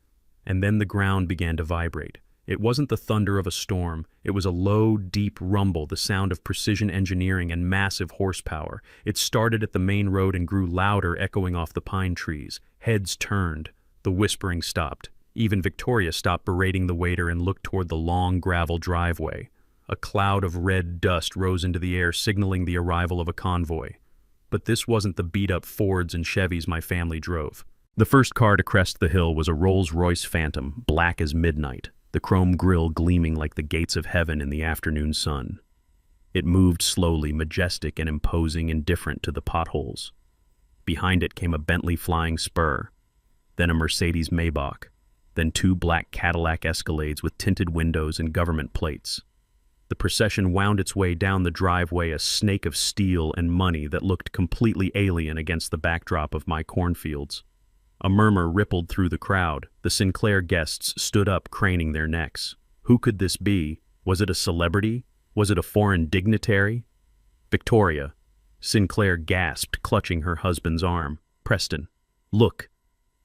And then the ground began to vibrate. It wasn't the thunder of a storm. It was a low, deep rumble, the sound of precision engineering and massive horsepower. It started at the main road and grew louder, echoing off the pine trees. Heads turned. The whispering stopped. Even Victoria stopped berating the waiter and looked toward the long gravel driveway. A cloud of red dust rose into the air, signaling the arrival of a convoy. But this wasn't the beat-up Fords and Chevys my family drove. The first car to crest the hill was a Rolls-Royce Phantom, black as midnight, the chrome grille gleaming like the gates of heaven in the afternoon sun. It moved slowly, majestic and imposing, indifferent to the potholes. Behind it came a Bentley Flying Spur, then a Mercedes Maybach, then 2 black Cadillac Escalades with tinted windows and government plates. The procession wound its way down the driveway, a snake of steel and money that looked completely alien against the backdrop of my cornfields. A murmur rippled through the crowd. The Sinclair guests stood up, craning their necks. Who could this be? Was it a celebrity? Was it a foreign dignitary? "Victoria," Sinclair gasped, clutching her husband's arm. "Preston, look.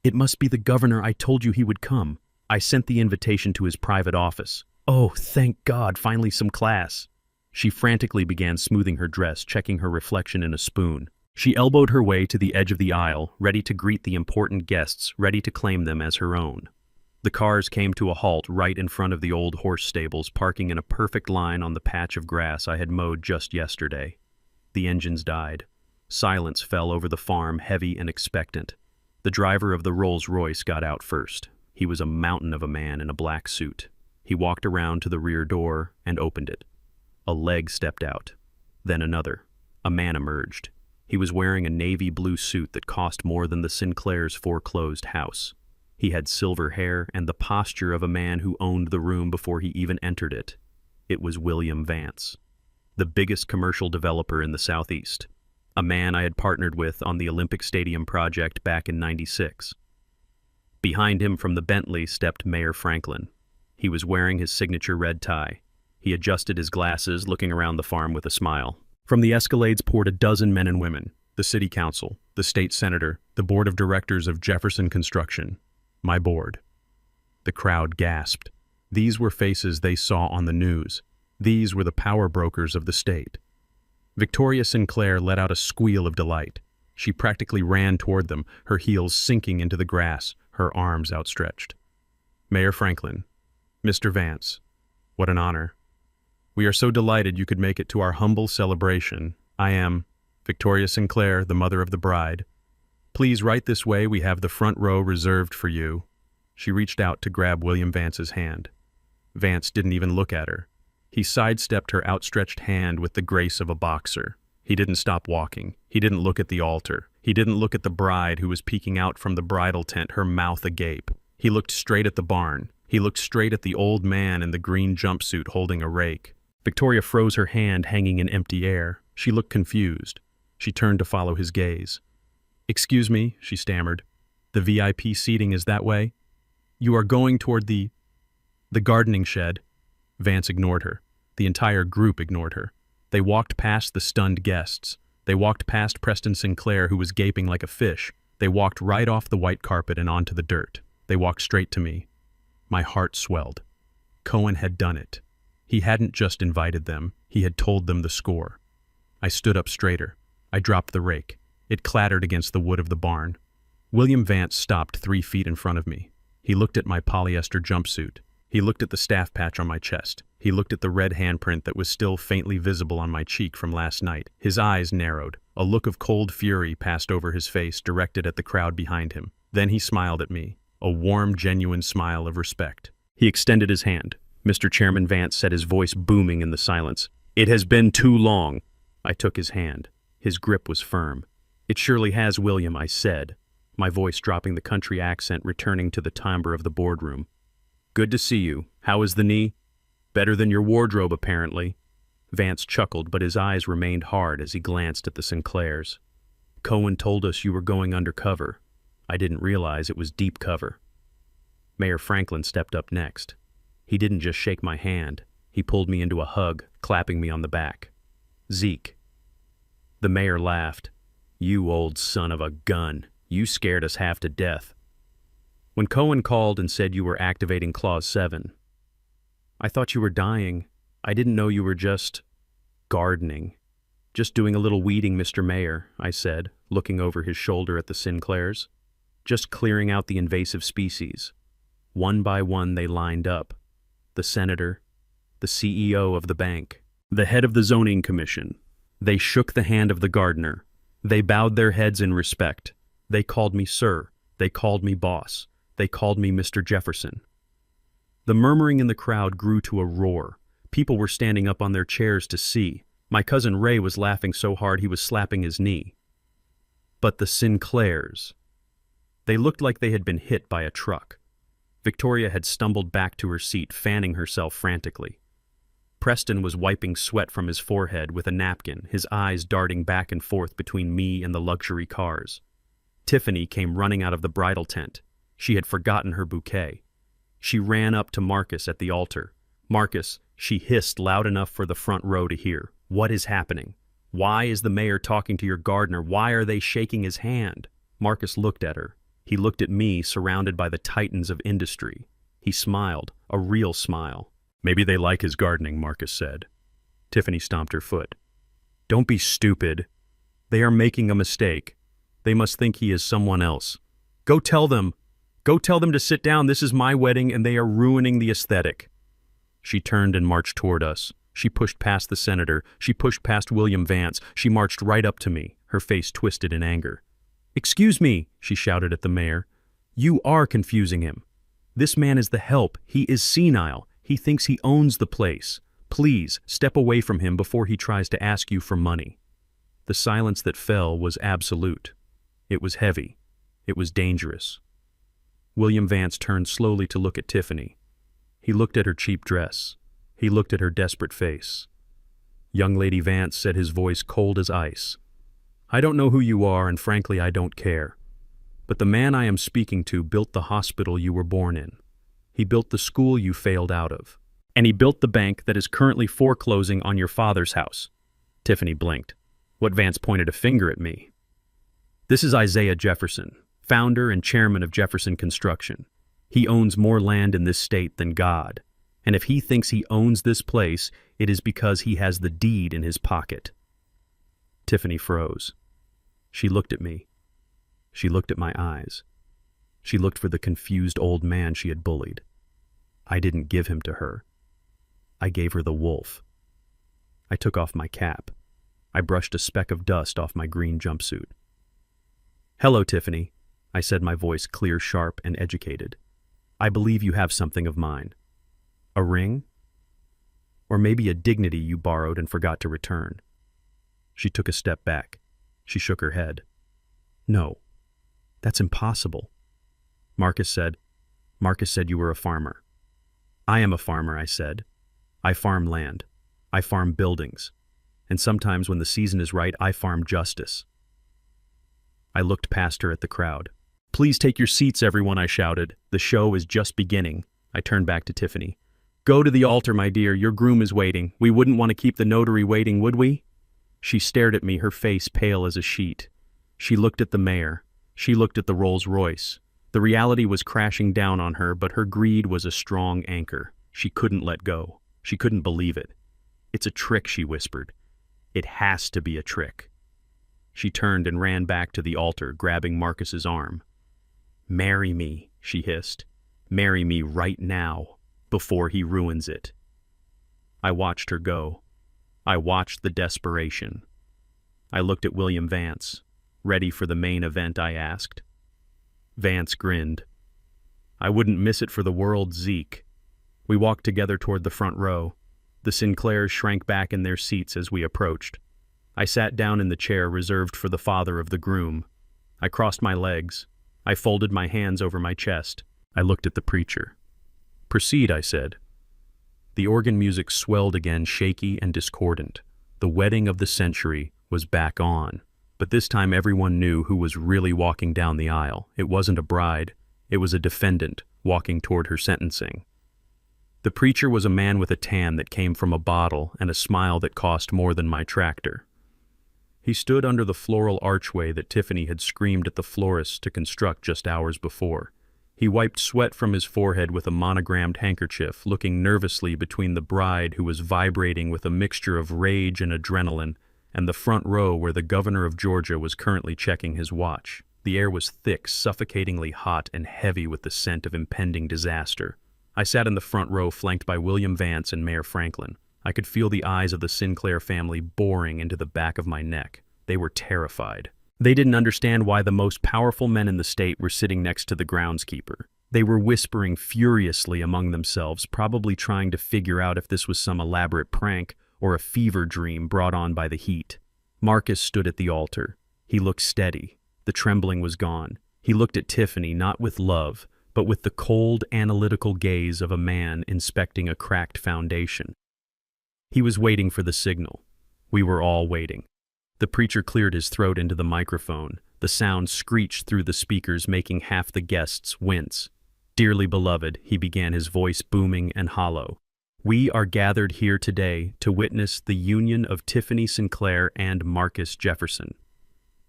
It must be the governor. I told you he would come." I sent the invitation to his private office. Oh, thank God, finally some class. She frantically began smoothing her dress, checking her reflection in a spoon. She elbowed her way to the edge of the aisle, ready to greet the important guests, ready to claim them as her own. The cars came to a halt right in front of the old horse stables, parking in a perfect line on the patch of grass I had mowed just yesterday. The engines died. Silence fell over the farm, heavy and expectant. The driver of the Rolls-Royce got out first. He was a mountain of a man in a black suit. He walked around to the rear door and opened it. A leg stepped out. Then another. A man emerged. He was wearing a navy blue suit that cost more than the Sinclairs' foreclosed house. He had silver hair and the posture of a man who owned the room before he even entered it. It was William Vance, the biggest commercial developer in the Southeast, a man I had partnered with on the Olympic Stadium project back in '96. Behind him from the Bentley stepped Mayor Franklin. He was wearing his signature red tie. He adjusted his glasses, looking around the farm with a smile. From the Escalades poured a dozen men and women, the city council, the state senator, the board of directors of Jefferson Construction, my board. The crowd gasped. These were faces they saw on the news. These were the power brokers of the state. Victoria Sinclair let out a squeal of delight. She practically ran toward them, her heels sinking into the grass, her arms outstretched. Mayor Franklin, Mr. Vance, what an honor. We are so delighted you could make it to our humble celebration. I am Victoria Sinclair, the mother of the bride. Please, right this way, we have the front row reserved for you. She reached out to grab William Vance's hand. Vance didn't even look at her. He sidestepped her outstretched hand with the grace of a boxer. He didn't stop walking. He didn't look at the altar. He didn't look at the bride who was peeking out from the bridal tent, her mouth agape. He looked straight at the barn. He looked straight at the old man in the green jumpsuit holding a rake. Victoria froze her hand hanging in empty air. She looked confused. She turned to follow his gaze. "Excuse me," she stammered. "The VIP seating is that way? You are going toward the gardening shed." Vance ignored her. The entire group ignored her. They walked past the stunned guests. They walked past Preston Sinclair, who was gaping like a fish. They walked right off the white carpet and onto the dirt. They walked straight to me. My heart swelled. Cohen had done it. He hadn't just invited them, he had told them the score. I stood up straighter. I dropped the rake. It clattered against the wood of the barn. William Vance stopped 3 feet in front of me. He looked at my polyester jumpsuit. He looked at the staff patch on my chest. He looked at the red handprint that was still faintly visible on my cheek from last night. His eyes narrowed. A look of cold fury passed over his face, directed at the crowd behind him. Then he smiled at me, a warm, genuine smile of respect. He extended his hand. Mr. Chairman Vance said, his voice booming in the silence. "It has been too long." I took his hand. His grip was firm. "It surely has, William," I said, my voice dropping, the country accent returning to the timbre of the boardroom. "Good to see you. How is the knee?" "Better than your wardrobe, apparently." Vance chuckled, but his eyes remained hard as he glanced at the Sinclairs. "Cohen told us you were going undercover. I didn't realize it was deep cover." Mayor Franklin stepped up next. He didn't just shake my hand. He pulled me into a hug, clapping me on the back. "Zeke." The mayor laughed. "You old son of a gun. You scared us half to death. When Cohen called and said you were activating Clause 7, I thought you were dying. I didn't know you were just gardening. Just doing a little weeding, Mr. Mayor," I said, looking over his shoulder at the Sinclairs. "Just clearing out the invasive species." One by one they lined up. The senator, the CEO of the bank, the head of the zoning commission. They shook the hand of the gardener. They bowed their heads in respect. They called me sir. They called me boss. They called me Mr. Jefferson. The murmuring in the crowd grew to a roar. People were standing up on their chairs to see. My cousin Ray was laughing so hard he was slapping his knee. But the Sinclairs. They looked like they had been hit by a truck. Victoria had stumbled back to her seat, fanning herself frantically. Preston was wiping sweat from his forehead with a napkin, his eyes darting back and forth between me and the luxury cars. Tiffany came running out of the bridal tent. She had forgotten her bouquet. She ran up to Marcus at the altar. "Marcus," she hissed loud enough for the front row to hear, "what is happening? Why is the mayor talking to your gardener? Why are they shaking his hand?" Marcus looked at her. He looked at me, surrounded by the titans of industry. He smiled, a real smile. "Maybe they like his gardening," Marcus said. Tiffany stomped her foot. "Don't be stupid. They are making a mistake. They must think he is someone else. Go tell them. Go tell them to sit down. This is my wedding and they are ruining the aesthetic." She turned and marched toward us. She pushed past the senator. She pushed past William Vance. She marched right up to me, her face twisted in anger. "Excuse me," she shouted at the mayor. "You are confusing him. This man is the help. He is senile. He thinks he owns the place. Please, step away from him before he tries to ask you for money." The silence that fell was absolute. It was heavy. It was dangerous. William Vance turned slowly to look at Tiffany. He looked at her cheap dress. He looked at her desperate face. Young Lady Vance said, his voice cold as ice, "I don't know who you are, and frankly I don't care. But the man I am speaking to built the hospital you were born in. He built the school you failed out of. And he built the bank that is currently foreclosing on your father's house." Tiffany blinked. What Vance pointed a finger at me. "This is Isaiah Jefferson, founder and chairman of Jefferson Construction. He owns more land in this state than God. And if he thinks he owns this place, it is because he has the deed in his pocket." Tiffany froze. She looked at me. She looked at my eyes. She looked for the confused old man she had bullied. I didn't give him to her. I gave her the wolf. I took off my cap. I brushed a speck of dust off my green jumpsuit. "Hello, Tiffany," I said, my voice clear, sharp, and educated. "I believe you have something of mine. A ring? Or maybe a dignity you borrowed and forgot to return." She took a step back. She shook her head. "No, that's impossible." Marcus said you were a farmer." "I am a farmer," I said. "I farm land. I farm buildings. And sometimes when the season is right, I farm justice." I looked past her at the crowd. "Please take your seats, everyone," I shouted. "The show is just beginning." I turned back to Tiffany. "Go to the altar, my dear. Your groom is waiting. We wouldn't want to keep the notary waiting, would we?" She stared at me, her face pale as a sheet. She looked at the mayor. She looked at the Rolls-Royce. The reality was crashing down on her, but her greed was a strong anchor. She couldn't let go. She couldn't believe it. "It's a trick," she whispered. "It has to be a trick." She turned and ran back to the altar, grabbing Marcus's arm. "Marry me," she hissed. "Marry me right now, before he ruins it." I watched her go. I watched the desperation. I looked at William Vance. "Ready for the main event?" I asked. Vance grinned. "I wouldn't miss it for the world, Zeke." We walked together toward the front row. The Sinclairs shrank back in their seats as we approached. I sat down in the chair reserved for the father of the groom. I crossed my legs. I folded my hands over my chest. I looked at the preacher. "Proceed," I said. The organ music swelled again, shaky and discordant. The wedding of the century was back on. But this time everyone knew who was really walking down the aisle. It wasn't a bride. It was a defendant walking toward her sentencing. The preacher was a man with a tan that came from a bottle and a smile that cost more than my tractor. He stood under the floral archway that Tiffany had screamed at the florist to construct just hours before. He wiped sweat from his forehead with a monogrammed handkerchief, looking nervously between the bride, who was vibrating with a mixture of rage and adrenaline, and the front row where the governor of Georgia was currently checking his watch. The air was thick, suffocatingly hot, and heavy with the scent of impending disaster. I sat in the front row, flanked by William Vance and Mayor Franklin. I could feel the eyes of the Sinclair family boring into the back of my neck. They were terrified. They didn't understand why the most powerful men in the state were sitting next to the groundskeeper. They were whispering furiously among themselves, probably trying to figure out if this was some elaborate prank or a fever dream brought on by the heat. Marcus stood at the altar. He looked steady. The trembling was gone. He looked at Tiffany, not with love, but with the cold, analytical gaze of a man inspecting a cracked foundation. He was waiting for the signal. We were all waiting. The preacher cleared his throat into the microphone. The sound screeched through the speakers, making half the guests wince. "Dearly beloved," he began, his voice booming and hollow. "We are gathered here today to witness the union of Tiffany Sinclair and Marcus Jefferson.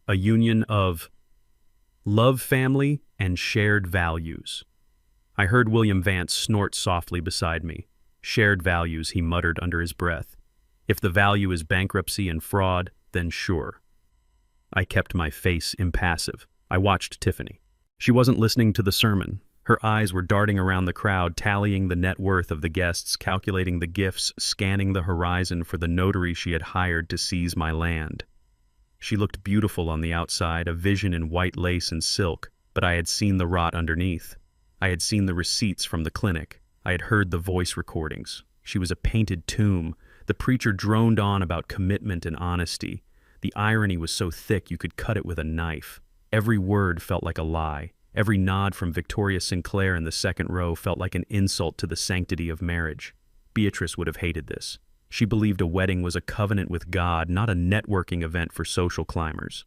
A union of love, family, and shared values." I heard William Vance snort softly beside me. Shared values, he muttered under his breath. If the value is bankruptcy and fraud, then sure. I kept my face impassive. I watched Tiffany. She wasn't listening to the sermon. Her eyes were darting around the crowd, tallying the net worth of the guests, calculating the gifts, scanning the horizon for the notary she had hired to seize my land. She looked beautiful on the outside, a vision in white lace and silk, but I had seen the rot underneath. I had seen the receipts from the clinic. I had heard the voice recordings. She was a painted tomb. The preacher droned on about commitment and honesty. The irony was so thick you could cut it with a knife. Every word felt like a lie. Every nod from Victoria Sinclair in the second row felt like an insult to the sanctity of marriage. Beatrice would have hated this. She believed a wedding was a covenant with God, not a networking event for social climbers.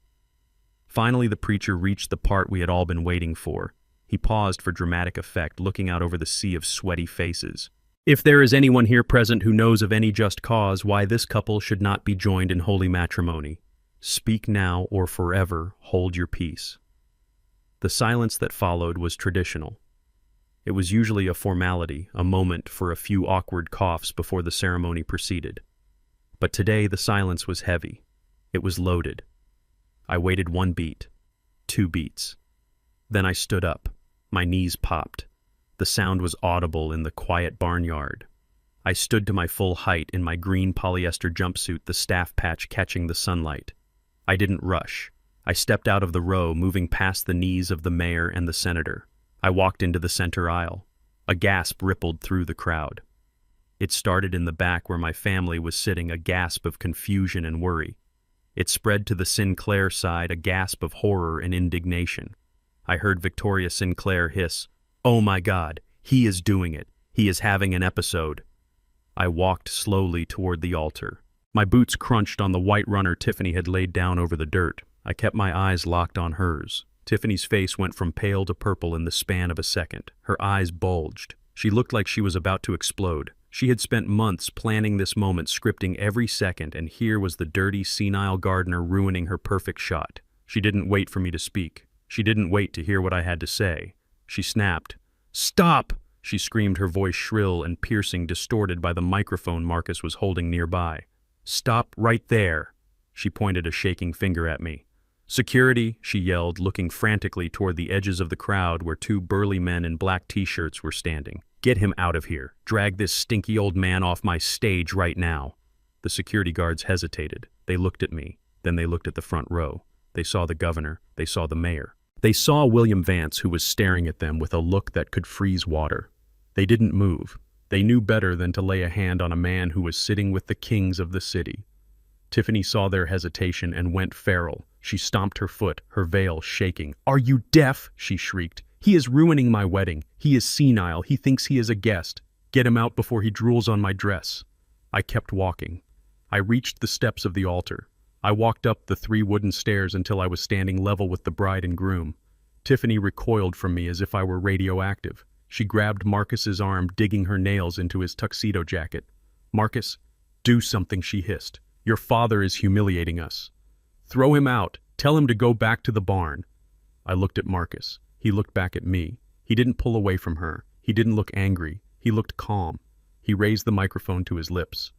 Finally, the preacher reached the part we had all been waiting for. He paused for dramatic effect, looking out over the sea of sweaty faces. If there is anyone here present who knows of any just cause why this couple should not be joined in holy matrimony, speak now or forever hold your peace. The silence that followed was traditional. It was usually a formality, a moment for a few awkward coughs before the ceremony proceeded. But today the silence was heavy. It was loaded. I waited 1 beat, 2 beats. Then I stood up. My knees popped. The sound was audible in the quiet barnyard. I stood to my full height in my green polyester jumpsuit, the staff patch catching the sunlight. I didn't rush. I stepped out of the row, moving past the knees of the mayor and the senator. I walked into the center aisle. A gasp rippled through the crowd. It started in the back where my family was sitting, a gasp of confusion and worry. It spread to the Sinclair side, a gasp of horror and indignation. I heard Victoria Sinclair hiss, "Oh my God, he is doing it. He is having an episode." I walked slowly toward the altar. My boots crunched on the white runner Tiffany had laid down over the dirt. I kept my eyes locked on hers. Tiffany's face went from pale to purple in the span of a second. Her eyes bulged. She looked like she was about to explode. She had spent months planning this moment, scripting every second, and here was the dirty, senile gardener ruining her perfect shot. She didn't wait for me to speak. She didn't wait to hear what I had to say. She snapped. "Stop!" she screamed, her voice shrill and piercing, distorted by the microphone Marcus was holding nearby. "Stop right there!" She pointed a shaking finger at me. "Security!" she yelled, looking frantically toward the edges of the crowd where 2 burly men in black t-shirts were standing. "Get him out of here. Drag this stinky old man off my stage right now." The security guards hesitated. They looked at me. Then they looked at the front row. They saw the governor. They saw the mayor. They saw William Vance, who was staring at them with a look that could freeze water. They didn't move. They knew better than to lay a hand on a man who was sitting with the kings of the city. Tiffany saw their hesitation and went feral. She stomped her foot, her veil shaking. "Are you deaf?" she shrieked. "He is ruining my wedding. He is senile. He thinks he is a guest. Get him out before he drools on my dress." I kept walking. I reached the steps of the altar. I walked up the 3 wooden stairs until I was standing level with the bride and groom. Tiffany recoiled from me as if I were radioactive. She grabbed Marcus's arm, digging her nails into his tuxedo jacket. "Marcus, do something," she hissed. "Your father is humiliating us. Throw him out. Tell him to go back to the barn." I looked at Marcus. He looked back at me. He didn't pull away from her. He didn't look angry. He looked calm. He raised the microphone to his lips.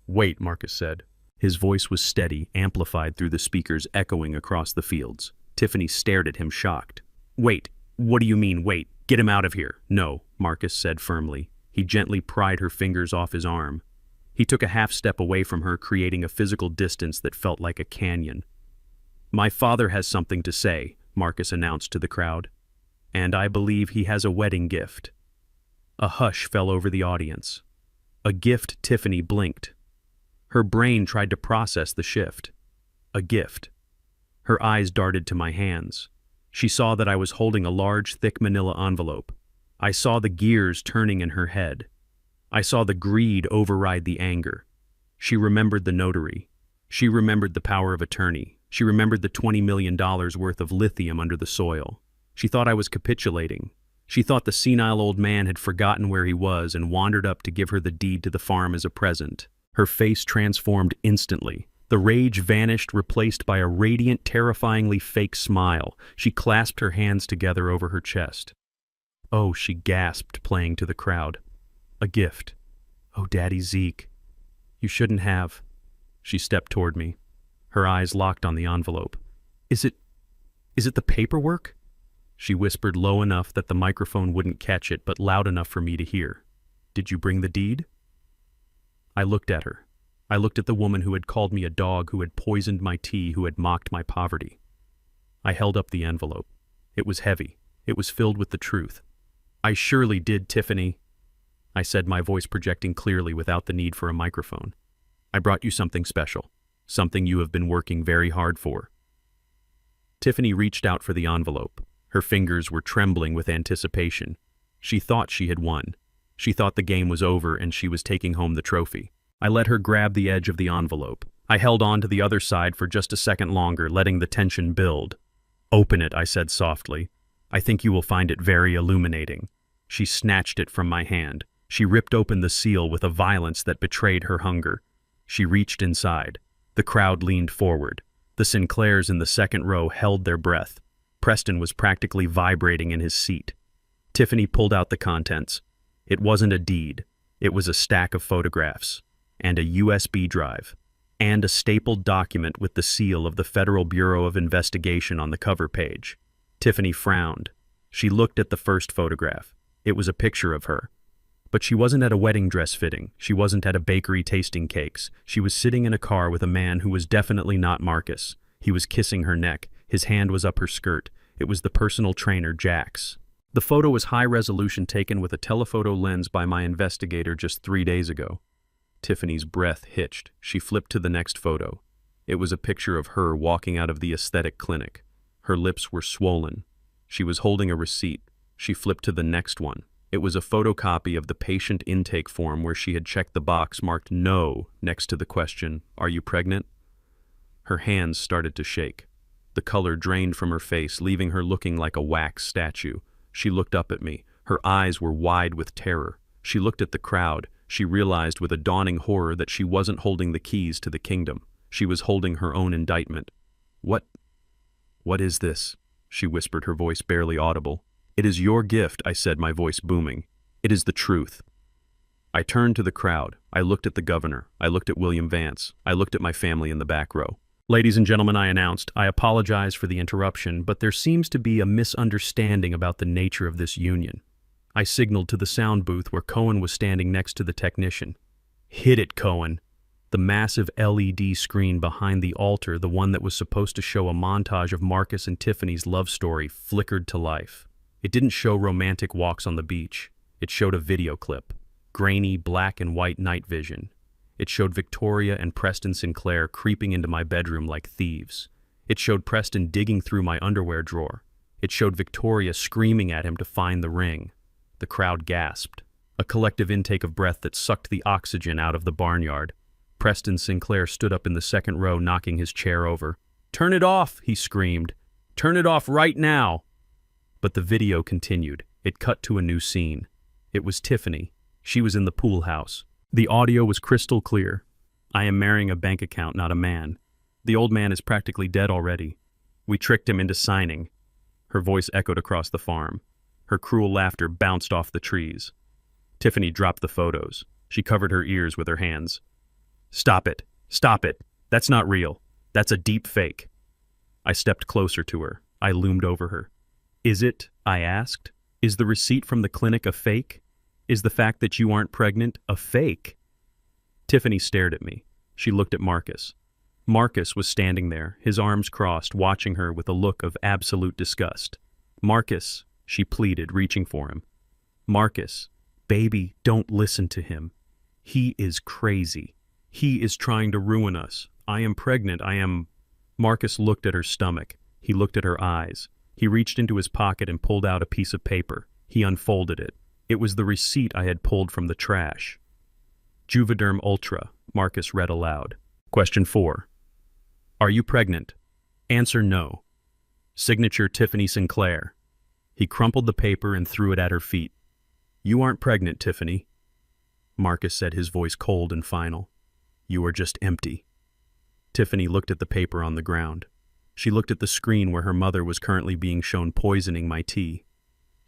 "Wait," Marcus said. His voice was steady, amplified through the speakers echoing across the fields. Tiffany stared at him, shocked. "Wait, what do you mean, wait? Get him out of here." "No," Marcus said firmly. He gently pried her fingers off his arm. He took a half step away from her, creating a physical distance that felt like a canyon. "My father has something to say," Marcus announced to the crowd. "And I believe he has a wedding gift." A hush fell over the audience. A gift. Tiffany blinked. Her brain tried to process the shift. A gift. Her eyes darted to my hands. She saw that I was holding a large, thick manila envelope. I saw the gears turning in her head. I saw the greed override the anger. She remembered the notary. She remembered the power of attorney. She remembered the $20 million worth of lithium under the soil. She thought I was capitulating. She thought the senile old man had forgotten where he was and wandered up to give her the deed to the farm as a present. Her face transformed instantly. The rage vanished, replaced by a radiant, terrifyingly fake smile. She clasped her hands together over her chest. Oh, she gasped, playing to the crowd. A gift. Oh, Daddy Zeke. You shouldn't have. She stepped toward me. Her eyes locked on the envelope. Is it the paperwork? She whispered low enough that the microphone wouldn't catch it, but loud enough for me to hear. Did you bring the deed? I looked at her. I looked at the woman who had called me a dog, who had poisoned my tea, who had mocked my poverty. I held up the envelope. It was heavy. It was filled with the truth. I surely did, Tiffany, I said, my voice projecting clearly without the need for a microphone. I brought you something special, something you have been working very hard for. Tiffany reached out for the envelope. Her fingers were trembling with anticipation. She thought she had won. She thought the game was over and she was taking home the trophy. I let her grab the edge of the envelope. I held on to the other side for just a second longer, letting the tension build. Open it, I said softly. I think you will find it very illuminating. She snatched it from my hand. She ripped open the seal with a violence that betrayed her hunger. She reached inside. The crowd leaned forward. The Sinclairs in the second row held their breath. Preston was practically vibrating in his seat. Tiffany pulled out the contents. It wasn't a deed. It was a stack of photographs, and a USB drive, and a stapled document with the seal of the Federal Bureau of Investigation on the cover page. Tiffany frowned. She looked at the first photograph. It was a picture of her. But she wasn't at a wedding dress fitting. She wasn't at a bakery tasting cakes. She was sitting in a car with a man who was definitely not Marcus. He was kissing her neck. His hand was up her skirt. It was the personal trainer, Jax. The photo was high resolution, taken with a telephoto lens by my investigator just 3 days ago. Tiffany's breath hitched. She flipped to the next photo. It was a picture of her walking out of the aesthetic clinic. Her lips were swollen. She was holding a receipt. She flipped to the next one. It was a photocopy of the patient intake form where she had checked the box marked no next to the question, "Are you pregnant?" Her hands started to shake. The color drained from her face, leaving her looking like a wax statue. She looked up at me. Her eyes were wide with terror. She looked at the crowd. She realized with a dawning horror that she wasn't holding the keys to the kingdom. She was holding her own indictment. What is this?" she whispered, her voice barely audible. "It is your gift," I said, my voice booming. "It is the truth." I turned to the crowd. I looked at the governor. I looked at William Vance. I looked at my family in the back row. "Ladies and gentlemen," I announced, "I apologize for the interruption, but there seems to be a misunderstanding about the nature of this union." I signaled to the sound booth where Cohen was standing next to the technician. "Hit it, Cohen." The massive LED screen behind the altar, the one that was supposed to show a montage of Marcus and Tiffany's love story, flickered to life. It didn't show romantic walks on the beach. It showed a video clip. Grainy black and white night vision. It showed Victoria and Preston Sinclair creeping into my bedroom like thieves. It showed Preston digging through my underwear drawer. It showed Victoria screaming at him to find the ring. The crowd gasped. A collective intake of breath that sucked the oxygen out of the barnyard. Preston Sinclair stood up in the second row, knocking his chair over. "Turn it off," he screamed. "Turn it off right now." But the video continued. It cut to a new scene. It was Tiffany. She was in the pool house. The audio was crystal clear. "I am marrying a bank account, not a man. The old man is practically dead already. We tricked him into signing." Her voice echoed across the farm. Her cruel laughter bounced off the trees. Tiffany dropped the photos. She covered her ears with her hands. "Stop it. Stop it. That's not real. That's a deep fake." I stepped closer to her. I loomed over her. "Is it?" I asked. "Is the receipt from the clinic a fake? Is the fact that you aren't pregnant a fake?" Tiffany stared at me. She looked at Marcus. Marcus was standing there, his arms crossed, watching her with a look of absolute disgust. "Marcus," she pleaded, reaching for him. "Marcus, baby, don't listen to him. He is crazy. He is trying to ruin us. I am pregnant. I am..." Marcus looked at her stomach. He looked at her eyes. He reached into his pocket and pulled out a piece of paper. He unfolded it. It was the receipt I had pulled from the trash. "Juvederm Ultra," Marcus read aloud. Question 4. "Are you pregnant? Answer no. Signature Tiffany Sinclair." He crumpled the paper and threw it at her feet. "You aren't pregnant, Tiffany." Marcus said, his voice cold and final. "You are just empty." Tiffany looked at the paper on the ground. She looked at the screen where her mother was currently being shown poisoning my tea.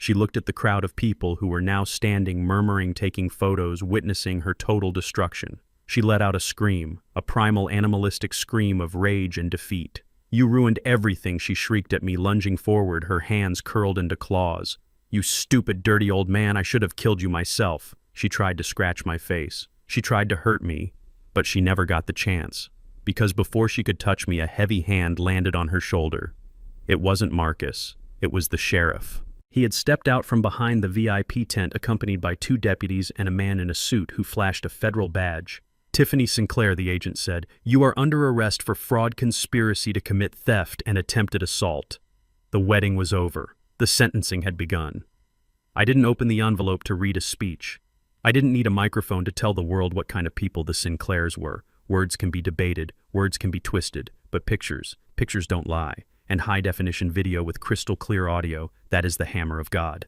She looked at the crowd of people who were now standing, murmuring, taking photos, witnessing her total destruction. She let out a scream, a primal animalistic scream of rage and defeat. "You ruined everything," she shrieked at me, lunging forward, her hands curled into claws. "You stupid, dirty old man, I should have killed you myself." She tried to scratch my face. She tried to hurt me, but she never got the chance. Because before she could touch me, a heavy hand landed on her shoulder. It wasn't Marcus. It was the sheriff. He had stepped out from behind the VIP tent accompanied by 2 deputies and a man in a suit who flashed a federal badge. "Tiffany Sinclair," the agent said, "you are under arrest for fraud, conspiracy to commit theft, and attempted assault." The wedding was over. The sentencing had begun. I didn't open the envelope to read a speech. I didn't need a microphone to tell the world what kind of people the Sinclairs were. Words can be debated, words can be twisted, but pictures don't lie. And high-definition video with crystal-clear audio, that is the hammer of God.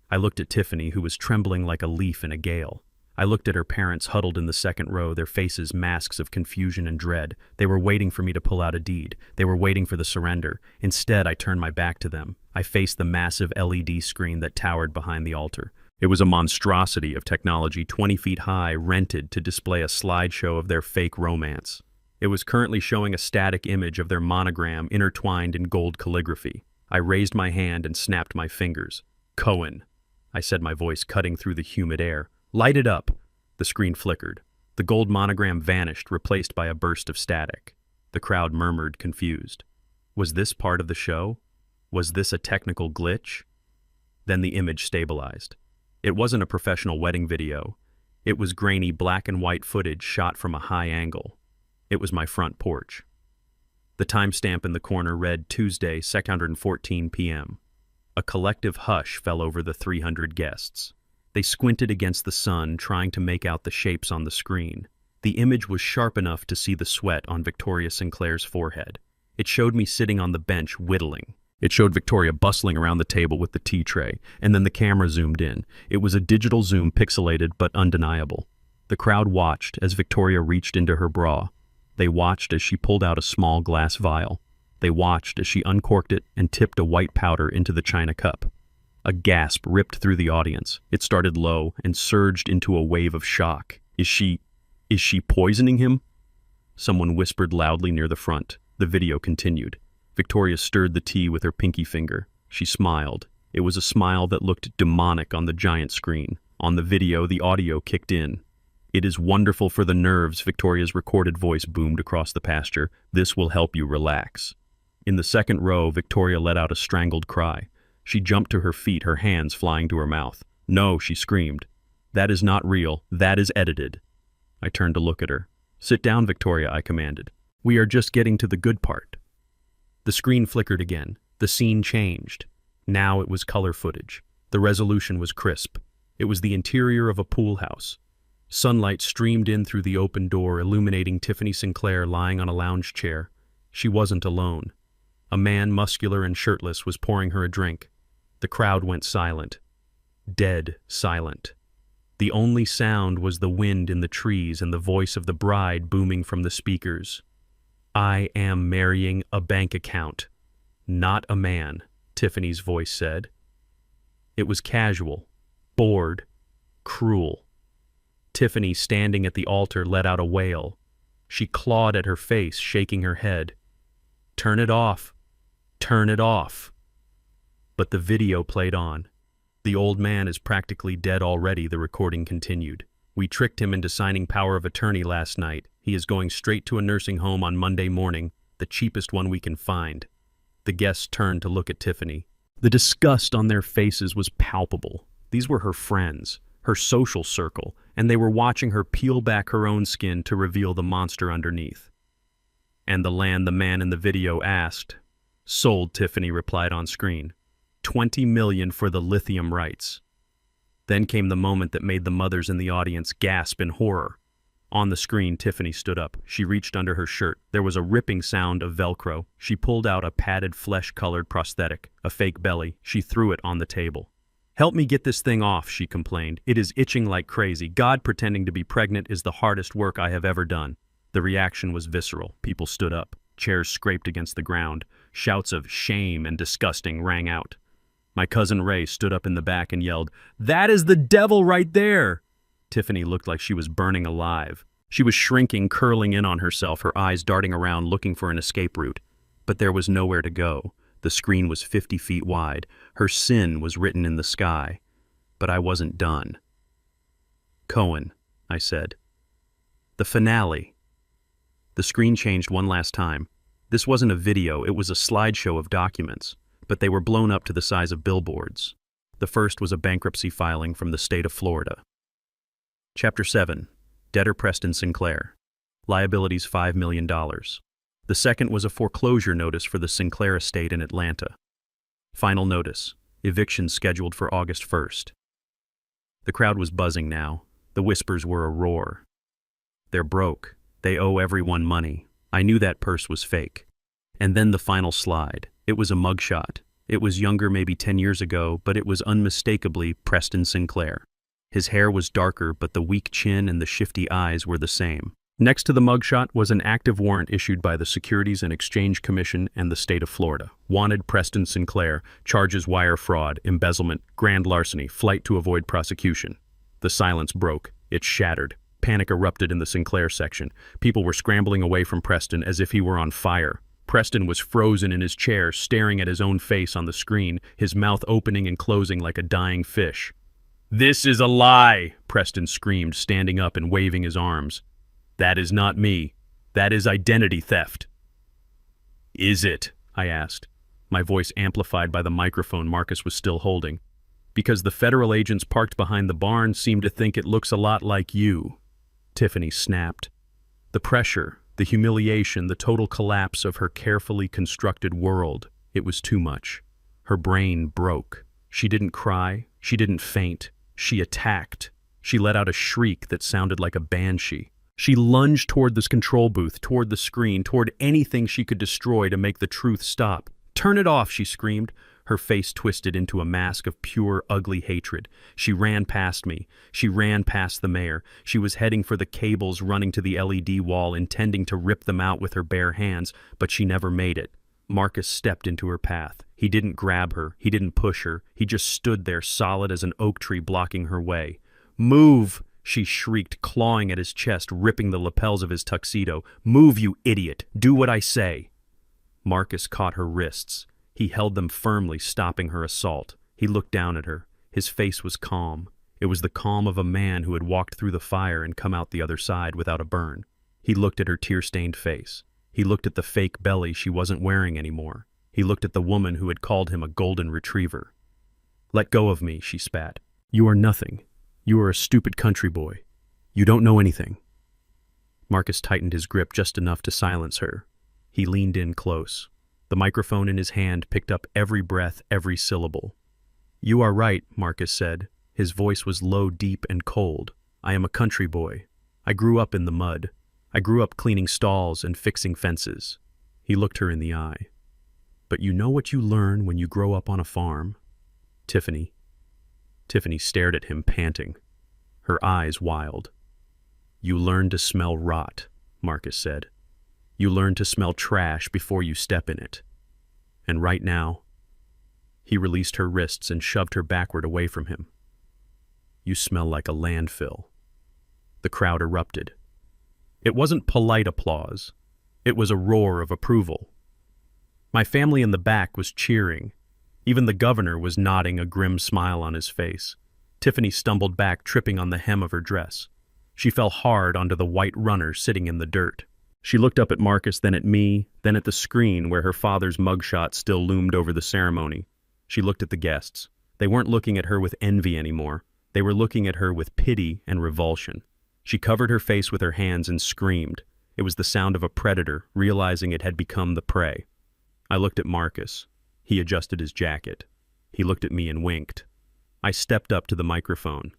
I looked at Tiffany, who was trembling like a leaf in a gale. I looked at her parents huddled in the second row, their faces masks of confusion and dread. They were waiting for me to pull out a deed. They were waiting for the surrender. Instead, I turned my back to them. I faced the massive LED screen that towered behind the altar. It was a monstrosity of technology, 20 feet high, rented to display a slideshow of their fake romance. It was currently showing a static image of their monogram intertwined in gold calligraphy. I raised my hand and snapped my fingers. "Cohen," I said, my voice cutting through the humid air. "Light it up." The screen flickered. The gold monogram vanished, replaced by a burst of static. The crowd murmured, confused. Was this part of the show? Was this a technical glitch? Then the image stabilized. It wasn't a professional wedding video. It was grainy black and white footage shot from a high angle. It was my front porch. The timestamp in the corner read Tuesday, 6:14 p.m. A collective hush fell over the 300 guests. They squinted against the sun, trying to make out the shapes on the screen. The image was sharp enough to see the sweat on Victoria Sinclair's forehead. It showed me sitting on the bench whittling. It showed Victoria bustling around the table with the tea tray, and then the camera zoomed in. It was a digital zoom, pixelated but undeniable. The crowd watched as Victoria reached into her bra. They watched as she pulled out a small glass vial. They watched as she uncorked it and tipped a white powder into the china cup. A gasp ripped through the audience. It started low and surged into a wave of shock. Is she poisoning him?" Someone whispered loudly near the front. The video continued. Victoria stirred the tea with her pinky finger. She smiled. It was a smile that looked demonic on the giant screen. On the video, the audio kicked in. "It is wonderful for the nerves," Victoria's recorded voice boomed across the pasture. "This will help you relax." In the second row, Victoria let out a strangled cry. She jumped to her feet, her hands flying to her mouth. "No," she screamed. "That is not real. That is edited." I turned to look at her. "Sit down, Victoria," I commanded. "We are just getting to the good part." The screen flickered again. The scene changed. Now it was color footage. The resolution was crisp. It was the interior of a pool house. Sunlight streamed in through the open door, illuminating Tiffany Sinclair lying on a lounge chair. She wasn't alone. A man, muscular and shirtless, was pouring her a drink. The crowd went silent. Dead silent. The only sound was the wind in the trees and the voice of the bride booming from the speakers. "I am marrying a bank account, not a man," Tiffany's voice said. It was casual, bored, cruel. Tiffany, standing at the altar, let out a wail. She clawed at her face, shaking her head. "Turn it off. Turn it off." But the video played on. "The old man is practically dead already," the recording continued. "We tricked him into signing power of attorney last night. He is going straight to a nursing home on Monday morning, the cheapest one we can find." The guests turned to look at Tiffany. The disgust on their faces was palpable. These were her friends, her social circle, and they were watching her peel back her own skin to reveal the monster underneath. "And the land?" the man in the video asked. "Sold," Tiffany replied on screen. $20 million for the lithium rights." Then came the moment that made the mothers in the audience gasp in horror. On the screen, Tiffany stood up. She reached under her shirt. There was a ripping sound of Velcro. She pulled out a padded, flesh-colored prosthetic, a fake belly. She threw it on the table. "Help me get this thing off," she complained. "It is itching like crazy. God, pretending to be pregnant is the hardest work I have ever done." The reaction was visceral. People stood up. Chairs scraped against the ground. Shouts of "shame" and "disgusting" rang out. My cousin Ray stood up in the back and yelled, "That is the devil right there!" Tiffany looked like she was burning alive. She was shrinking, curling in on herself, her eyes darting around looking for an escape route. But there was nowhere to go. The screen was 50 feet wide. Her sin was written in the sky. But I wasn't done. "Cohen," I said. "The finale." The screen changed one last time. This wasn't a video, it was a slideshow of documents, but they were blown up to the size of billboards. The first was a bankruptcy filing from the state of Florida. Chapter 7. Debtor Preston Sinclair. Liabilities $5 million. The second was a foreclosure notice for the Sinclair estate in Atlanta. Final notice. Eviction scheduled for August 1st. The crowd was buzzing now. The whispers were a roar. "They're broke. They owe everyone money. I knew that purse was fake." And then the final slide. It was a mugshot. It was younger, maybe 10 years ago, but it was unmistakably Preston Sinclair. His hair was darker, but the weak chin and the shifty eyes were the same. Next to the mugshot was an active warrant issued by the Securities and Exchange Commission and the state of Florida. Wanted Preston Sinclair, charges wire fraud, embezzlement, grand larceny, flight to avoid prosecution. The silence broke. It shattered. Panic erupted in the Sinclair section. People were scrambling away from Preston as if he were on fire. Preston was frozen in his chair, staring at his own face on the screen, his mouth opening and closing like a dying fish. "This is a lie!" Preston screamed, standing up and waving his arms. "That is not me. That is identity theft." "Is it?" I asked, my voice amplified by the microphone Marcus was still holding. "Because the federal agents parked behind the barn seem to think it looks a lot like you." Tiffany snapped. The pressure, the humiliation, the total collapse of her carefully constructed world, it was too much. Her brain broke. She didn't cry. She didn't faint. She attacked. She let out a shriek that sounded like a banshee. She lunged toward this control booth, toward the screen, toward anything she could destroy to make the truth stop. "Turn it off," she screamed, her face twisted into a mask of pure, ugly hatred. She ran past me. She ran past the mayor. She was heading for the cables running to the LED wall, intending to rip them out with her bare hands, but she never made it. Marcus stepped into her path. He didn't grab her. He didn't push her. He just stood there, solid as an oak tree blocking her way. "Move!" she shrieked, clawing at his chest, ripping the lapels of his tuxedo. "Move, you idiot! Do what I say!" Marcus caught her wrists. He held them firmly, stopping her assault. He looked down at her. His face was calm. It was the calm of a man who had walked through the fire and come out the other side without a burn. He looked at her tear-stained face. He looked at the fake belly she wasn't wearing anymore. He looked at the woman who had called him a golden retriever. "Let go of me," she spat. "You are nothing. You are a stupid country boy. You don't know anything." Marcus tightened his grip just enough to silence her. He leaned in close. The microphone in his hand picked up every breath, every syllable. "You are right," Marcus said. His voice was low, deep, and cold. "I am a country boy. I grew up in the mud. I grew up cleaning stalls and fixing fences." He looked her in the eye. "But you know what you learn when you grow up on a farm, Tiffany?" Tiffany stared at him, panting, her eyes wild. "You learn to smell rot," Marcus said. "You learn to smell trash before you step in it. And right now," he released her wrists and shoved her backward away from him, "you smell like a landfill." The crowd erupted. It wasn't polite applause. It was a roar of approval. My family in the back was cheering. Even the governor was nodding, a grim smile on his face. Tiffany stumbled back, tripping on the hem of her dress. She fell hard onto the white runner sitting in the dirt. She looked up at Marcus, then at me, then at the screen where her father's mugshot still loomed over the ceremony. She looked at the guests. They weren't looking at her with envy anymore. They were looking at her with pity and revulsion. She covered her face with her hands and screamed. It was the sound of a predator, realizing it had become the prey. I looked at Marcus. He adjusted his jacket. He looked at me and winked. I stepped up to the microphone.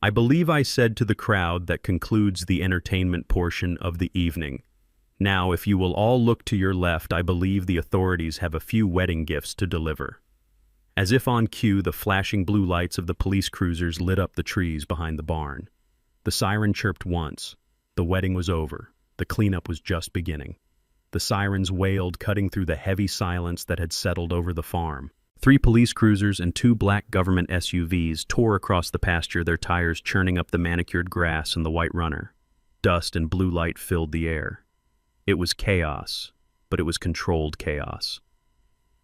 "I believe I said to the crowd that concludes the entertainment portion of the evening. Now, if you will all look to your left, I believe the authorities have a few wedding gifts to deliver." As if on cue, the flashing blue lights of the police cruisers lit up the trees behind the barn. The siren chirped once. The wedding was over. The cleanup was just beginning. The sirens wailed, cutting through the heavy silence that had settled over the farm. 3 police cruisers and 2 black government SUVs tore across the pasture, their tires churning up the manicured grass and the white runner. Dust and blue light filled the air. It was chaos, but it was controlled chaos.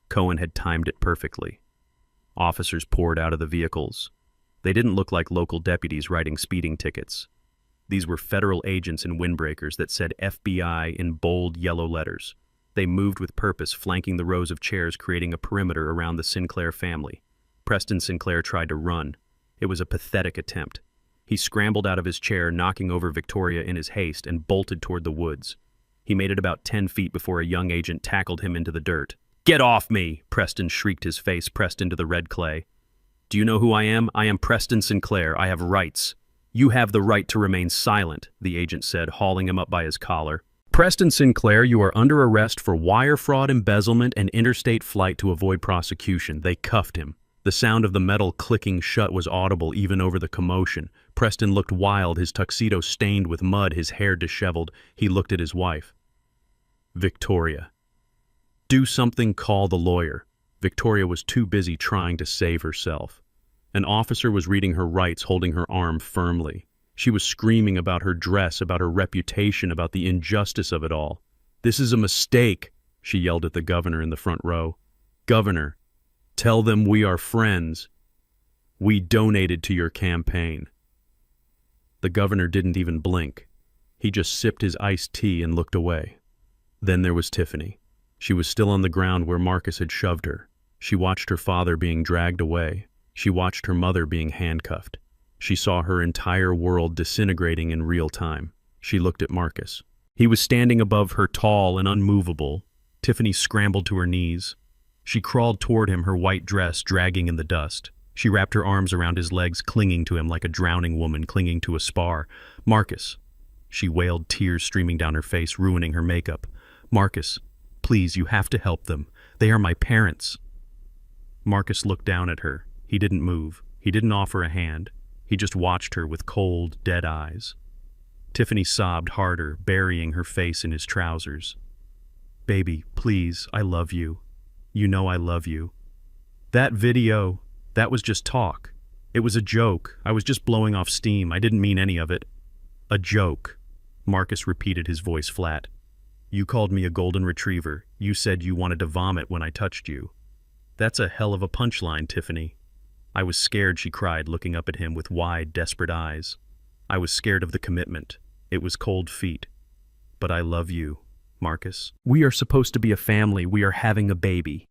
Cohen had timed it perfectly. Officers poured out of the vehicles. They didn't look like local deputies writing speeding tickets. These were federal agents in windbreakers that said FBI in bold yellow letters. They moved with purpose, flanking the rows of chairs, creating a perimeter around the Sinclair family. Preston Sinclair tried to run. It was a pathetic attempt. He scrambled out of his chair, knocking over Victoria in his haste, and bolted toward the woods. He made it about 10 feet before a young agent tackled him into the dirt. "Get off me!" Preston shrieked, his face pressed into the red clay. "Do you know who I am? I am Preston Sinclair. I have rights." "You have the right to remain silent," the agent said, hauling him up by his collar. "Preston Sinclair, you are under arrest for wire fraud, embezzlement, and interstate flight to avoid prosecution." They cuffed him. The sound of the metal clicking shut was audible even over the commotion. Preston looked wild, his tuxedo stained with mud, his hair disheveled. He looked at his wife. "Victoria. Do something, call the lawyer." Victoria was too busy trying to save herself. An officer was reading her rights, holding her arm firmly. She was screaming about her dress, about her reputation, about the injustice of it all. "This is a mistake," she yelled at the governor in the front row. "Governor, tell them we are friends. We donated to your campaign." The governor didn't even blink. He just sipped his iced tea and looked away. Then there was Tiffany. She was still on the ground where Marcus had shoved her. She watched her father being dragged away. She watched her mother being handcuffed. She saw her entire world disintegrating in real time. She looked at Marcus. He was standing above her, tall and unmovable. Tiffany scrambled to her knees. She crawled toward him, her white dress dragging in the dust. She wrapped her arms around his legs, clinging to him like a drowning woman clinging to a spar. "Marcus," she wailed, tears streaming down her face, ruining her makeup. "Marcus, please, you have to help them. They are my parents." Marcus looked down at her. He didn't move. He didn't offer a hand. He just watched her with cold, dead eyes. Tiffany sobbed harder, burying her face in his trousers. "Baby, please, I love you. You know I love you. That video, that was just talk. It was a joke. I was just blowing off steam. I didn't mean any of it." "A joke," Marcus repeated, his voice flat. "You called me a golden retriever. You said you wanted to vomit when I touched you. That's a hell of a punchline, Tiffany." "I was scared," she cried, looking up at him with wide, desperate eyes. "I was scared of the commitment. It was cold feet. But I love you, Marcus. We are supposed to be a family. We are having a baby."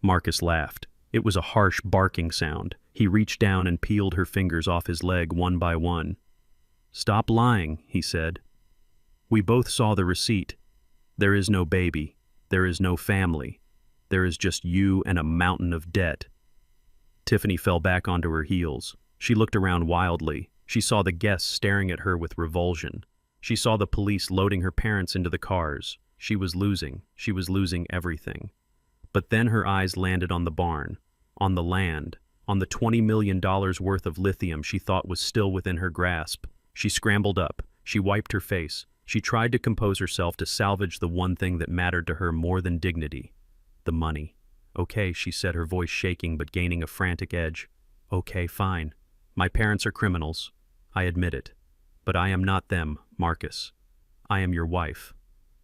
Marcus laughed. It was a harsh, barking sound. He reached down and peeled her fingers off his leg one by one. "Stop lying," he said. "We both saw the receipt. There is no baby. There is no family. There is just you and a mountain of debt." Tiffany fell back onto her heels. She looked around wildly. She saw the guests staring at her with revulsion. She saw the police loading her parents into the cars. She was losing. She was losing everything. But then her eyes landed on the barn, on the land, on the $20 million worth of lithium she thought was still within her grasp. She scrambled up. She wiped her face. She tried to compose herself to salvage the one thing that mattered to her more than dignity: the money. "Okay," she said, her voice shaking but gaining a frantic edge. "Okay, fine. My parents are criminals. I admit it. But I am not them, Marcus. I am your wife.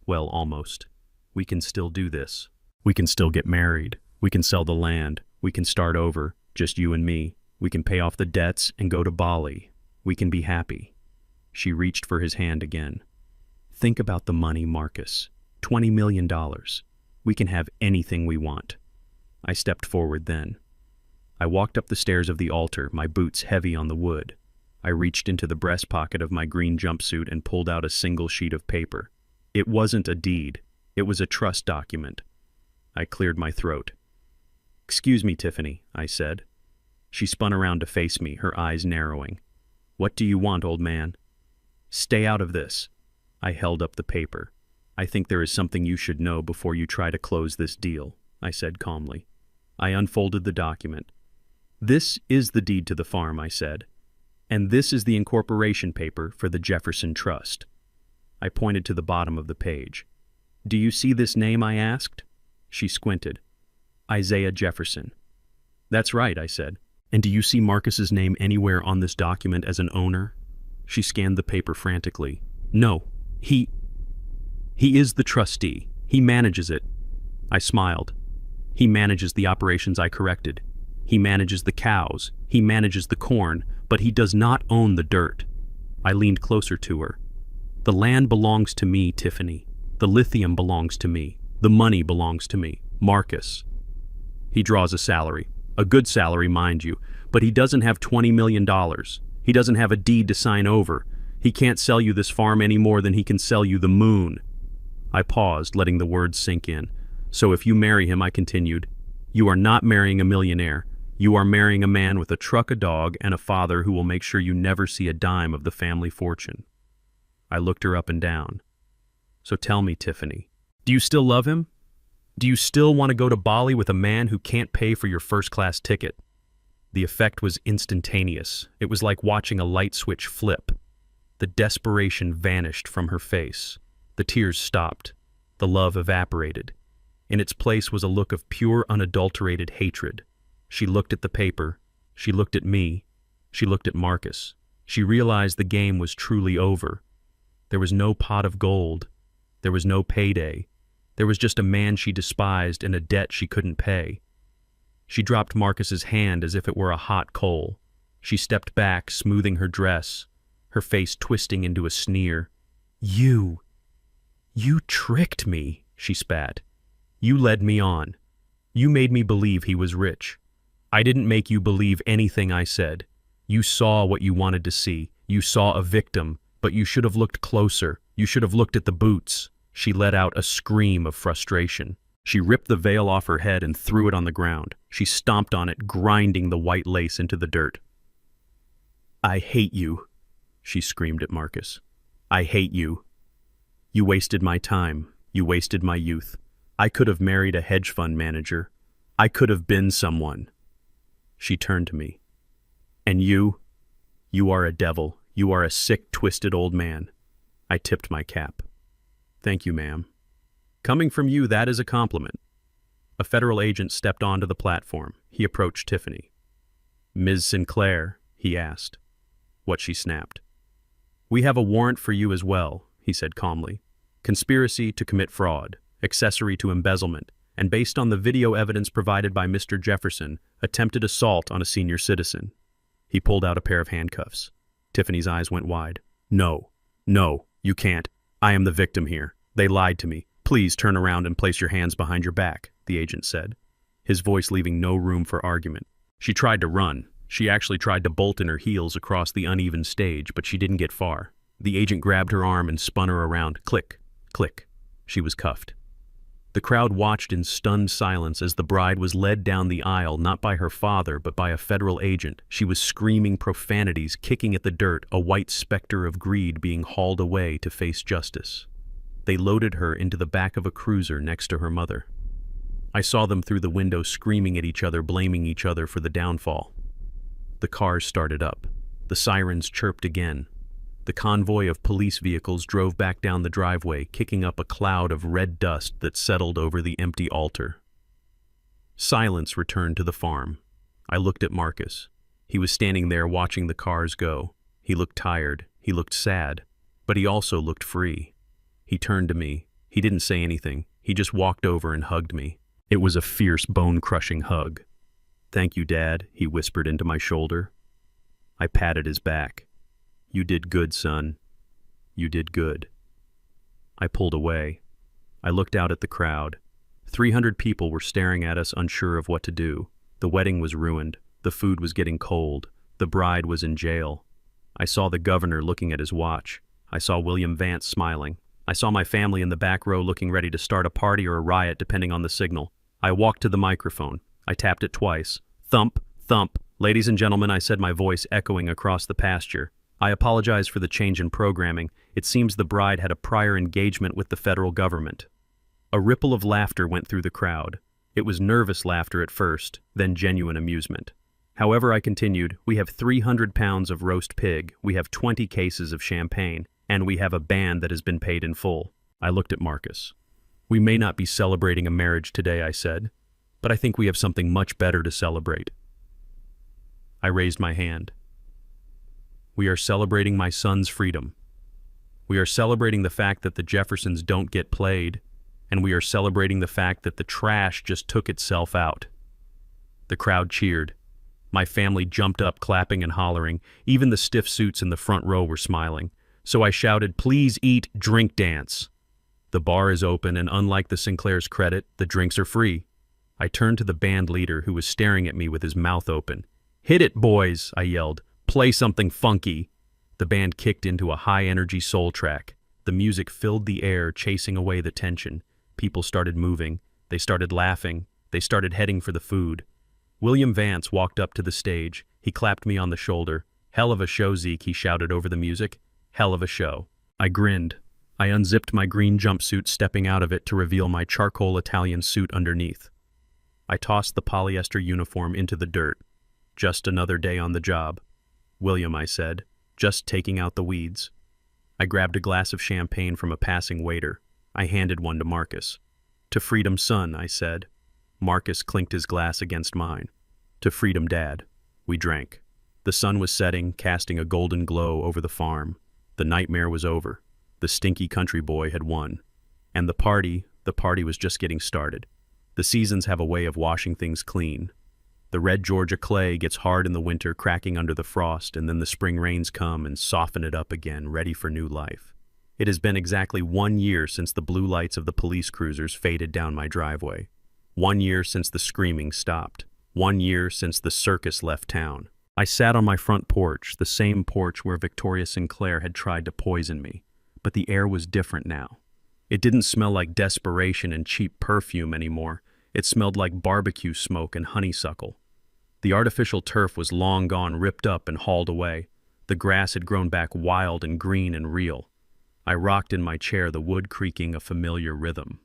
Well, almost. We can still do this. We can still get married. We can sell the land. We can start over, just you and me. We can pay off the debts and go to Bali. We can be happy." She reached for his hand again. "Think about the money, Marcus. $20 million. We can have anything we want." I stepped forward then. I walked up the stairs of the altar, my boots heavy on the wood. I reached into the breast pocket of my green jumpsuit and pulled out a single sheet of paper. It wasn't a deed. It was a trust document. I cleared my throat. "Excuse me, Tiffany," I said. She spun around to face me, her eyes narrowing. "What do you want, old man?" "Stay out of this." I held up the paper. "I think there is something you should know before you try to close this deal," I said calmly. I unfolded the document. "This is the deed to the farm," I said. "And this is the incorporation paper for the Jefferson Trust." I pointed to the bottom of the page. "Do you see this name?" I asked. She squinted. "Isaiah Jefferson." That's right, I said. And do you see Marcus's name anywhere on this document as an owner? She scanned the paper frantically. No, he is the trustee. He manages it. I smiled. He manages the operations I corrected. He manages the cows. He manages the corn, but he does not own the dirt. I leaned closer to her. The land belongs to me, Tiffany. The lithium belongs to me. The money belongs to me. Marcus. He draws a salary. A good salary, mind you, but he doesn't have $20 million. He doesn't have a deed to sign over. He can't sell you this farm any more than he can sell you the moon. I paused, letting the words sink in. So if you marry him, I continued, you are not marrying a millionaire. You are marrying a man with a truck, a dog, and a father who will make sure you never see a dime of the family fortune. I looked her up and down. So tell me, Tiffany, do you still love him? Do you still want to go to Bali with a man who can't pay for your first-class ticket? The effect was instantaneous. It was like watching a light switch flip. The desperation vanished from her face. The tears stopped. The love evaporated. In its place was a look of pure, unadulterated hatred. She looked at the paper. She looked at me. She looked at Marcus. She realized the game was truly over. There was no pot of gold. There was no payday. There was just a man she despised and a debt she couldn't pay. She dropped Marcus's hand as if it were a hot coal. She stepped back, smoothing her dress, her face twisting into a sneer. You tricked me, she spat. You led me on. You made me believe he was rich. I didn't make you believe anything I said. You saw what you wanted to see. You saw a victim, but you should have looked closer. You should have looked at the boots. She let out a scream of frustration. She ripped the veil off her head and threw it on the ground. She stomped on it, grinding the white lace into the dirt. I hate you, she screamed at Marcus. I hate you. You wasted my time. You wasted my youth. I could have married a hedge fund manager. I could have been someone. She turned to me. And you are a devil. You are a sick, twisted old man. I tipped my cap. Thank you, ma'am. Coming from you, that is a compliment. A federal agent stepped onto the platform. He approached Tiffany. Ms. Sinclair, he asked. What she snapped. We have a warrant for you as well, he said calmly. Conspiracy to commit fraud, accessory to embezzlement, and based on the video evidence provided by Mr. Jefferson, attempted assault on a senior citizen. He pulled out a pair of handcuffs. Tiffany's eyes went wide. No, you can't. I am the victim here. They lied to me. Please turn around and place your hands behind your back, the agent said, his voice leaving no room for argument. She tried to run. She actually tried to bolt in her heels across the uneven stage, but she didn't get far. The agent grabbed her arm and spun her around. Click, click. She was cuffed. The crowd watched in stunned silence as the bride was led down the aisle, not by her father, but by a federal agent. She was screaming profanities, kicking at the dirt, a white specter of greed being hauled away to face justice. They loaded her into the back of a cruiser next to her mother. I saw them through the window screaming at each other, blaming each other for the downfall. The cars started up. The sirens chirped again. The convoy of police vehicles drove back down the driveway, kicking up a cloud of red dust that settled over the empty altar. Silence returned to the farm. I looked at Marcus. He was standing there watching the cars go. He looked tired. He looked sad. But he also looked free. He turned to me. He didn't say anything. He just walked over and hugged me. It was a fierce, bone-crushing hug. Thank you, Dad, he whispered into my shoulder. I patted his back. You did good, son. You did good. I pulled away. I looked out at the crowd. 300 people were staring at us, unsure of what to do. The wedding was ruined. The food was getting cold. The bride was in jail. I saw the governor looking at his watch. I saw William Vance smiling. I saw my family in the back row looking ready to start a party or a riot depending on the signal. I walked to the microphone. I tapped it twice. Thump, thump. Ladies and gentlemen, I said, my voice echoing across the pasture. I apologize for the change in programming. It seems the bride had a prior engagement with the federal government. A ripple of laughter went through the crowd. It was nervous laughter at first, then genuine amusement. However, I continued, we have 300 pounds of roast pig, we have 20 cases of champagne, and we have a band that has been paid in full. I looked at Marcus. We may not be celebrating a marriage today, I said, but I think we have something much better to celebrate. I raised my hand. We are celebrating my son's freedom. We are celebrating the fact that the Jeffersons don't get played, and we are celebrating the fact that the trash just took itself out. The crowd cheered. My family jumped up, clapping and hollering. Even the stiff suits in the front row were smiling. So I shouted, "Please eat, drink, dance." The bar is open, and unlike the Sinclair's credit, the drinks are free. I turned to the band leader, who was staring at me with his mouth open. "Hit it, boys," I yelled. "Play something funky." The band kicked into a high-energy soul track. The music filled the air, chasing away the tension. People started moving. They started laughing. They started heading for the food. William Vance walked up to the stage. He clapped me on the shoulder. "Hell of a show, Zeke," he shouted over the music. "Hell of a show." I grinned. I unzipped my green jumpsuit, stepping out of it to reveal my charcoal Italian suit underneath. I tossed the polyester uniform into the dirt. "Just another day on the job." "William," I said, "just taking out the weeds." I grabbed a glass of champagne from a passing waiter. I handed one to Marcus. "To freedom, son," I said. Marcus clinked his glass against mine. "To freedom, Dad." We drank. The sun was setting, casting a golden glow over the farm. The nightmare was over. The stinky country boy had won. And the party was just getting started. The seasons have a way of washing things clean. The red Georgia clay gets hard in the winter, cracking under the frost, and then the spring rains come and soften it up again, ready for new life. It has been exactly 1 year since the blue lights of the police cruisers faded down my driveway. 1 year since the screaming stopped. 1 year since the circus left town. I sat on my front porch, the same porch where Victoria Sinclair had tried to poison me. But the air was different now. It didn't smell like desperation and cheap perfume anymore. It smelled like barbecue smoke and honeysuckle. The artificial turf was long gone, ripped up and hauled away. The grass had grown back wild and green and real. I rocked in my chair, the wood creaking a familiar rhythm.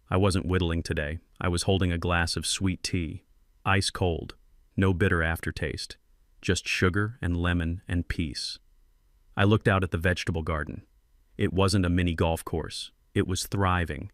I wasn't whittling today. I was holding a glass of sweet tea. Ice cold. No bitter aftertaste. Just sugar and lemon and peace. I looked out at the vegetable garden. It wasn't a mini golf course. It was thriving.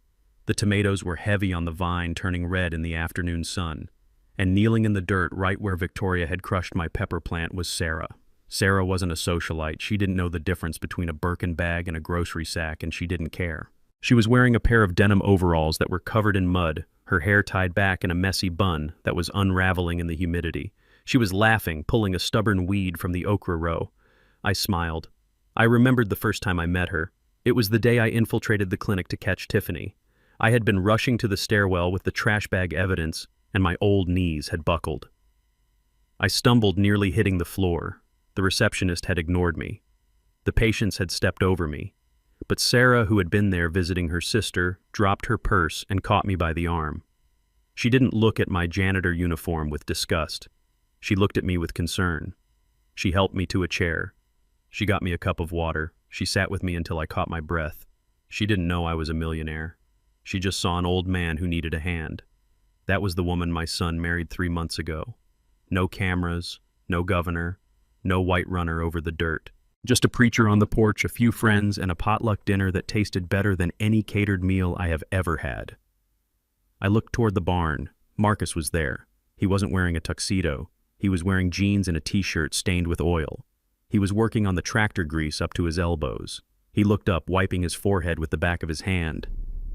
The tomatoes were heavy on the vine, turning red in the afternoon sun. And kneeling in the dirt right where Victoria had crushed my pepper plant was Sarah. Sarah wasn't a socialite. She didn't know the difference between a Birkin bag and a grocery sack, and she didn't care. She was wearing a pair of denim overalls that were covered in mud, her hair tied back in a messy bun that was unraveling in the humidity. She was laughing, pulling a stubborn weed from the okra row. I smiled. I remembered the first time I met her. It was the day I infiltrated the clinic to catch Tiffany. I had been rushing to the stairwell with the trash bag evidence, and my old knees had buckled. I stumbled, nearly hitting the floor. The receptionist had ignored me. The patients had stepped over me. But Sarah, who had been there visiting her sister, dropped her purse and caught me by the arm. She didn't look at my janitor uniform with disgust. She looked at me with concern. She helped me to a chair. She got me a cup of water. She sat with me until I caught my breath. She didn't know I was a millionaire. She just saw an old man who needed a hand. That was the woman my son married 3 months ago. No cameras, no governor, no white runner over the dirt. Just a preacher on the porch, a few friends, and a potluck dinner that tasted better than any catered meal I have ever had. I looked toward the barn. Marcus was there. He wasn't wearing a tuxedo. He was wearing jeans and a t-shirt stained with oil. He was working on the tractor grease up to his elbows. He looked up, wiping his forehead with the back of his hand.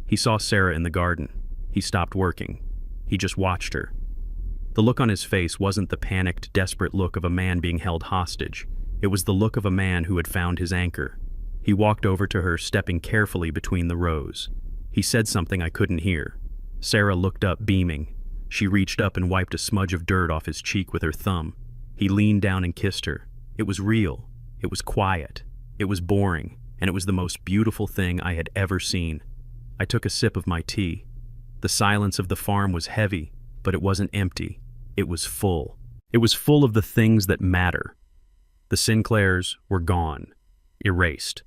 He saw Sarah in the garden. He stopped working. He just watched her. The look on his face wasn't the panicked, desperate look of a man being held hostage. It was the look of a man who had found his anchor. He walked over to her, stepping carefully between the rows. He said something I couldn't hear. Sarah looked up, beaming. She reached up and wiped a smudge of dirt off his cheek with her thumb. He leaned down and kissed her. It was real. It was quiet. It was boring. And it was the most beautiful thing I had ever seen. I took a sip of my tea. The silence of the farm was heavy, but it wasn't empty. It was full. It was full of the things that matter. The Sinclairs were gone. Erased.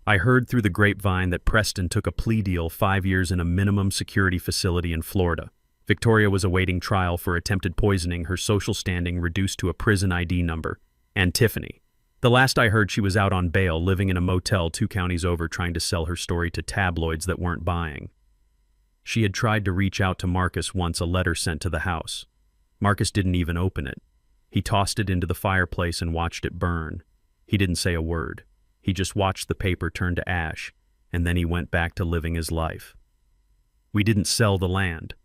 I heard through the grapevine that Preston took a plea deal, 5 years in a minimum security facility in Florida. Victoria was awaiting trial for attempted poisoning, her social standing reduced to a prison ID number. And Tiffany. The last I heard, she was out on bail, living in a motel 2 counties over, trying to sell her story to tabloids that weren't buying. She had tried to reach out to Marcus once, a letter sent to the house. Marcus didn't even open it. He tossed it into the fireplace and watched it burn. He didn't say a word. He just watched the paper turn to ash, and then he went back to living his life. We didn't sell the land.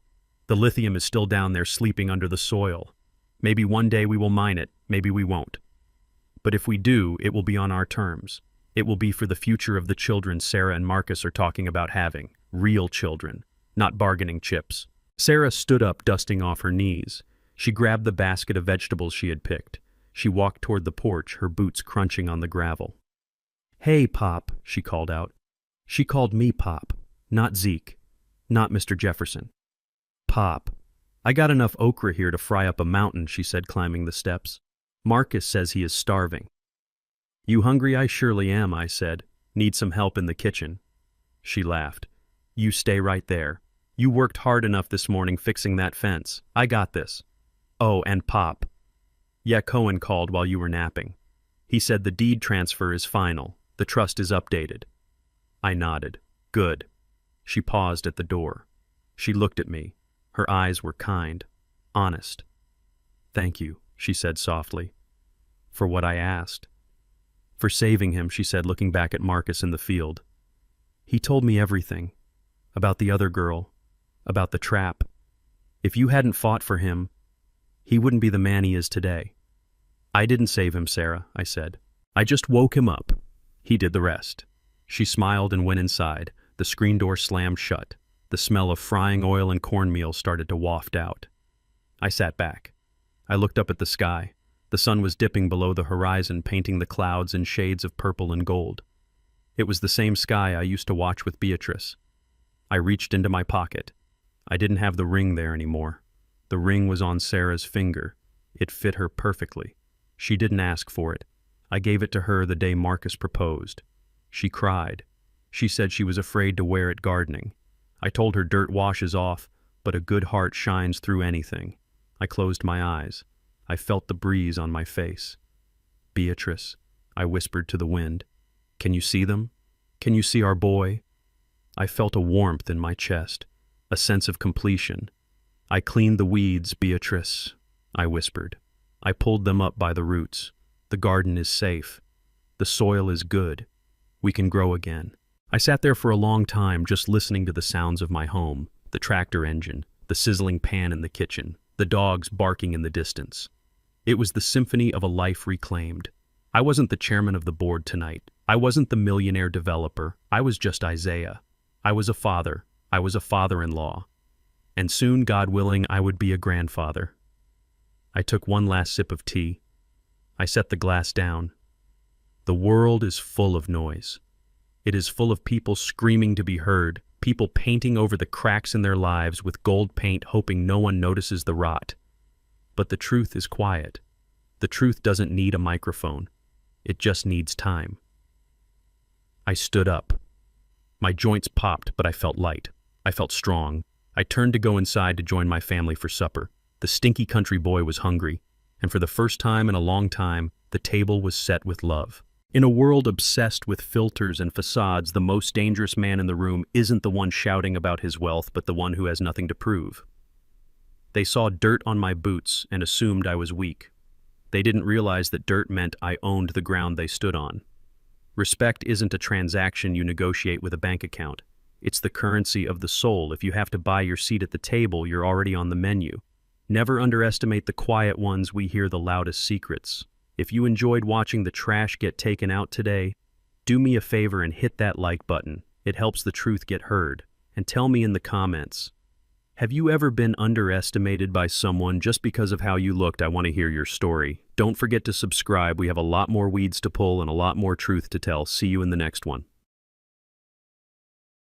The lithium is still down there sleeping under the soil. Maybe one day we will mine it, maybe we won't. But if we do, it will be on our terms. It will be for the future of the children Sarah and Marcus are talking about having. Real children, not bargaining chips. Sarah stood up, dusting off her knees. She grabbed the basket of vegetables she had picked. She walked toward the porch, her boots crunching on the gravel. "Hey, Pop," she called out. She called me Pop, not Zeke, not Mr. Jefferson. "Pop, I got enough okra here to fry up a mountain," she said, climbing the steps. "Marcus says he is starving." "You hungry?" "I surely am," I said. "Need some help in the kitchen?" She laughed. "You stay right there. You worked hard enough this morning fixing that fence. I got this." "Oh, and Pop." "Yeah, Cohen called while you were napping. He said the deed transfer is final. The trust is updated." I nodded. "Good." She paused at the door. She looked at me. Her eyes were kind, honest. "Thank you," she said softly. "For what I asked." "For saving him," she said, looking back at Marcus in the field. "He told me everything. About the other girl. About the trap. If you hadn't fought for him, he wouldn't be the man he is today." "I didn't save him, Sarah," I said. "I just woke him up. He did the rest." She smiled and went inside. The screen door slammed shut. The smell of frying oil and cornmeal started to waft out. I sat back. I looked up at the sky. The sun was dipping below the horizon, painting the clouds in shades of purple and gold. It was the same sky I used to watch with Beatrice. I reached into my pocket. I didn't have the ring there anymore. The ring was on Sarah's finger. It fit her perfectly. She didn't ask for it. I gave it to her the day Marcus proposed. She cried. She said she was afraid to wear it gardening. I told her dirt washes off, but a good heart shines through anything. I closed my eyes. I felt the breeze on my face. "Beatrice," I whispered to the wind. "Can you see them? Can you see our boy?" I felt a warmth in my chest, a sense of completion. "I cleaned the weeds, Beatrice," I whispered. "I pulled them up by the roots. The garden is safe. The soil is good. We can grow again." I sat there for a long time, just listening to the sounds of my home, the tractor engine, the sizzling pan in the kitchen, the dogs barking in the distance. It was the symphony of a life reclaimed. I wasn't the chairman of the board tonight. I wasn't the millionaire developer. I was just Isaiah. I was a father. I was a father-in-law. And soon, God willing, I would be a grandfather. I took one last sip of tea. I set the glass down. The world is full of noise. It is full of people screaming to be heard, people painting over the cracks in their lives with gold paint, hoping no one notices the rot. But the truth is quiet. The truth doesn't need a microphone. It just needs time. I stood up. My joints popped, but I felt light. I felt strong. I turned to go inside to join my family for supper. The stinky country boy was hungry, and for the first time in a long time, the table was set with love. In a world obsessed with filters and facades, the most dangerous man in the room isn't the one shouting about his wealth, but the one who has nothing to prove. They saw dirt on my boots and assumed I was weak. They didn't realize that dirt meant I owned the ground they stood on. Respect isn't a transaction you negotiate with a bank account. It's the currency of the soul. If you have to buy your seat at the table, you're already on the menu. Never underestimate the quiet ones. We hear the loudest secrets. If you enjoyed watching the trash get taken out today, do me a favor and hit that like button. It helps the truth get heard. And tell me in the comments, have you ever been underestimated by someone just because of how you looked? I want to hear your story. Don't forget to subscribe. We have a lot more weeds to pull and a lot more truth to tell. See you in the next one.